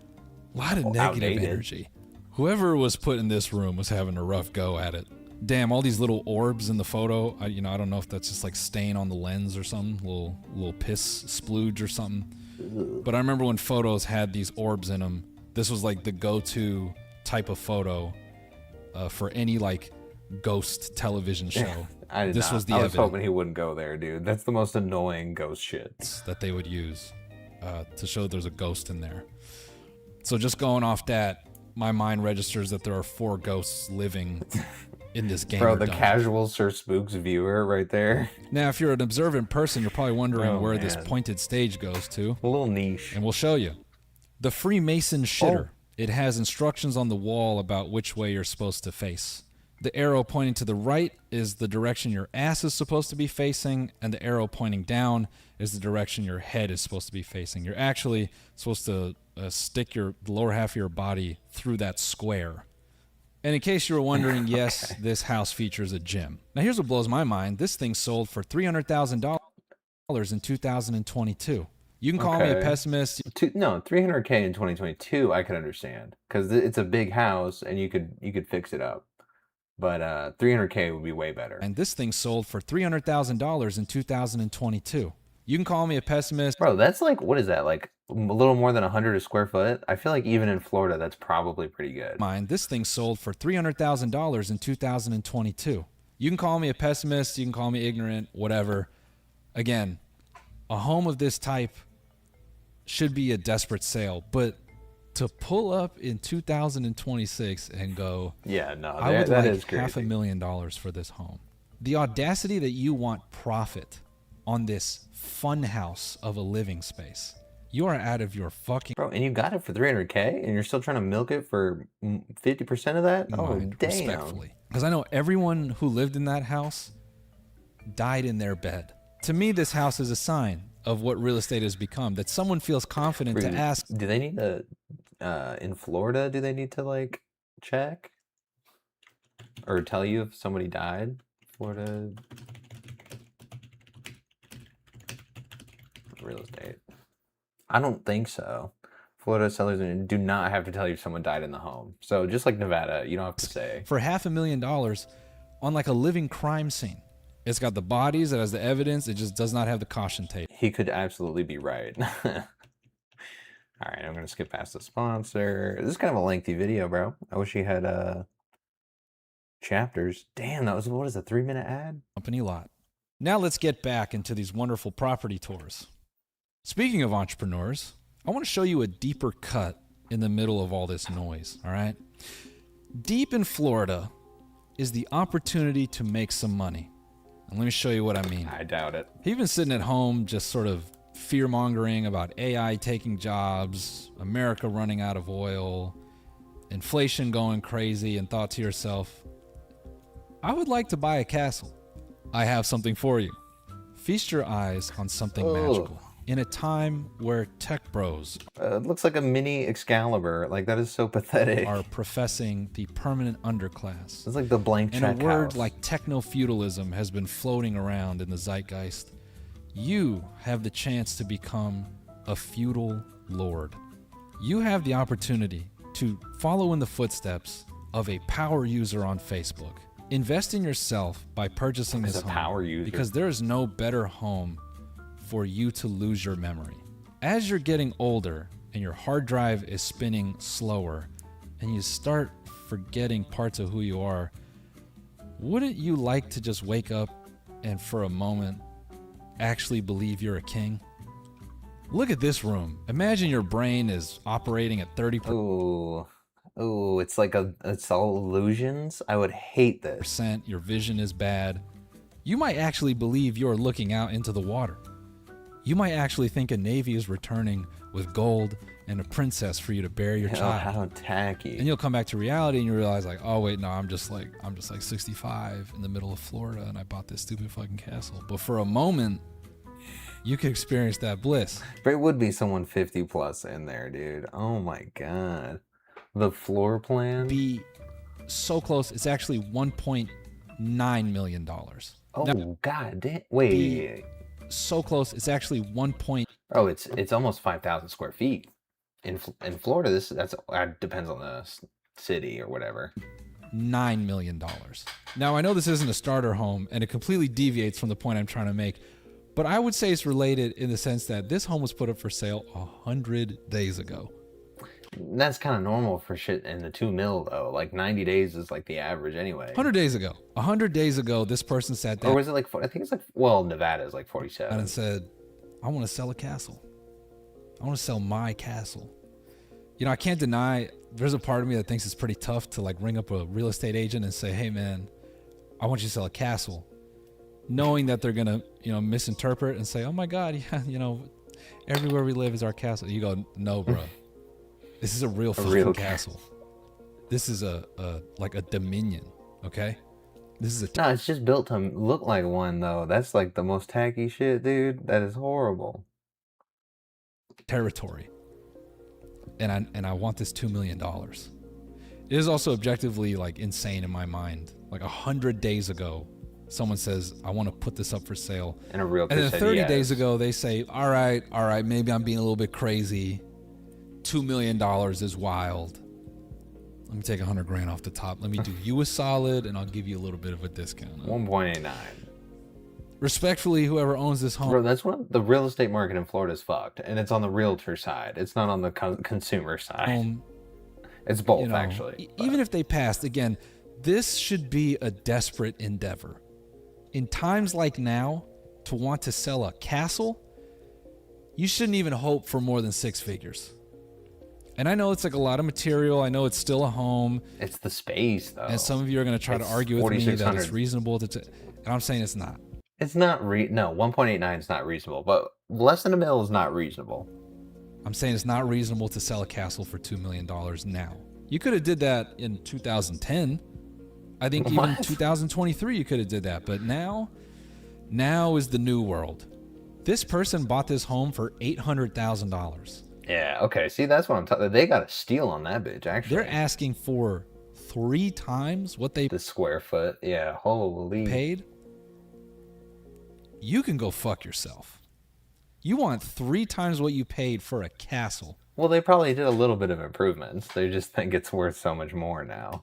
A lot of negative energy. Whoever was put in this room was having a rough go at it. Damn, all these little orbs in the photo. I don't know if that's just like stain on the lens or something. Little piss splooge or something. But I remember when photos had these orbs in them. This was like the go-to type of photo for any like ghost television show. I was hoping he wouldn't go there, dude. That's the most annoying ghost shit that they would use to show there's a ghost in there. So just going off that, my mind registers that there are 4 ghosts living in this game. Bro, the casual Sir Spooks viewer right there. Now, if you're an observant person, you're probably wondering where this pointed stage goes to. A little niche. And we'll show you. The Freemason shitter. It has instructions on the wall about which way you're supposed to face. The arrow pointing to the right is the direction your ass is supposed to be facing, and the arrow pointing down is the direction your head is supposed to be facing. You're actually supposed to stick the lower half of your body through that square. And in case you were wondering, yes, this house features a gym. Now here's what blows my mind. This thing sold for $300,000 in 2022. You can call me a pessimist. No, $300K in 2022 I could understand, because it's a big house and you could fix it up. But $300K would be way better. And this thing sold for $300,000 in 2022. You can call me a pessimist. Bro, that's like, what is that? Like a little more than 100 a square foot? I feel like even in Florida, that's probably pretty good. This thing sold for $300,000 in 2022. You can call me a pessimist. You can call me ignorant, whatever. Again, a home of this type should be a desperate sale. But to pull up in 2026 and go, I would that like is crazy. $500,000 for this home. The audacity that you want profit on this fun house of a living space. You are out of your fucking... Bro, and you got it for $300K and you're still trying to milk it for 50% of that? Oh, damn. Respectfully. Because I know everyone who lived in that house died in their bed. To me, this house is a sign of what real estate has become, that someone feels confident to ask... Do they need to... in Florida, do they need to, like, check? Or tell you if somebody died? Florida... real estate. I don't think so. Florida sellers do not have to tell you if someone died in the home. So just like Nevada, you don't have to say. For $500,000 on like a living crime scene. It's got the bodies, it has the evidence, it just does not have the caution tape. He could absolutely be right. All right, I'm going to skip past the sponsor. This is kind of a lengthy video, bro. I wish he had chapters. Damn, that was, what is a 3-minute ad? Company lot. Now let's get back into these wonderful property tours. Speaking of entrepreneurs, I want to show you a deeper cut in the middle of all this noise, all right? Deep in Florida is the opportunity to make some money. And let me show you what I mean. I doubt it. You've been sitting at home just sort of fear-mongering about AI taking jobs, America running out of oil, inflation going crazy, and thought to yourself, I would like to buy a castle. I have something for you. Feast your eyes on something magical. In a time where tech bros it looks like a mini Excalibur. Like, that is so pathetic. Are professing the permanent underclass. It's like the blank check And a word house. like techno-feudalism has been floating around in the zeitgeist. You have the chance to become a feudal lord. You have the opportunity to follow in the footsteps of a power user on Facebook. Invest in yourself by purchasing this home. Power user. Because there is no better home for you to lose your memory. As you're getting older and your hard drive is spinning slower and you start forgetting parts of who you are, wouldn't you like to just wake up and for a moment actually believe you're a king? Look at this room. Imagine your brain is operating at 30%. Ooh, it's like it's all illusions. I would hate this. Your vision is bad. You might actually believe you're looking out into the water. You might actually think a navy is returning with gold and a princess for you to bury your child. How tacky. And you'll come back to reality and you realize like, oh wait, no, I'm just like 65 in the middle of Florida and I bought this stupid fucking castle. But for a moment, you could experience that bliss. There would be someone 50 plus in there, dude. Oh my God. The floor plan? Be so close. It's actually $1.9 million. Oh, now, God damn. Wait. So close. It's actually 1. Oh, it's almost 5,000 square feet. In Florida, that depends on the city or whatever. $9 million. Now, I know this isn't a starter home, and it completely deviates from the point I'm trying to make, but I would say it's related in the sense that this home was put up for sale 100 days ago. That's kind of normal for shit in the 2 mil, though. Like 90 days is like the average anyway. 100 days ago. 100 days ago, this person sat down. Or was it like, I think it's like, well, Nevada is like 47. And said, I want to sell a castle. I want to sell my castle. You know, I can't deny, there's a part of me that thinks it's pretty tough to like ring up a real estate agent and say, hey man, I want you to sell a castle. Knowing that they're going to, you know, misinterpret and say, oh my God, yeah, you know, everywhere we live is our castle. You go, no, bro. This is a real fucking castle. This is like a dominion, okay? This is No, it's just built to look like one, though. That's like the most tacky shit, dude. That is horrible. Territory. And I want this $2 million. It is also objectively like insane in my mind. Like 100 days ago, someone says, I want to put this up for sale. And a realtor And then said 30 yes. days ago, they say, all right, maybe I'm being a little bit crazy. $2 million is wild. Let me take 100 grand off the top. Let me do you a solid and I'll give you a little bit of a discount. 1.89. Respectfully, whoever owns this home. Bro, that's what the real estate market in Florida is fucked. And it's on the realtor side. It's not on the consumer side. It's both, you know, actually. Even if they passed, again, this should be a desperate endeavor. In times like now, to want to sell a castle, you shouldn't even hope for more than 6 figures. And I know it's like a lot of material. I know it's still a home. It's the space, though. And some of you are going to try to argue with me that it's reasonable to... And I'm saying it's not. It's not no, 1.89 is not reasonable, but less than $1 million is not reasonable. I'm saying it's not reasonable to sell a castle for $2 million now. You could have did that in 2010. I think even 2023 you could have did that. But now is the new world. This person bought this home for $800,000. Yeah, okay. See, that's what I'm talking. They got a steal on that bitch, actually. They're asking for 3 times what they... The square foot. Yeah, holy... Paid? You can go fuck yourself. You want 3 times what you paid for a castle. Well, they probably did a little bit of improvements. They just think it's worth so much more now.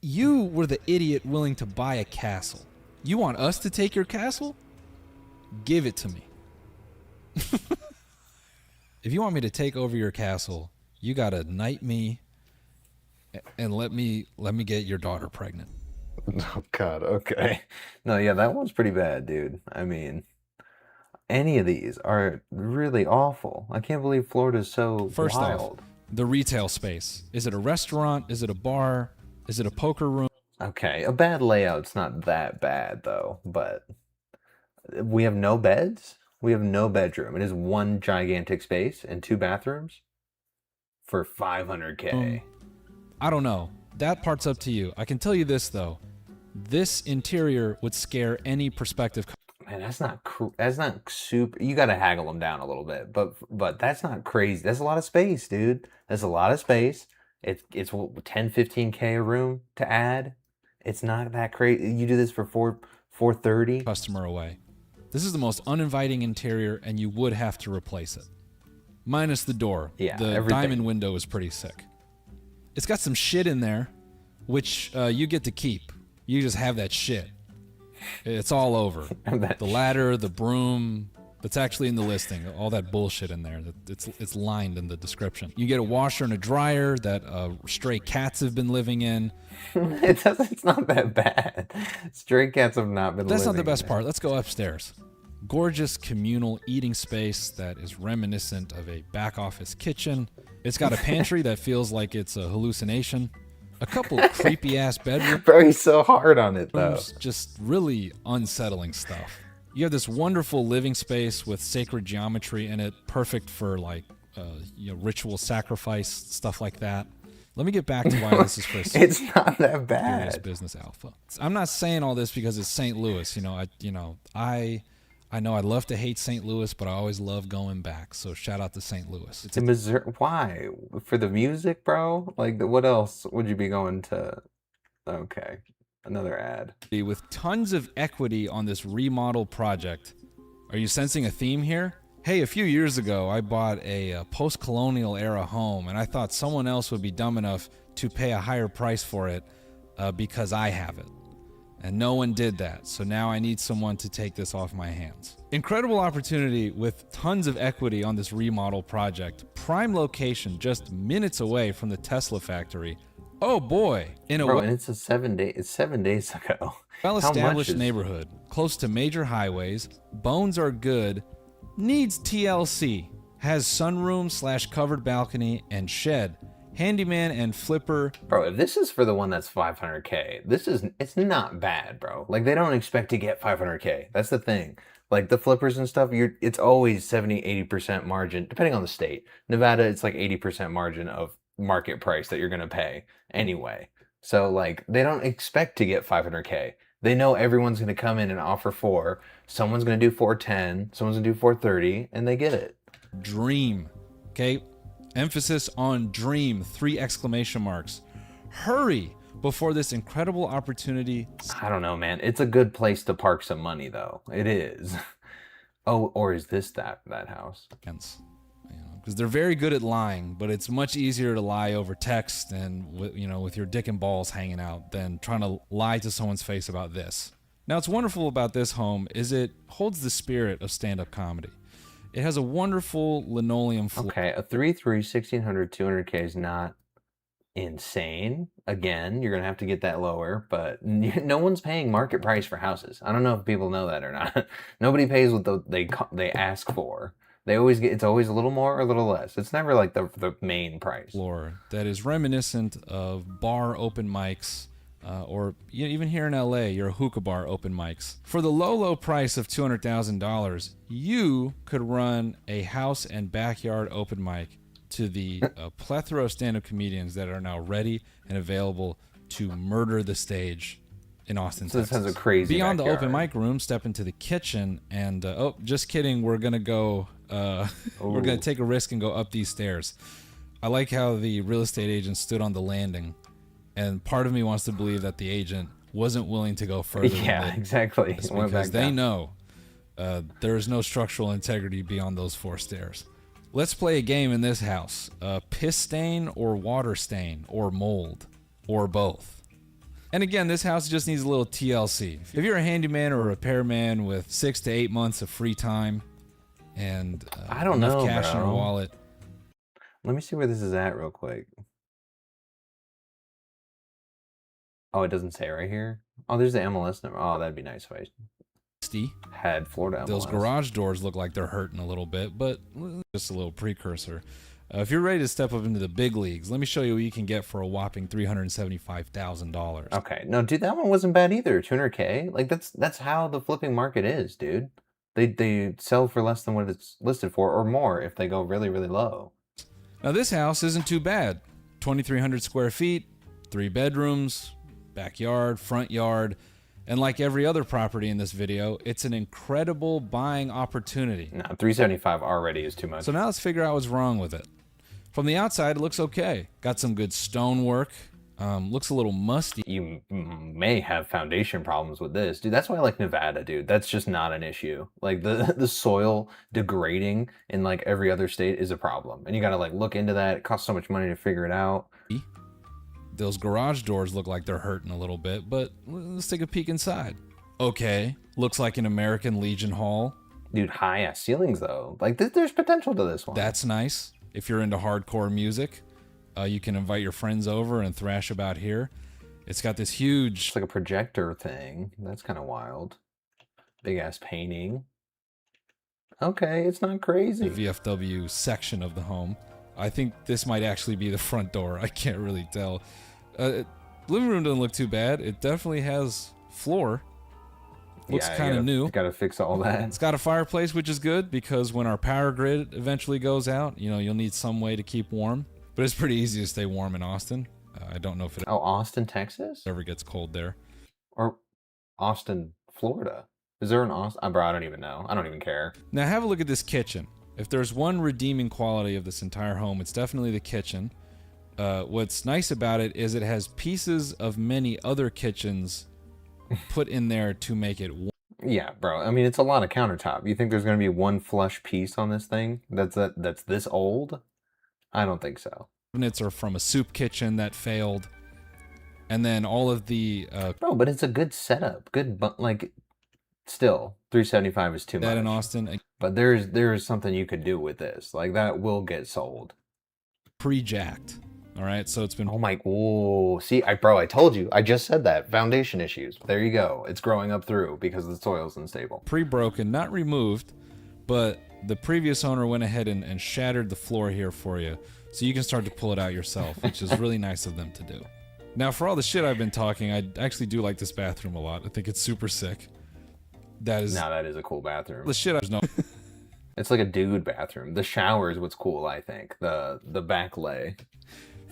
You were the idiot willing to buy a castle. You want us to take your castle? Give it to me. If you want me to take over your castle, you gotta knight me and let me get your daughter pregnant. Oh God, okay. No, yeah, that one's pretty bad, dude. I mean, any of these are really awful. I can't believe Florida's so First wild. off, the retail space. Is it a restaurant? Is it a bar? Is it a poker room? Okay, a bad layout's not that bad, though, but we have no beds. We have no bedroom. It is one gigantic space and 2 bathrooms for $500K. I don't know. That part's up to you. I can tell you this, though. This interior would scare any prospective... Man, that's not super... You got to haggle them down a little bit, but that's not crazy. That's a lot of space, dude. That's a lot of space. It's 10, 15K a room to add. It's not that crazy. You do this for $430. Customer away. This is the most uninviting interior, and you would have to replace it. Minus the door. Yeah, the everything. diamond window is pretty sick. It's got some shit in there, which you get to keep. You just have that shit. It's all over. The ladder, the broom. That's actually in the listing. All that bullshit in there. It's lined in the description. You get a washer and a dryer that stray cats have been living in. It's not that bad. Stray cats have not been living That's not the best there. part. Let's go upstairs. Gorgeous communal eating space that is reminiscent of a back office kitchen. It's got a pantry that feels like it's a hallucination. A couple creepy ass bedrooms. Bro, he's so hard on it though. Just really unsettling stuff. You have this wonderful living space with sacred geometry in it, perfect for like ritual sacrifice, stuff like that. Let me get back to why this is for It's not that bad. Business alpha. I'm not saying all this because it's St. Louis. I know I'd love to hate St. Louis, but I always love going back. So shout out to St. Louis. In Missouri, why? For the music, bro? Like, what else would you be going to? Okay, another ad. With tons of equity on this remodel project. Are you sensing a theme here? Hey, a few years ago, I bought a post-colonial era home, and I thought someone else would be dumb enough to pay a higher price for it because I have it. And no one did that, so now I need someone to take this off my hands. Incredible opportunity with tons of equity on this remodel project. Prime location, just minutes away from the Tesla factory. Oh boy! And it's it's 7 days ago. Well-established neighborhood, close to major highways. Bones are good. Needs TLC. Has sunroom / covered balcony and shed. Handyman and flipper. Bro, if this is for the one that's 500K, it's not bad, bro. Like, they don't expect to get 500K. That's the thing. Like, the flippers and stuff, it's always 70-80% margin, depending on the state. Nevada, it's like 80% margin of market price that you're going to pay anyway. So, like, they don't expect to get 500K. They know everyone's going to come in and offer 4. Someone's going to do 410. Someone's going to do 430, and they get it. Dream. Okay? Emphasis on dream, 3 exclamation marks. Hurry before this incredible opportunity. I don't know, man. It's a good place to park some money, though. It is. Oh, or is this that house? Because they're very good at lying, but it's much easier to lie over text and with your dick and balls hanging out than trying to lie to someone's face about this. Now, what's wonderful about this home is it holds the spirit of stand-up comedy. It has a wonderful linoleum floor. Okay, a 3.3, 1,600, 200K is not insane. Again, you're going to have to get that lower, but no one's paying market price for houses. I don't know if people know that or not. Nobody pays what they ask for. It's always a little more or a little less. It's never like the main price. Floor that is reminiscent of bar open mics. Or even here in LA, your hookah bar open mics. For the low price of $200,000, you could run a house and backyard open mic to the plethora of stand-up comedians that are now ready and available to murder the stage in Austin, so Texas. This has a crazy Beyond backyard. The open mic room, step into the kitchen and, oh, just kidding, we're going to go, we're going to take a risk and go up these stairs. I like how the real estate agent stood on the landing. And part of me wants to believe that the agent wasn't willing to go further. Yeah, exactly. Because they know there is no structural integrity beyond those 4 stairs. Let's play a game in this house. Piss stain or water stain or mold or both. And again, this house just needs a little TLC. If you're a handyman or a repairman with 6 to 8 months of free time and I don't enough know, cash in your wallet. Let me see where this is at real quick. Oh, it doesn't say right here? Oh, there's the MLS number. Oh, that'd be nice if I had Florida MLS. Those garage doors look like they're hurting a little bit, but just a little precursor. If you're ready to step up into the big leagues, let me show you what you can get for a whopping $375,000. Okay. No, dude, that one wasn't bad either. 200K? Like, that's how the flipping market is, dude. They sell for less than what it's listed for or more if they go really, really low. Now, this house isn't too bad. 2,300 square feet, 3 bedrooms, backyard, front yard, and like every other property in this video, it's an incredible buying opportunity. No, 375 already is too much. So now let's figure out what's wrong with it. From the outside, it looks okay. Got some good stonework. Looks a little musty. You may have foundation problems with this, dude. That's why I like Nevada, dude. That's just not an issue. Like the soil degrading in like every other state is a problem, and you gotta like look into that. It costs so much money to figure it out. Those garage doors look like they're hurting a little bit, but let's take a peek inside. Okay, looks like an American Legion Hall. Dude, high-ass ceilings, though. Like, there's potential to this one. That's nice. If you're into hardcore music, you can invite your friends over and thrash about here. It's got this huge... It's like a projector thing. That's kind of wild. Big-ass painting. Okay, it's not crazy. The VFW section of the home. I think this might actually be the front door. I can't really tell. Living room doesn't look too bad. It definitely has floor. Looks kind of new. Gotta fix all that. It's got a fireplace, which is good because when our power grid eventually goes out, you know, you'll need some way to keep warm. But it's pretty easy to stay warm in Austin. I don't know if it Austin, Texas? ever gets cold there. Or Austin, Florida. Is there an Austin? Bro, I don't even know. I don't even care. Now have a look at this kitchen. If there's one redeeming quality of this entire home, it's definitely the kitchen. What's nice about it is it has pieces of many other kitchens put in there to make it warm. Yeah, bro. I mean, it's a lot of countertop. You think there's going to be one flush piece on this thing that's this old? I don't think so. Cabinets are from a soup kitchen that failed. And then all of the... Bro, but it's a good setup. Good, like, still, $375 is too much. That in Austin. But there's something you could do with this. Like, that will get sold. Pre-jacked. All right, so it's been... Oh my... Whoa. See, bro, I told you. I just said that. Foundation issues. There you go. It's growing up through because the soil's unstable. Pre-broken, not removed, but the previous owner went ahead and shattered the floor here for you. So you can start to pull it out yourself, which is really nice of them to do. Now, for all the shit I've been talking, I actually do like this bathroom a lot. I think it's super sick. That is a cool bathroom. The shit I know. It's like a dude bathroom. The shower is what's cool, I think. The back lay.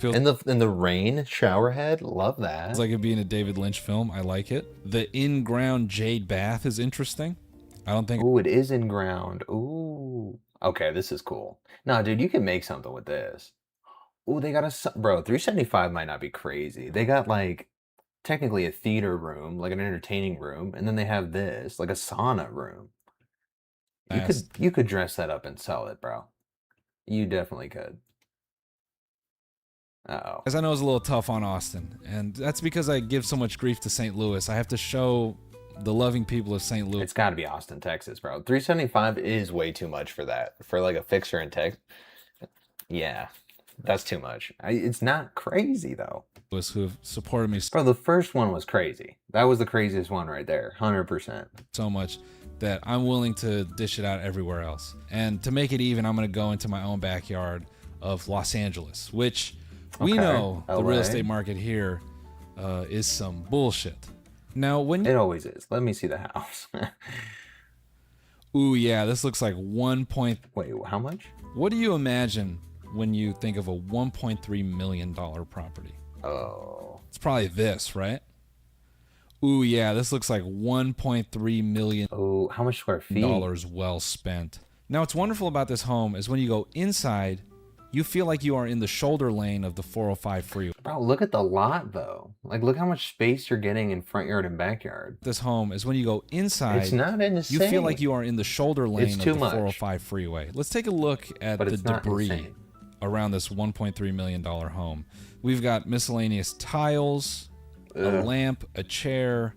In the rain shower head, love that. It's like it being a David Lynch film. I like it. The in-ground jade bath is interesting. I don't think... Ooh, it is in-ground. Ooh. Okay, this is cool. No, dude, you can make something with this. Ooh, they got bro, $375 might not be crazy. They got, like, technically a theater room, like an entertaining room, and then they have this, like a sauna room. You could dress that up and sell it, bro. You definitely could. Uh-oh. As I know, it's a little tough on Austin, and that's because I give so much grief to St. Louis. I have to show the loving people of St. Louis. It's got to be Austin, Texas, bro. $375 is way too much for that. For like a fixer in Texas. Yeah, that's too much. It's not crazy, though. Who have supported me. Bro, the first one was crazy. That was the craziest one right there. 100%. So much that I'm willing to dish it out everywhere else. And to make it even, I'm going to go into my own backyard of Los Angeles, which... We know the real estate market here is some bullshit. Now, when it always is. Let me see the house. Ooh, yeah, this looks like Wait, how much? What do you imagine when you think of a $1.3 million property? Oh. It's probably this, right? Ooh, yeah, this looks like $1.3 million. Oh, how much square feet? Dollars well spent. Now, what's wonderful about this home is when you go inside, you feel like you are in the shoulder lane of the 405 freeway. Bro, look at the lot, though. Like, look how much space you're getting in front yard and backyard. This home is when you go inside. It's not insane. You feel like you are in the shoulder lane of the much. 405 freeway. Let's take a look at the debris around this $1.3 million home. We've got miscellaneous tiles, a lamp, a chair.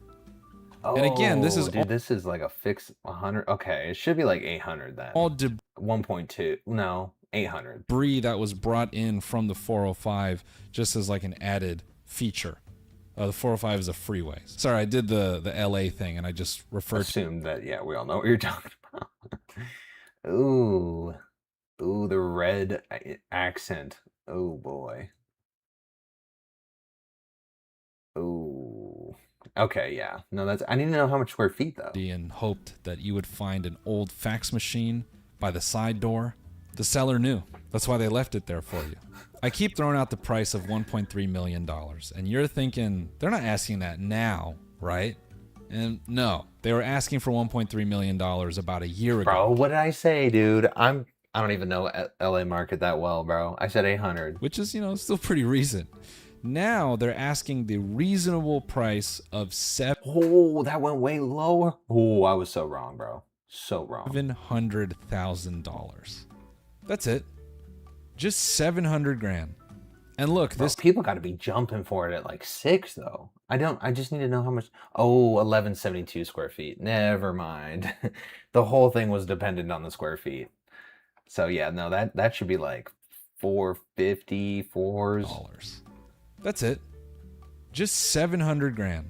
Oh, and again, this is dude, this is like a fixed 100. Okay, it should be like 800 then. All 1.2. No. 800 debris that was brought in from the 405 just as like an added feature. The 405 is a freeway. Sorry, I did the LA thing and I just assumed that. Yeah, we all know what you're talking about. Ooh, the red accent. Oh boy. Ooh. Okay, yeah. No, I need to know how much square feet though. And hoped that you would find an old fax machine by the side door. The seller knew. That's why they left it there for you. I keep throwing out the price of $1.3 million, and you're thinking, they're not asking that now, right? And no, they were asking for $1.3 million about a year ago. Bro, what did I say, dude? I don't even know LA market that well, bro. I said 800. Which is, still pretty recent. Now they're asking the reasonable price of Oh, that went way lower. Oh, I was so wrong, bro. So wrong. $700,000. That's it. Just $700,000. And look, Bro, people got to be jumping for it at like 6 though. I just need to know how much. Oh, 1172 square feet. Never mind. The whole thing was dependent on the square feet. So yeah, no, that should be like $450. That's it. Just $700,000.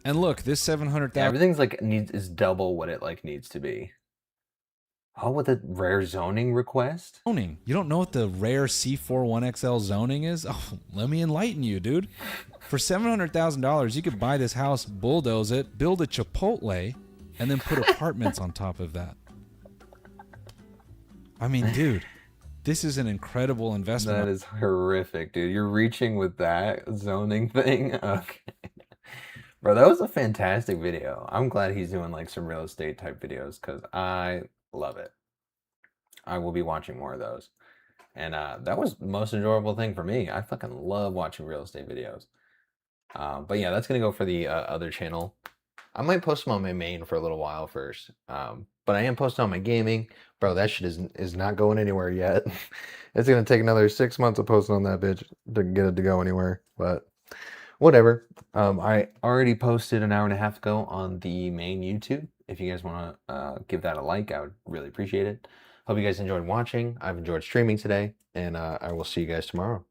And look, this $700,000. Yeah, everything's like is double what it like needs to be. Oh, with a rare zoning request? Zoning. You don't know what the rare C41XL zoning is? Oh, let me enlighten you, dude. For $700,000, you could buy this house, bulldoze it, build a Chipotle, and then put apartments on top of that. I mean, dude, this is an incredible investment. That is horrific, dude. You're reaching with that zoning thing? Okay. Bro, that was a fantastic video. I'm glad he's doing like some real estate type videos because I love it. I will be watching more of those. And that was the most enjoyable thing for me. I fucking love watching real estate videos. But yeah, that's going to go for the other channel. I might post them on my main for a little while first. But I am posting on my gaming. Bro, that shit is not going anywhere yet. It's going to take another 6 months of posting on that bitch to get it to go anywhere. But whatever. I already posted an hour and a half ago on the main YouTube. If you guys want to give that a like, I would really appreciate it. Hope you guys enjoyed watching. I've enjoyed streaming today, and I will see you guys tomorrow.